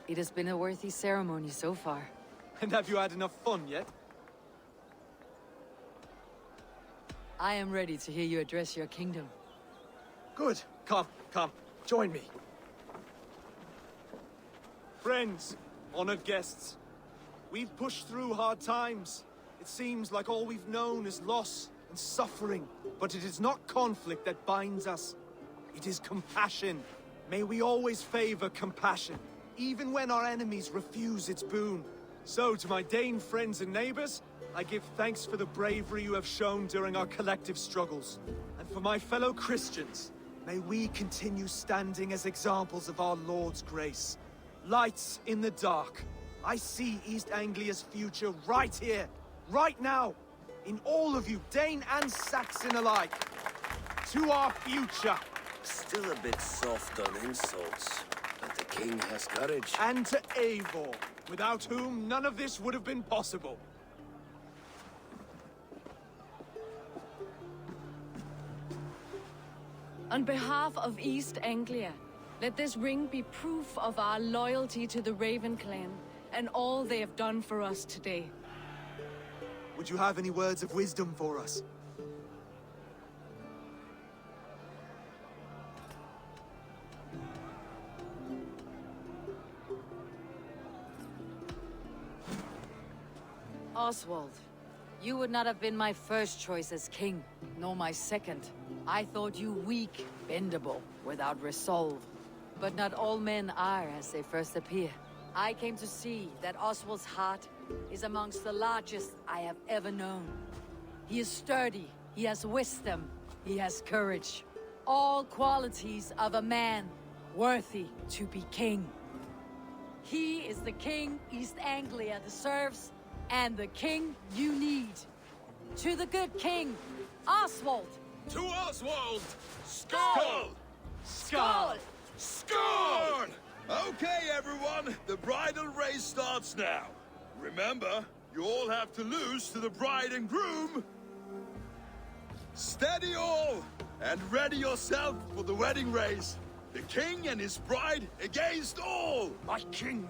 It has been a worthy ceremony so far. And have you had enough fun yet? I am ready to hear you address your kingdom. Good. Come, join me. Friends, honored guests, we've pushed through hard times. It seems like all we've known is loss and suffering, but it is not conflict that binds us. It is compassion. May we always favor compassion, even when our enemies refuse its boon. So, to my Dane friends and neighbors, I give thanks for the bravery you have shown during our collective struggles. And for my fellow Christians, may we continue standing as examples of our Lord's grace. Lights in the dark. I see East Anglia's future right here, right now, in all of you, Dane and Saxon alike. To our future. Still a bit soft on insults, but the king has courage. And to Eivor, without whom none of this would have been possible. On behalf of East Anglia, let this ring be proof of our loyalty to the Raven clan and all they have done for us today. Would you have any words of wisdom for us? Oswald, you would not have been my first choice as king, nor my second. I thought you weak, bendable, without resolve. But not all men are as they first appear. I came to see that Oswald's heart is amongst the largest I have ever known. He is sturdy, he has wisdom, he has courage. All qualities of a man worthy to be king. He is the king East Anglia deserves, and the king you need. To the good king, Oswald! To Oswald! Skull! Skull! Skull! Okay, everyone, the bridal race starts now. Remember, you all have to lose to the bride and groom. Steady all, and ready yourself for the wedding race. The king and his bride against all. My king.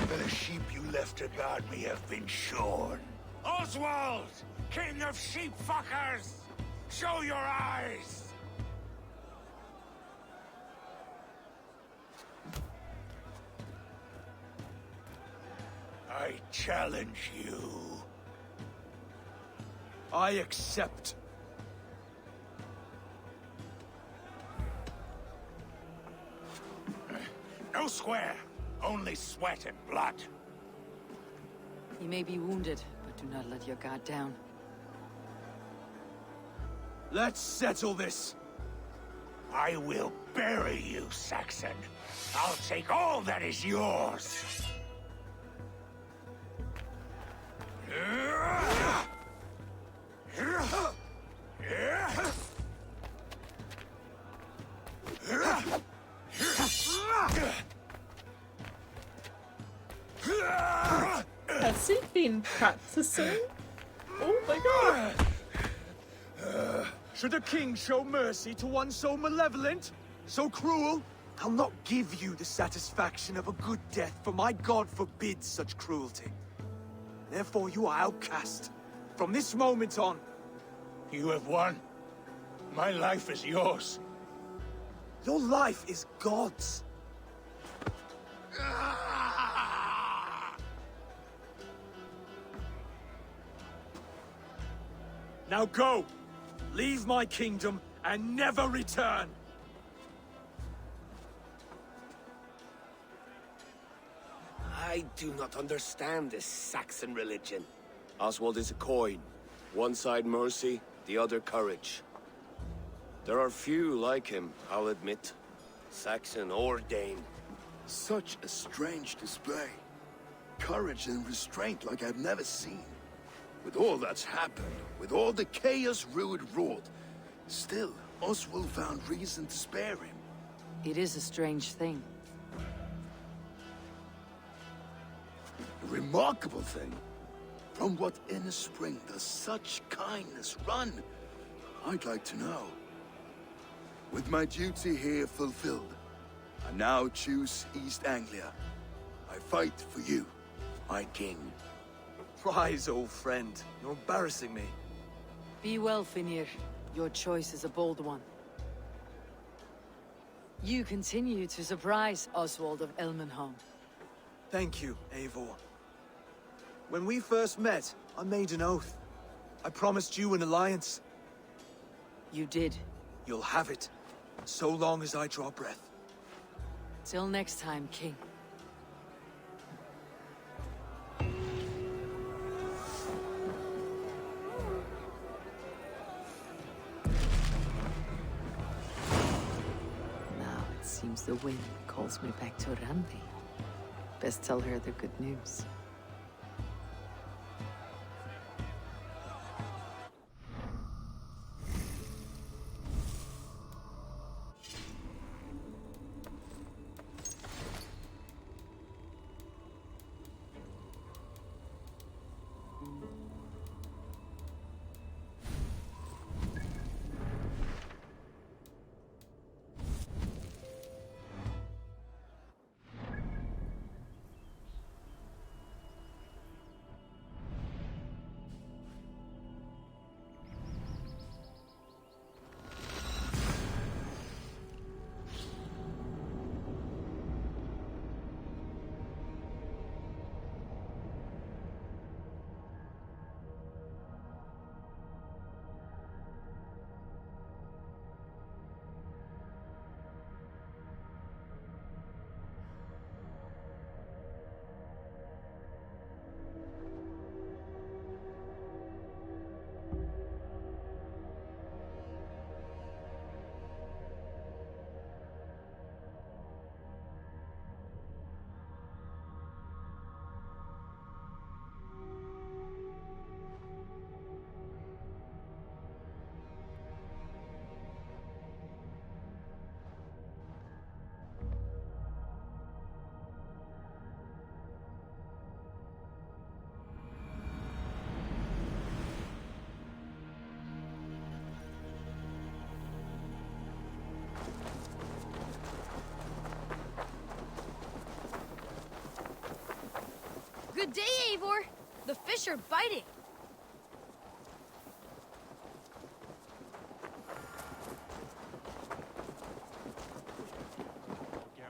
The sheep you left to guard me have been shorn. Oswald! King of sheep fuckers! Show your eyes! I challenge you. I accept. No square, only sweat and blood. He may be wounded, but do not let your guard down. Let's settle this. I will bury you, Saxon. I'll take all that is yours. Has he been practicing? Oh my god! Should a king show mercy to one so malevolent? So cruel? I'll not give you the satisfaction of a good death, for my god forbids such cruelty. Therefore you are outcast. From this moment on. You have won. My life is yours. Your life is God's. Now go! Leave my kingdom and never return! I do not understand this Saxon religion. Oswald is a coin. One side mercy, the other courage. There are few like him, I'll admit. Saxon or Dane. Such a strange display. Courage and restraint like I've never seen. With all that's happened, with all the chaos Rued wrought, still, Oswald found reason to spare him. It is a strange thing. A remarkable thing. From what inner spring does such kindness run? I'd like to know. With my duty here fulfilled, I now choose East Anglia. I fight for you, my king. Rise, old friend. You're embarrassing me. Be well, Finir. Your choice is a bold one. You continue to surprise Oswald of Elmenholm. Thank you, Eivor. When we first met, I made an oath. I promised you an alliance. You did. You'll have it, so long as I draw breath. Till next time, King. Now it seems the wind calls me back to Randi. Best tell her the good news. Good day, Eivor. The fish are biting.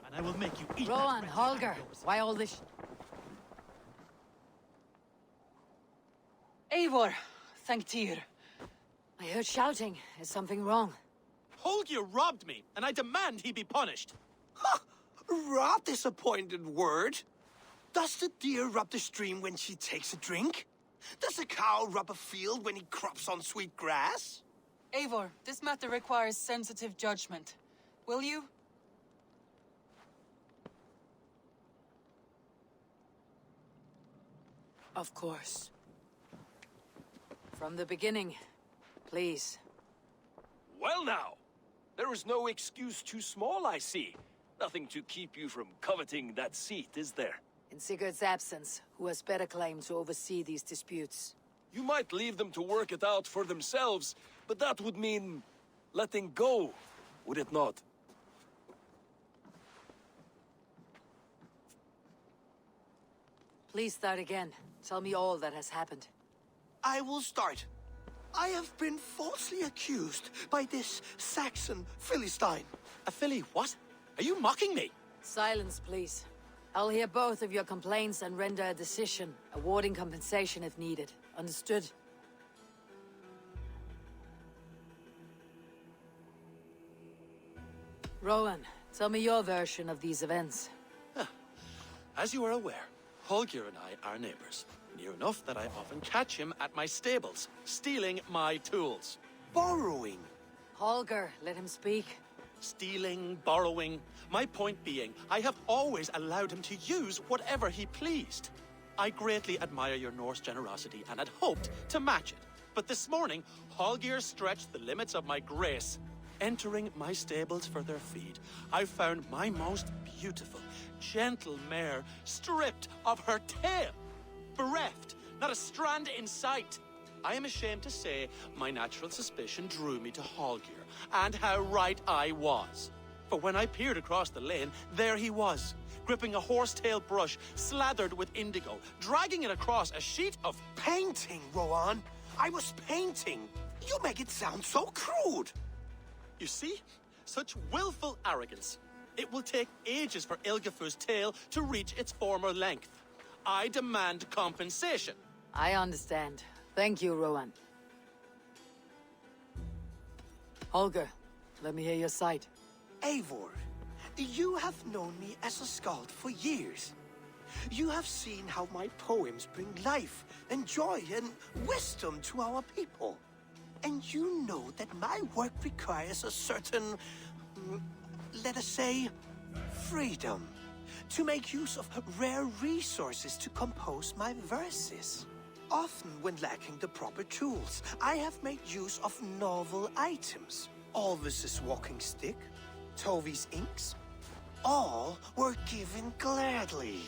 And I will make you eat. Rowan, Holger, why all this? Eivor, thank Tyr. I heard shouting. Is something wrong? Holger robbed me, and I demand he be punished. Rot disappointed word. Does the deer rub the stream when she takes a drink? Does a cow rub a field when he crops on sweet grass? Eivor, this matter requires sensitive judgment. Will you? Of course. From the beginning, please. Well now, there is no excuse too small, I see. Nothing to keep you from coveting that seat, is there? In Sigurd's absence, who has better claim to oversee these disputes? You might leave them to work it out for themselves, but that would mean letting go, would it not? Please start again. Tell me all that has happened. I will start. I have been falsely accused by this Saxon Philistine. A Philly what? Are you mocking me? Silence, please. I'll hear both of your complaints and render a decision, awarding compensation if needed. Understood? Rowan, tell me your version of these events. As you are aware, Holger and I are neighbors. Near enough that I often catch him at my stables, stealing my tools. Borrowing. Holger, let him speak. Stealing, borrowing. My point being, I have always allowed him to use whatever he pleased. I greatly admire your Norse generosity and had hoped to match it. But this morning, Hallgeir stretched the limits of my grace. Entering my stables for their feed, I found my most beautiful, gentle mare stripped of her tail. Bereft, not a strand in sight. I am ashamed to say my natural suspicion drew me to Hallgeir, and how right I was. For when I peered across the lane, there he was, gripping a horsetail brush slathered with indigo, dragging it across a sheet of... Painting, Rowan! I was painting! You make it sound so crude! You see? Such willful arrogance. It will take ages for Ilgafur's tail to reach its former length. I demand compensation. I understand. Thank you, Rowan. Holger, let me hear your side. Eivor, you have known me as a skald for years. You have seen how my poems bring life and joy and wisdom to our people. And you know that my work requires a certain, let us say, freedom to make use of rare resources to compose my verses. Often when lacking the proper tools, I have made use of novel items. Alvis's walking stick, Tovi's inks, all were given gladly.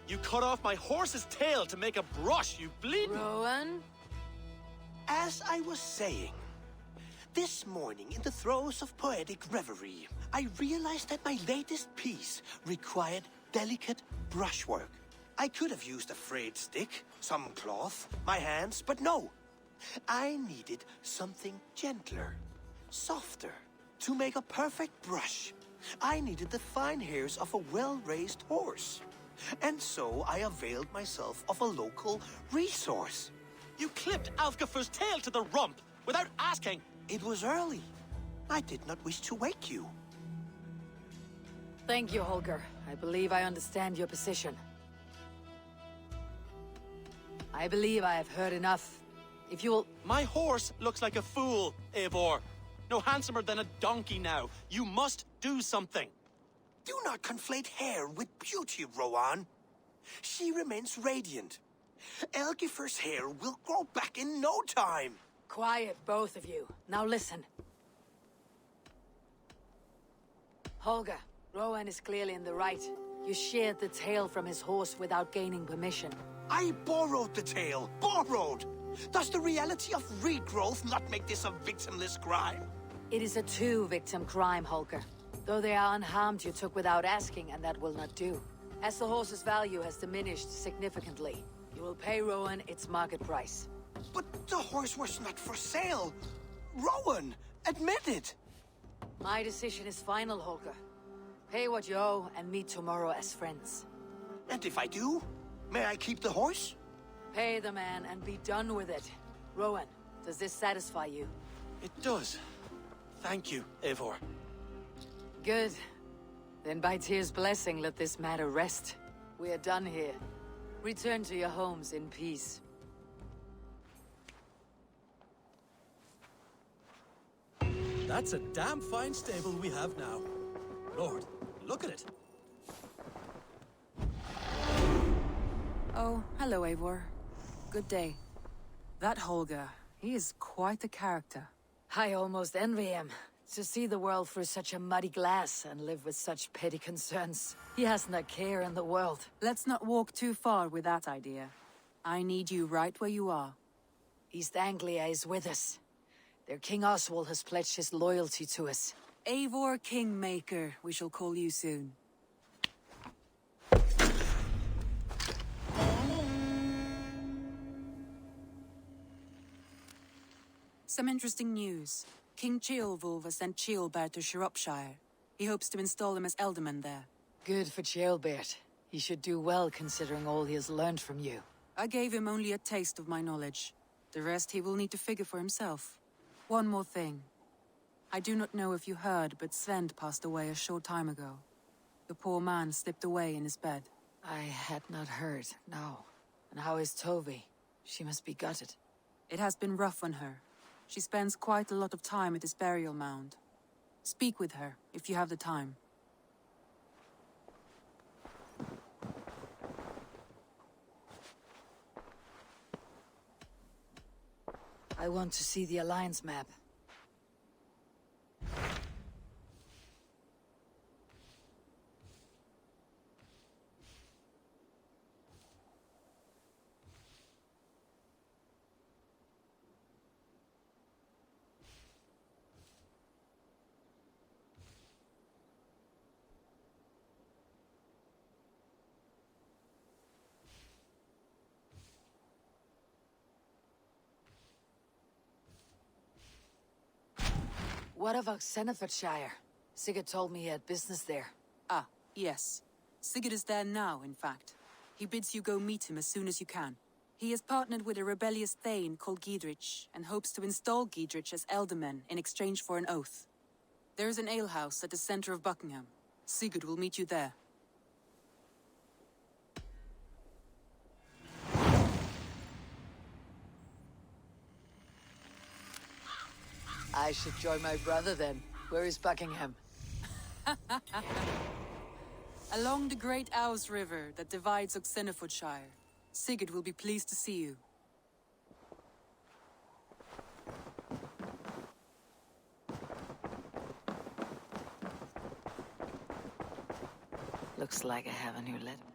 You cut off my horse's tail to make a brush, you bleeding... Rowan? As I was saying, this morning in the throes of poetic reverie, I realized that my latest piece required delicate brushwork. I could have used a frayed stick, some cloth, my hands, but no. I needed something gentler, softer. To make a perfect brush, I needed the fine hairs of a well-raised horse. And so I availed myself of a local resource. You clipped Alfgafur's tail to the rump without asking. It was early. I did not wish to wake you. Thank you, Holger. I believe I understand your position. I believe I have heard enough. If you will... My horse looks like a fool, Eivor. No handsomer than a donkey now. You must do something. Do not conflate hair with beauty, Rowan. She remains radiant. Elgifur's hair will grow back in no time. Quiet, both of you. Now listen. Holger, Rowan is clearly in the right. You sheared the tail from his horse without gaining permission. I borrowed the tail. Borrowed! Does the reality of regrowth not make this a victimless crime? It is a two-victim crime, Holger. Though they are unharmed, you took without asking, and that will not do. As the horse's value has diminished significantly, you will pay Rowan its market price. But the horse was not for sale. Rowan, admit it. My decision is final, Holger. Pay what you owe and meet tomorrow as friends. And if I do, may I keep the horse? Pay the man and be done with it. Rowan, does this satisfy you? It does. Thank you, Eivor. Good. Then by Tyr's blessing, let this matter rest. We are done here. Return to your homes in peace. That's a damn fine stable we have now. Lord, look at it. Oh, hello, Eivor. Good day. That Holger, he is quite a character. I almost envy him. To see the world through such a muddy glass and live with such petty concerns. He hasn't a care in the world. Let's not walk too far with that idea. I need you right where you are. East Anglia is with us. Their King Oswald has pledged his loyalty to us. Eivor Kingmaker, we shall call you soon. Some interesting news. King Ceolwulf has sent Ceolbert to Shropshire. He hopes to install him as Elderman there. Good for Ceolbert. He should do well considering all he has learned from you. I gave him only a taste of my knowledge. The rest he will need to figure for himself. One more thing. I do not know if you heard, but Svend passed away a short time ago. The poor man slipped away in his bed. I had not heard, no. And how is Tovi? She must be gutted. It has been rough on her. She spends quite a lot of time at his burial mound. Speak with her, if you have the time. I want to see the Alliance map. What of Oxenfordshire? Sigurd told me he had business there. Ah, yes. Sigurd is there now, in fact. He bids you go meet him as soon as you can. He has partnered with a rebellious Thane called Giedrich, and hopes to install Giedrich as Elderman in exchange for an oath. There is an alehouse at the center of Buckingham. Sigurd will meet you there. I should join my brother then. Where is Buckingham? Along the great Ouse River that divides Oxenfordshire. Sigurd will be pleased to see you. Looks like I have a new letter.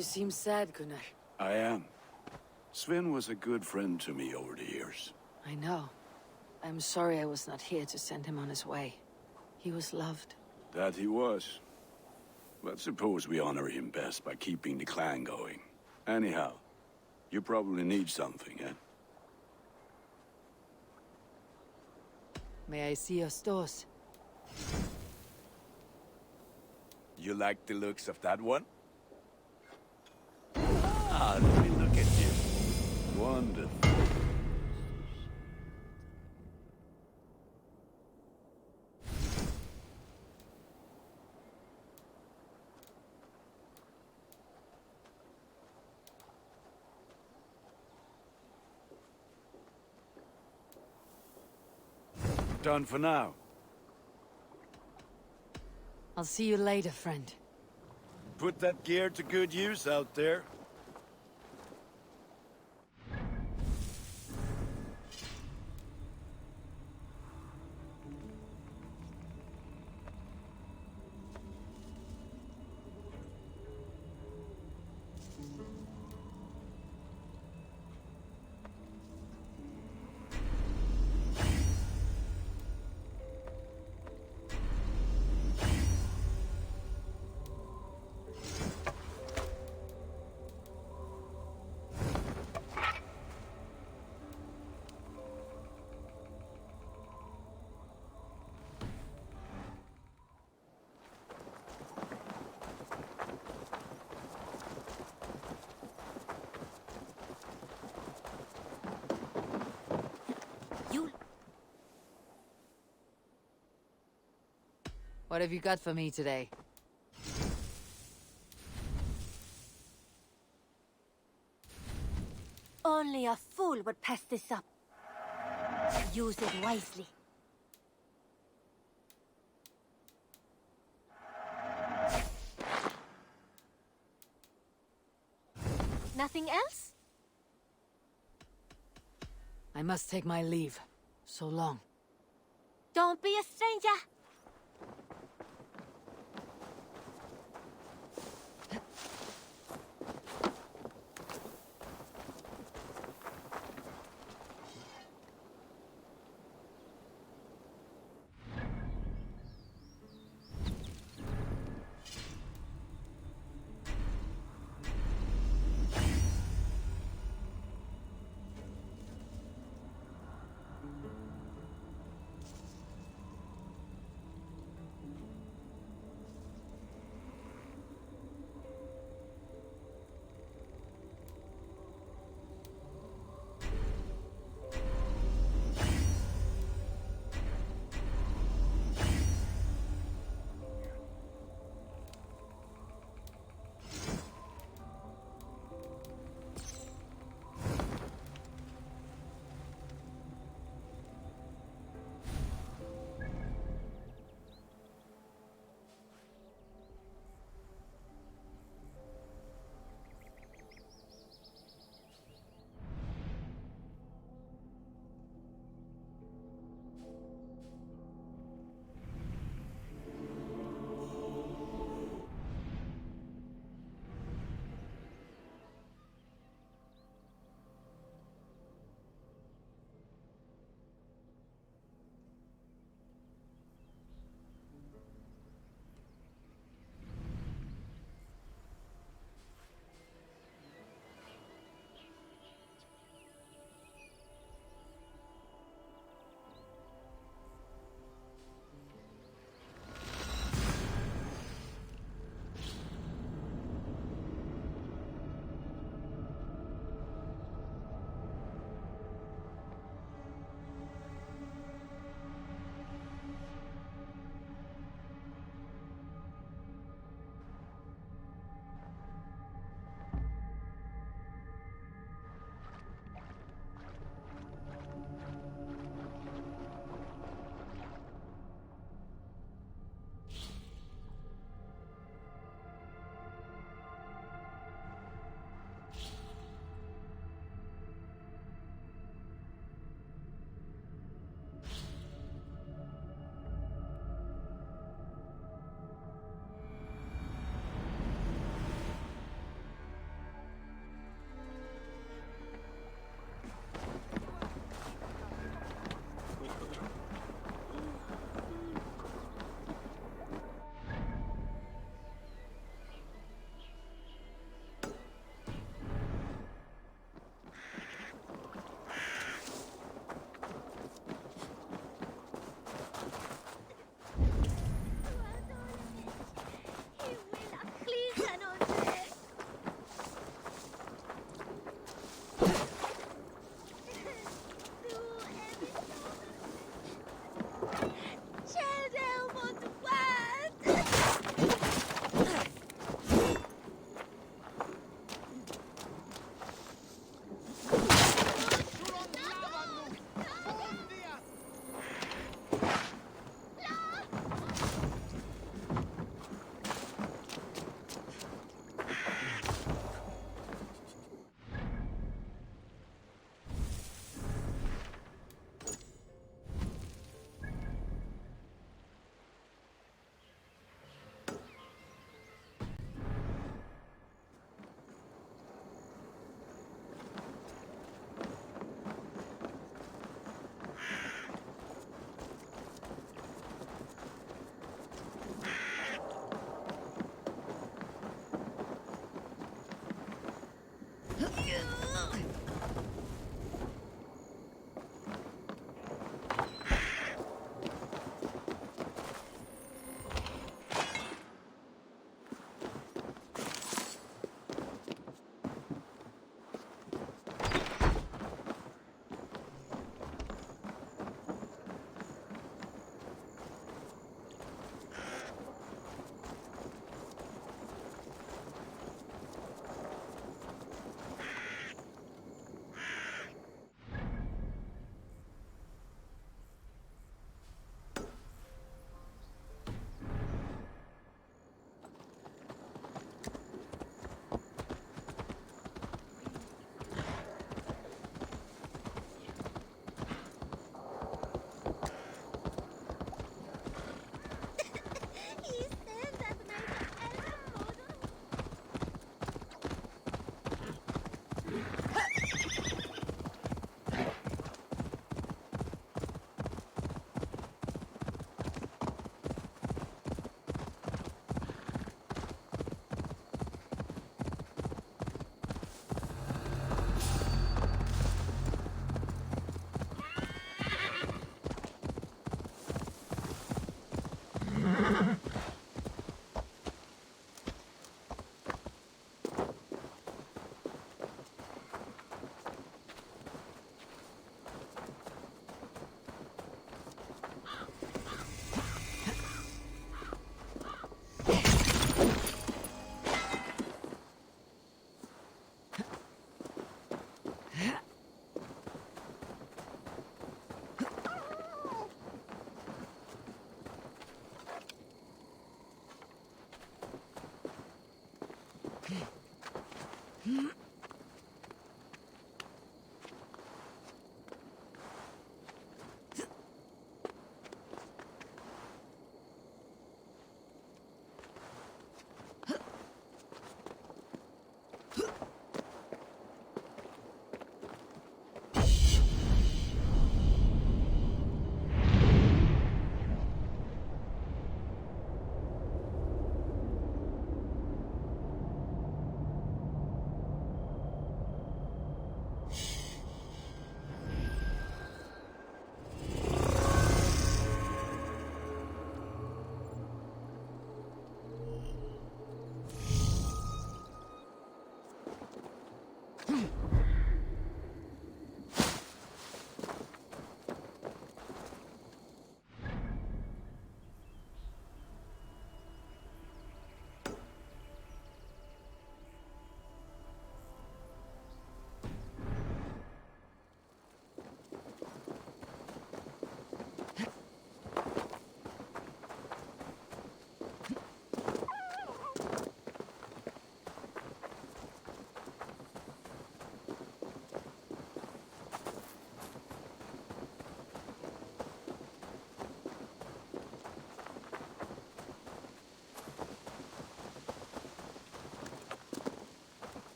You seem sad, Gunnar. I am. Sven was a good friend to me over the years. I know. I'm sorry I was not here to send him on his way. He was loved. That he was. But suppose we honor him best by keeping the clan going. Anyhow, you probably need something, eh? May I see your stores? You like the looks of that one? Ah, let me look at you. Wonderful. Done for now. I'll see you later, friend. Put that gear to good use out there. What have you got for me today? Only a fool would pass this up. Use it wisely. Nothing else? I must take my leave. So long. Don't be a stranger.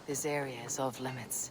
This area is off limits.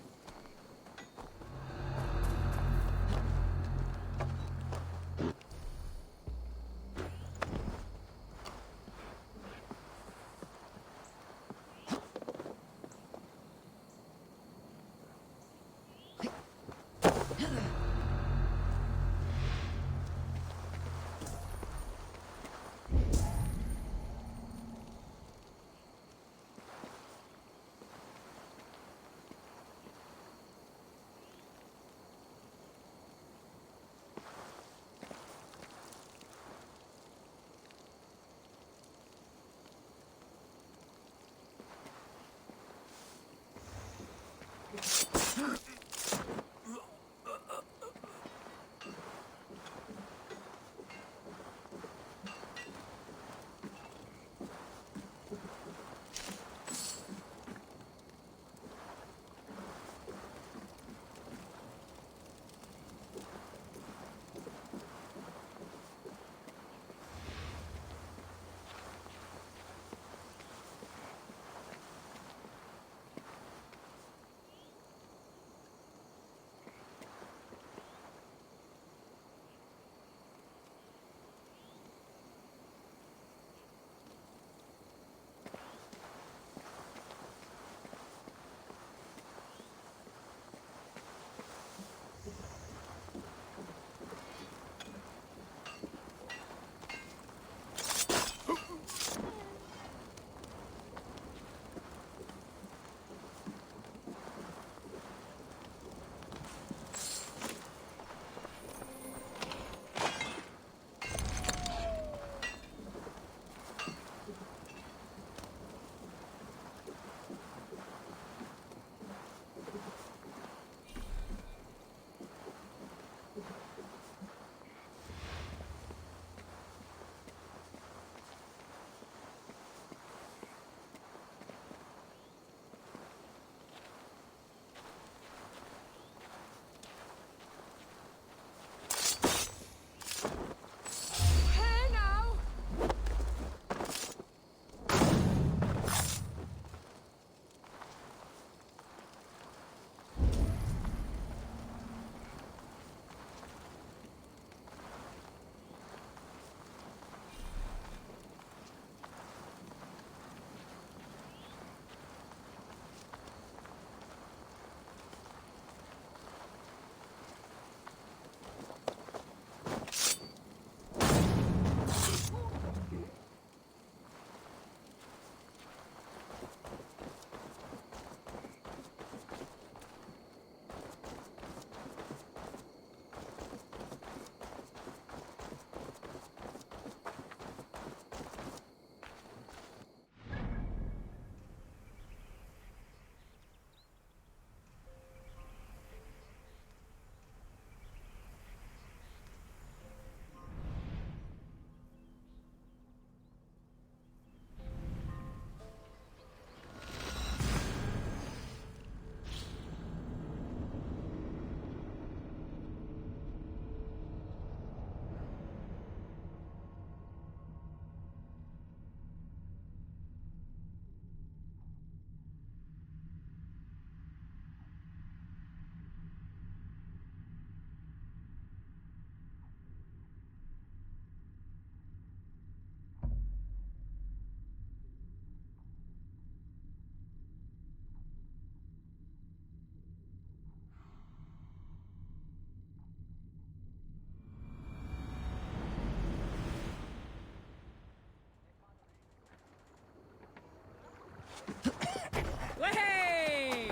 Way!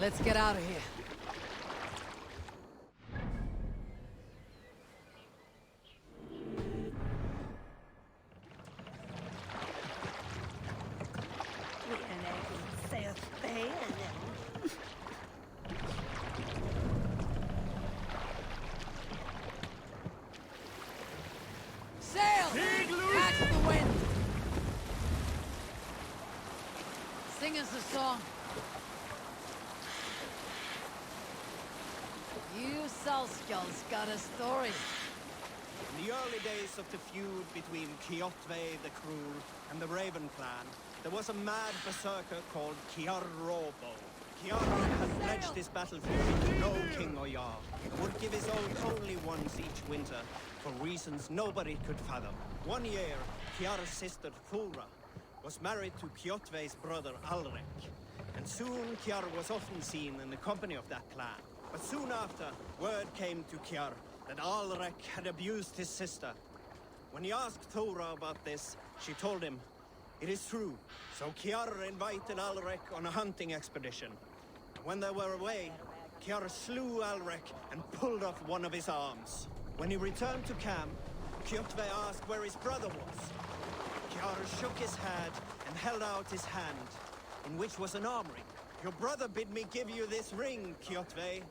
Let's get out of here. Sail! Catch the wind! Sing us a song. You Salskjalls got a story. In the early days of the feud between Kjotve the Cruel and the Raven clan, there was a mad berserker called Kiar Robo. Kiar had pledged his battlefield to no king or jarl, and would give his oath only once each winter, for reasons nobody could fathom. One year, Kiar's sister Thora was married to Kjotve's brother Alrek, and soon Kiar was often seen in the company of that clan. But soon after, word came to Kiar that Alrek had abused his sister. When he asked Thora about this, she told him, "It is true." So Kiar invited Alrek on a hunting expedition. When they were away, Kiar slew Alrek and pulled off one of his arms. When he returned to camp, Kjotve asked where his brother was. Kiar shook his head and held out his hand, in which was an arm ring. "Your brother bid me give you this ring, Kjotve."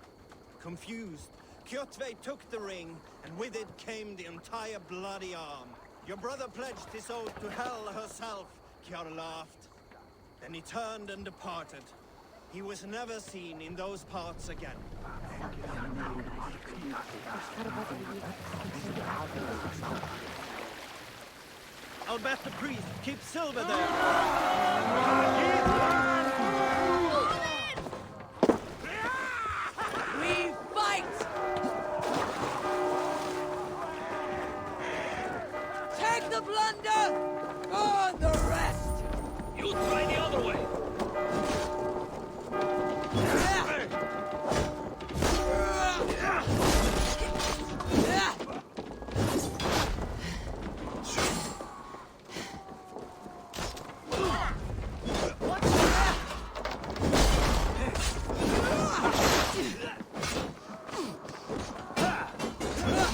Confused, Kjotve took the ring, and with it came the entire bloody arm. "Your brother pledged his oath to Hel herself," Kiar laughed. Then he turned and departed. He was never seen in those parts again. I'll bet the priest keeps silver there. We fight! Take the plunder! Burn the rest! You try the other way!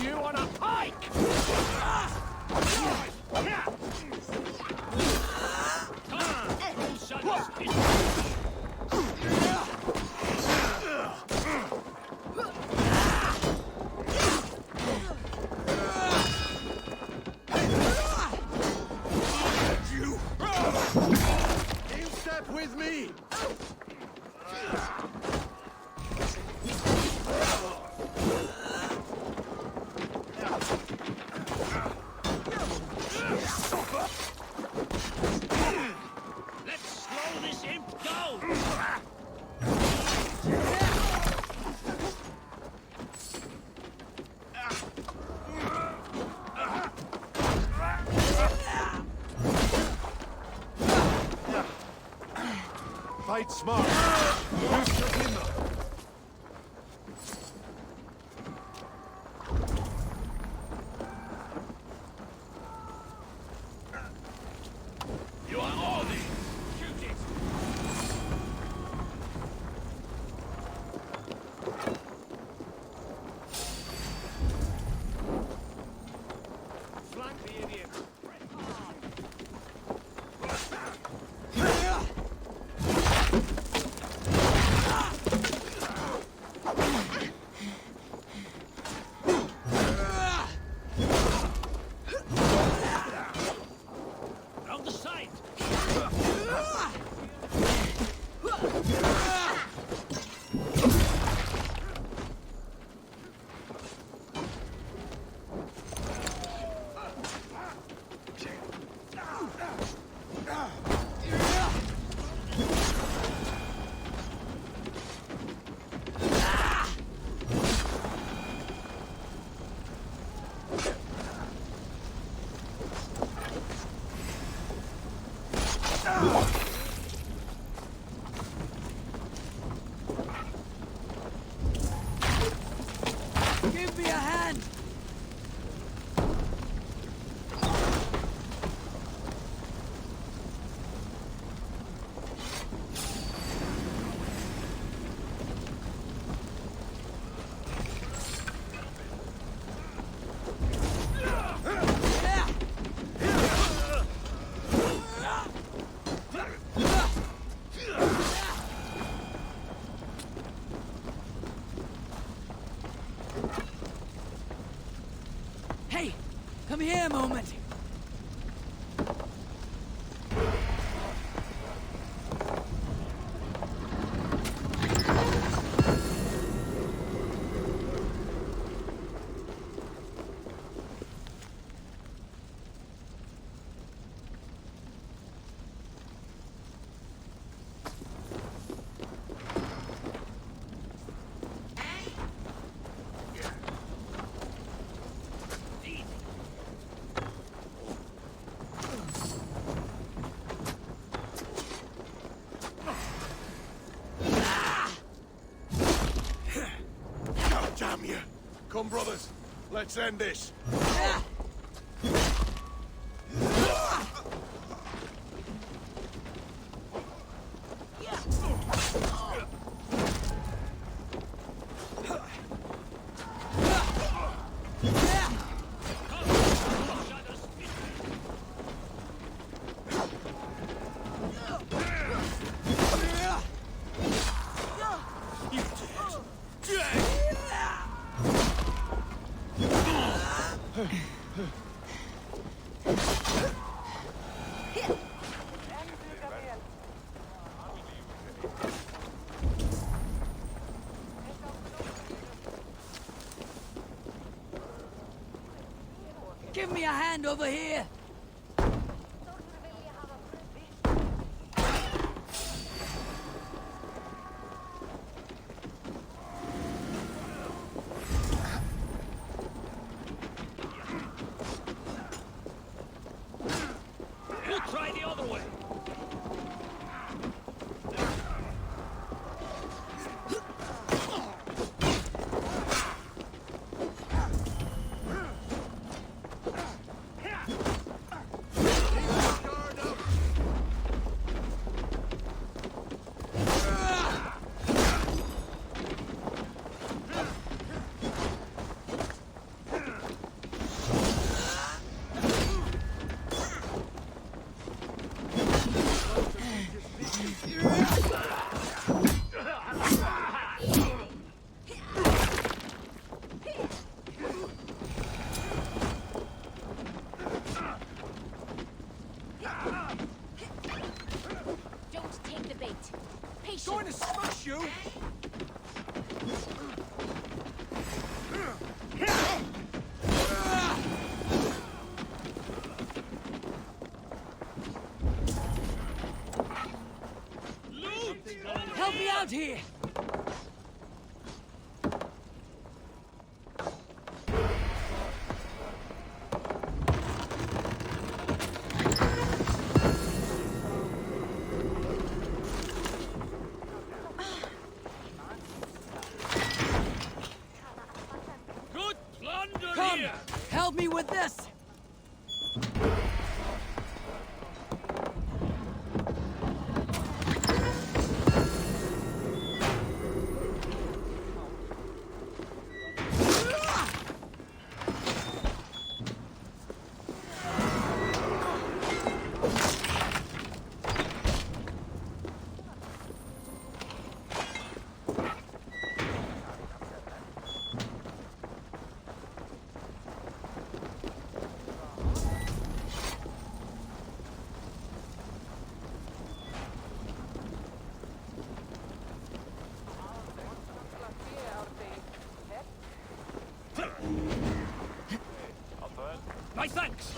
You on a pike! You! In step with me! Let's slow this imp down! Fight smart! Use your timber! You are all these! Shoot it! Flank the idiot! Round the side! Give me a hand! a moment. God damn you! Come, brothers, let's end this. Give me a hand over here. We'll try the other way. Don't take the bait. Patience. Going to smash you! Help me out here. Good plunder Come, here! help me with this. My thanks!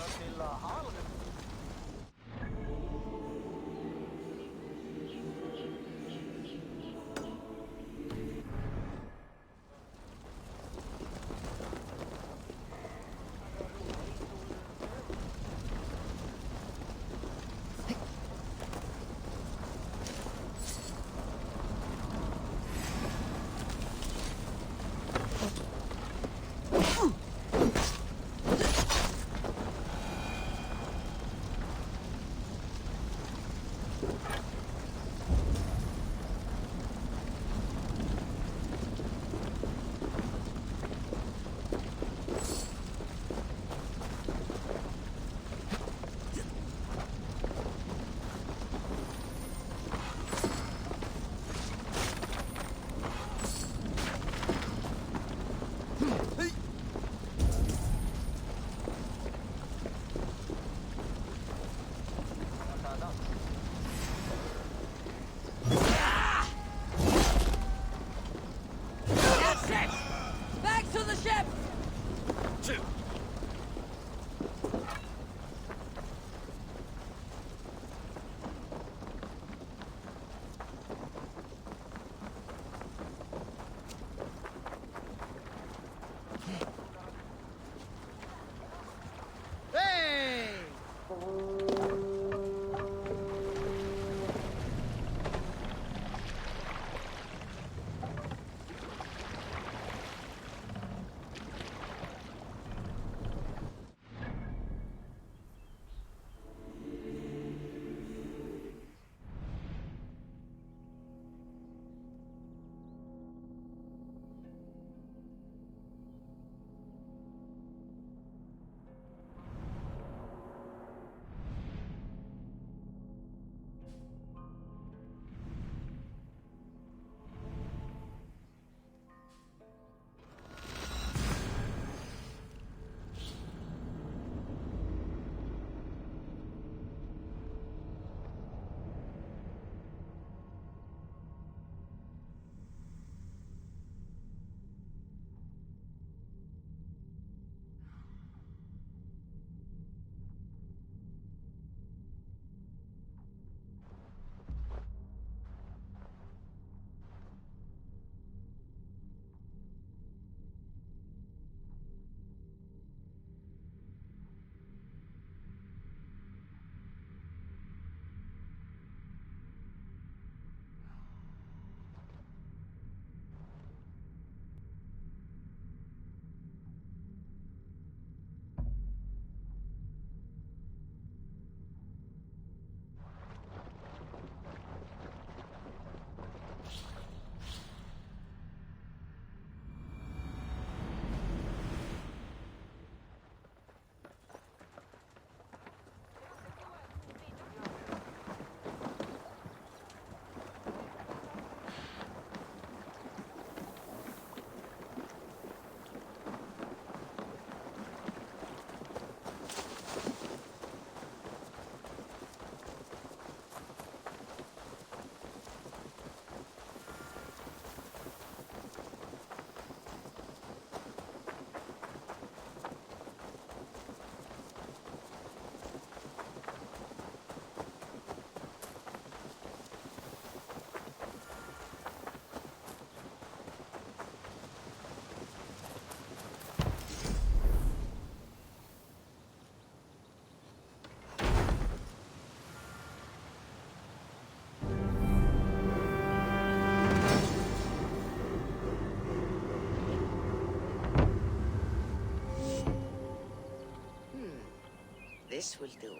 This will do.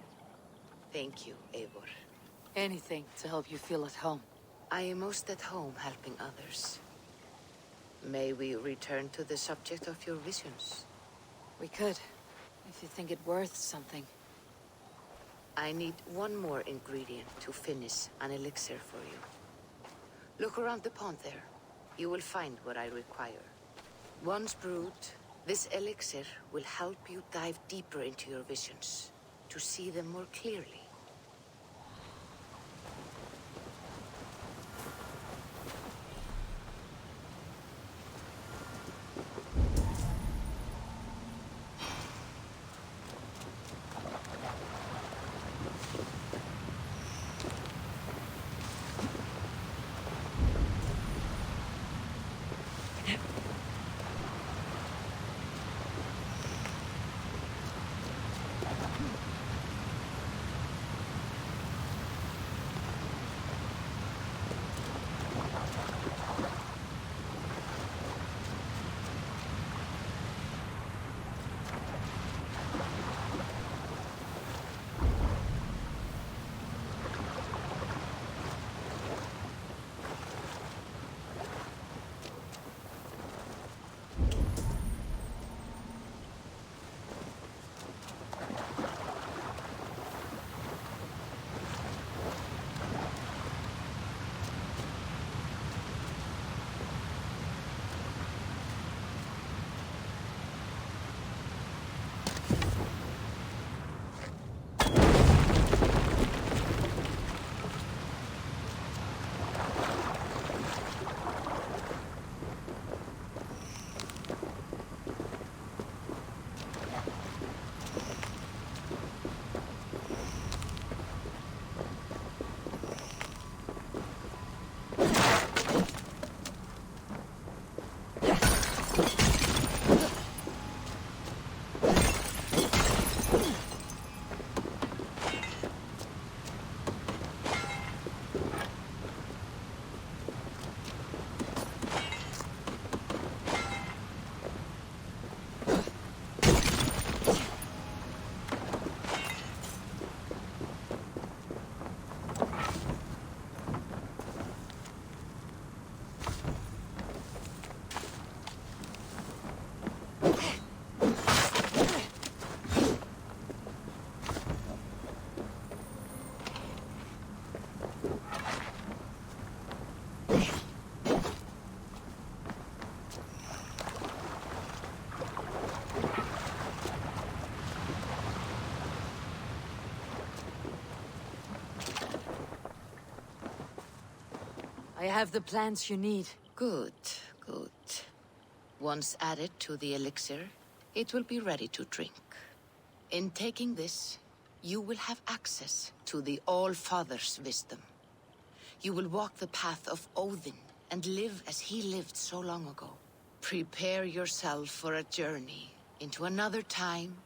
Thank you, Eivor. Anything to help you feel at home. I am most at home helping others. May we return to the subject of your visions? We could, if you think it worth something. I need one more ingredient to finish an elixir for you. Look around the pond there. You will find what I require. Once brewed, this elixir will help you dive deeper into your visions, to see them more clearly. I have the plants you need. Good, good. Once added to the elixir, it will be ready to drink. In taking this, you will have access to the All-Father's wisdom. You will walk the path of Odin and live as he lived so long ago. Prepare yourself for a journey into another time,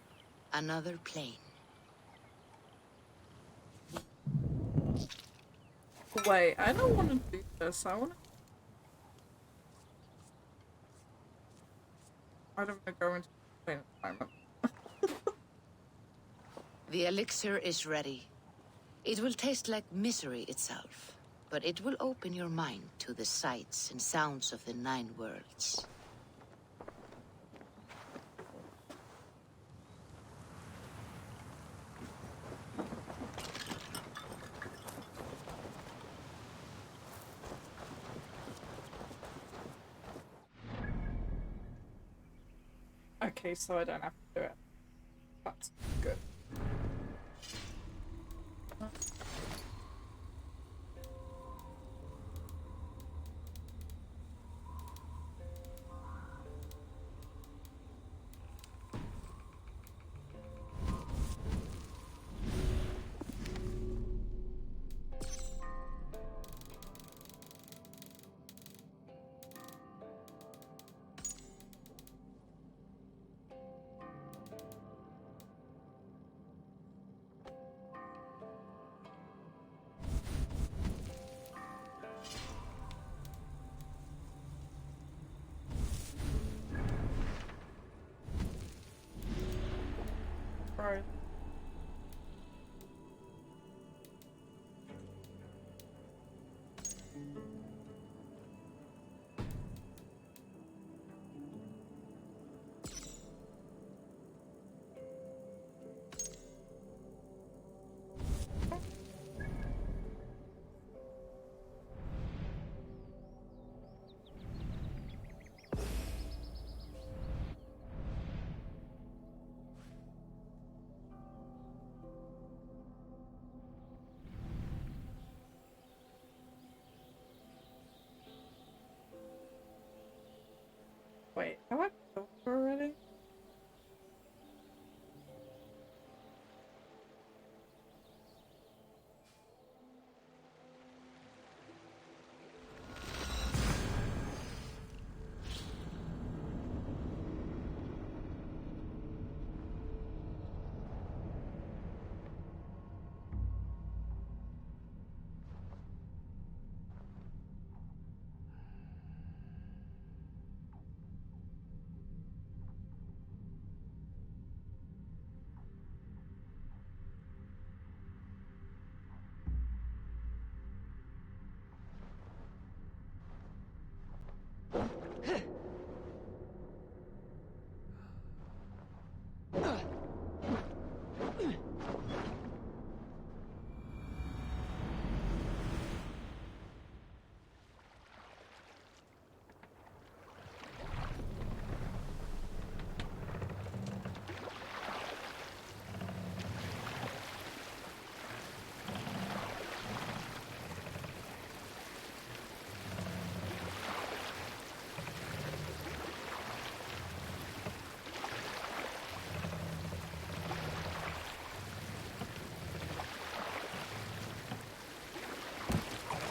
another plane. Wait, I don't want to do this. I don't want to go into the plane environment. The elixir is ready. It will taste like misery itself, but it will open your mind to the sights and sounds of the 9 worlds. Okay, so I don't have to do it. That's good. Right. Wait, have I killed her already?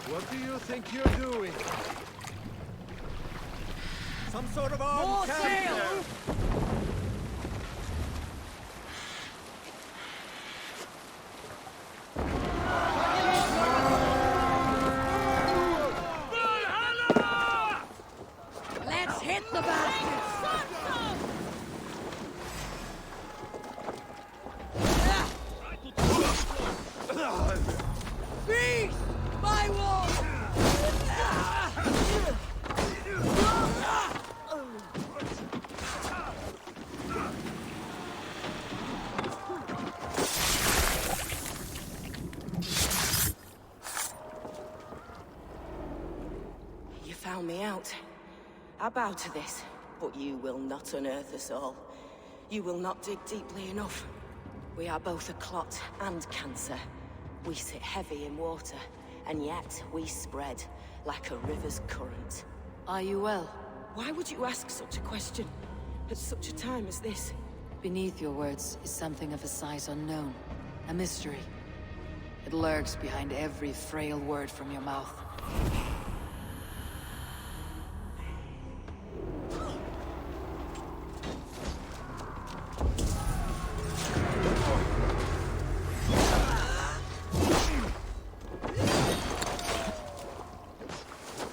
What do you think you're doing? Some sort of armed sail! Valhalla! Let's hit the bastards! Beast! My wall! You found me out. I bow to this, but you will not unearth us all. You will not dig deeply enough. We are both a clot and cancer. We sit heavy in water, and yet we spread like a river's current. Are you well? Why would you ask such a question at such a time as this? Beneath your words is something of a size unknown. A mystery. It lurks behind every frail word from your mouth.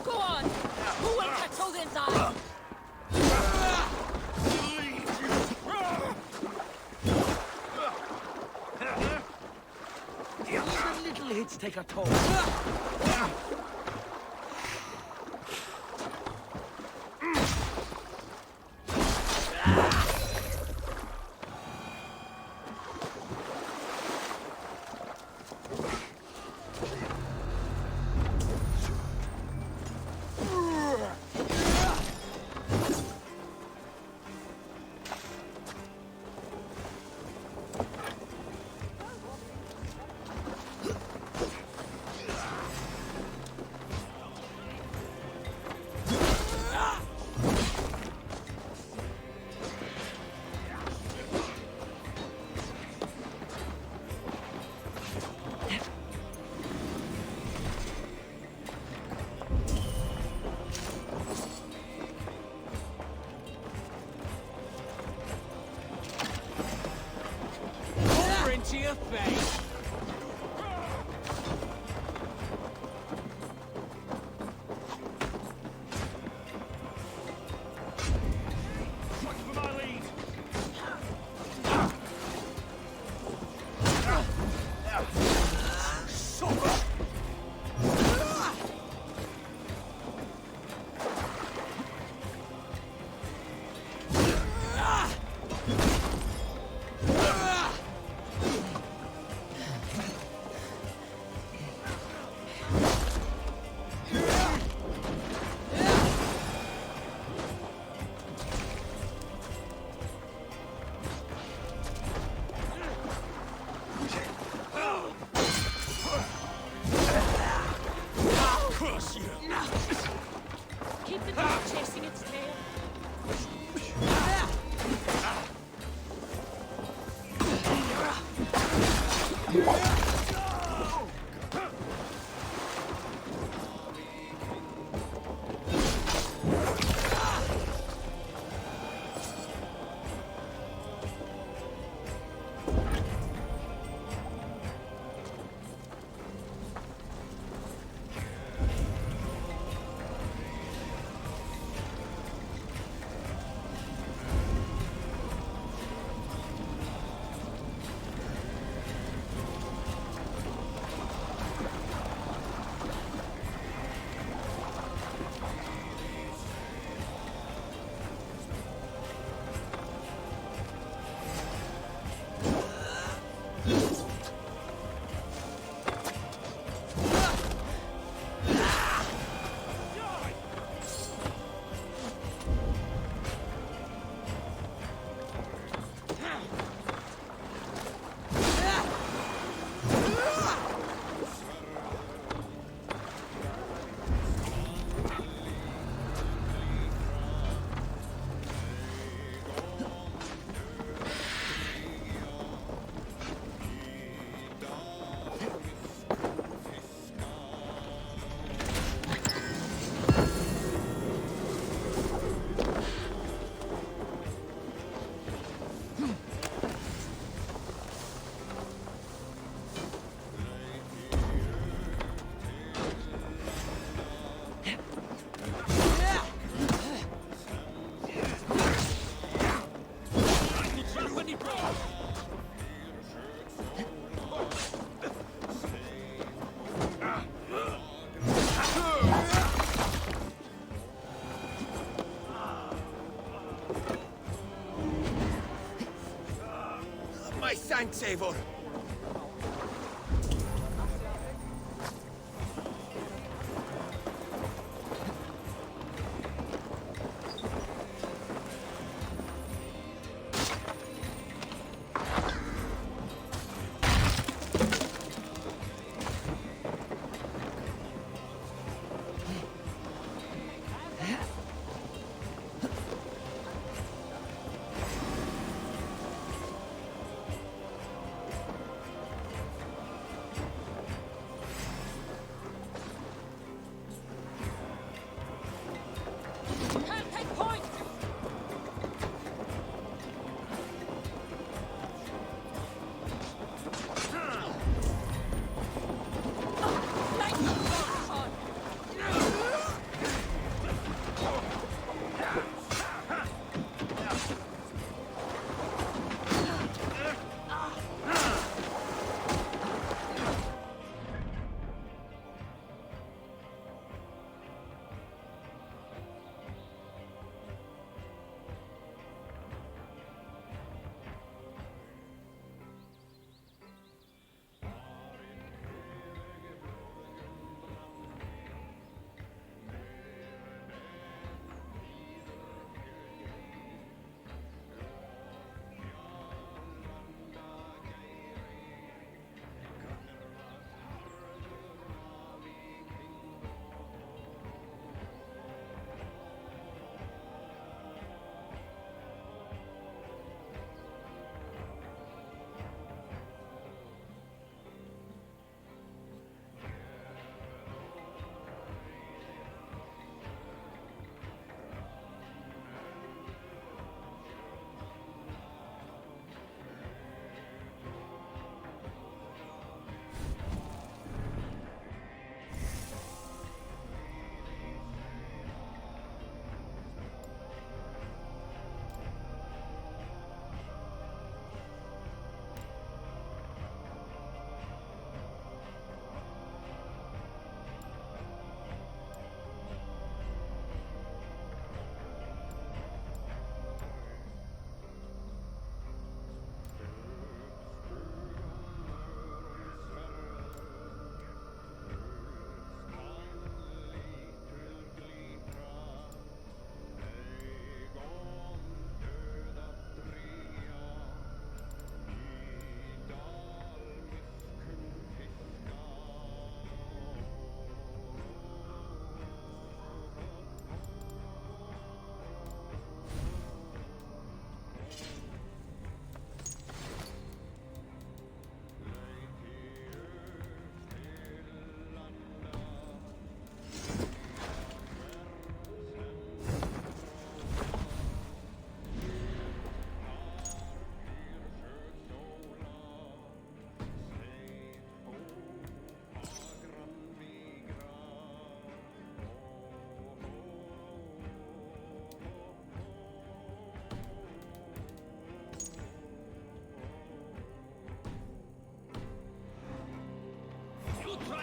Go on! Who will control this eye? The little hits take a toll. To your face. Watch for my lead. My thanks, Eivor.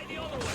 the other way.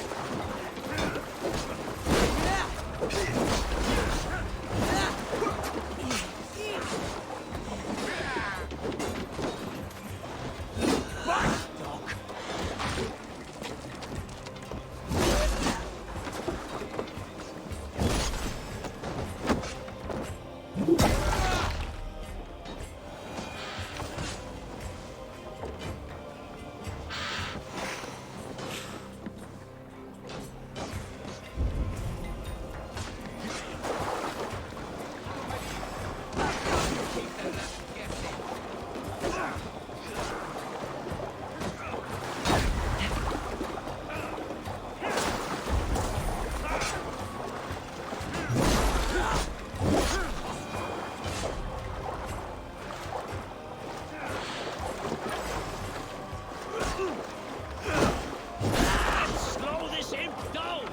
Slow this imp down!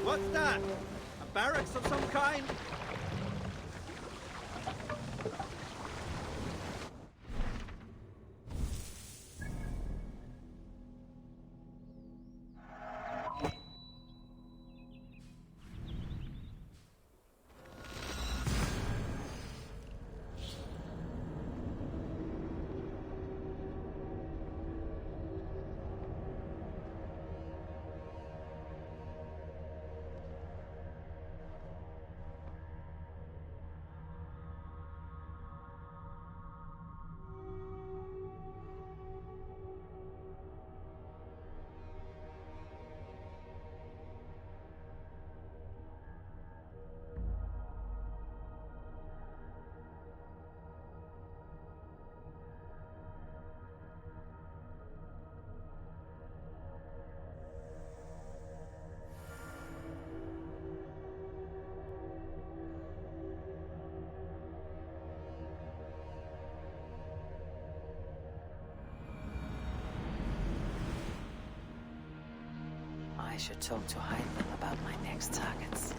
What's that? A barracks of some kind? I should talk to Heinlein about my next targets.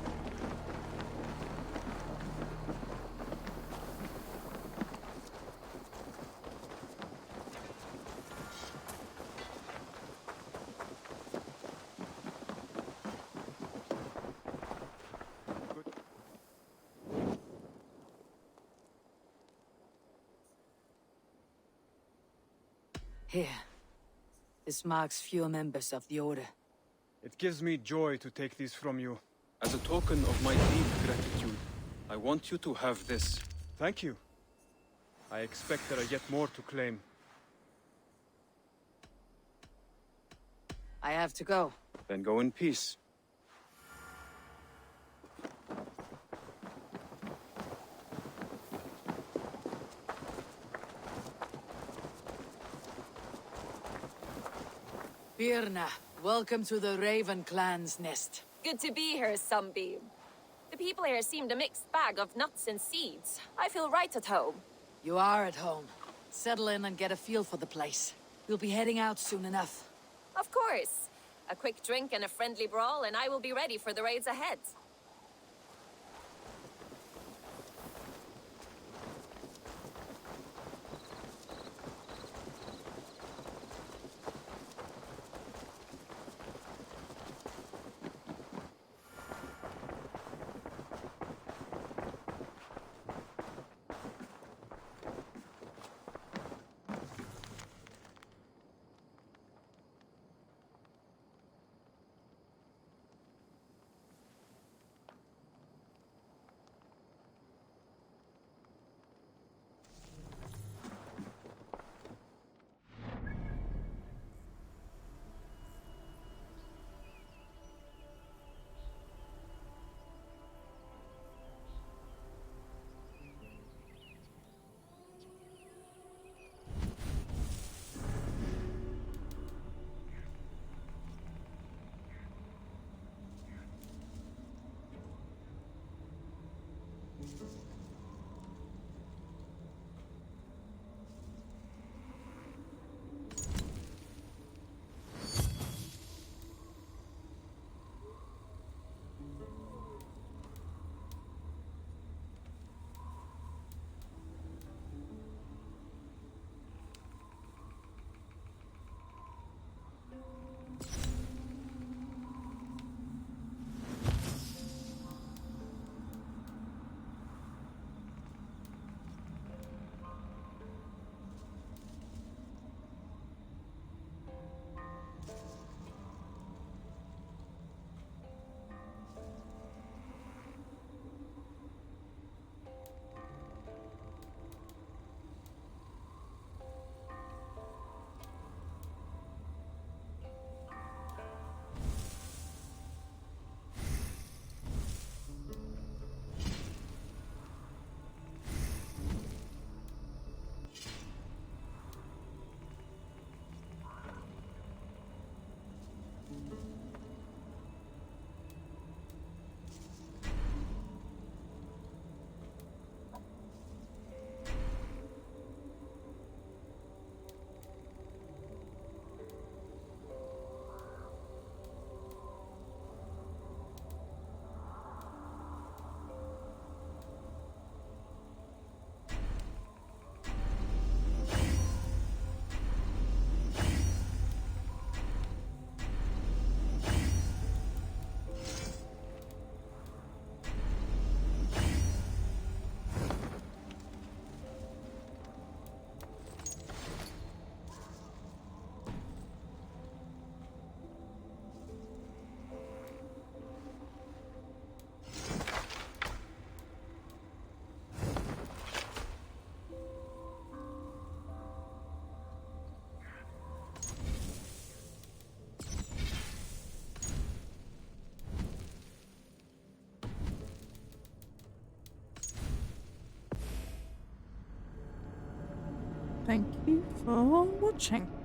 Here. This marks fewer members of the Order. It gives me joy to take these from you. As a token of my deep gratitude, I want you to have this. Thank you. I expect there are yet more to claim. I have to go. Then go in peace. Birna, welcome to the Raven Clan's nest. Good to be here, Sunbeam. The people here seemed a mixed bag of nuts and seeds. I feel right at home. You are at home. Settle in and get a feel for the place. We'll be heading out soon enough. Of course. A quick drink and a friendly brawl, and I will be ready for the raids ahead. Thank you for watching.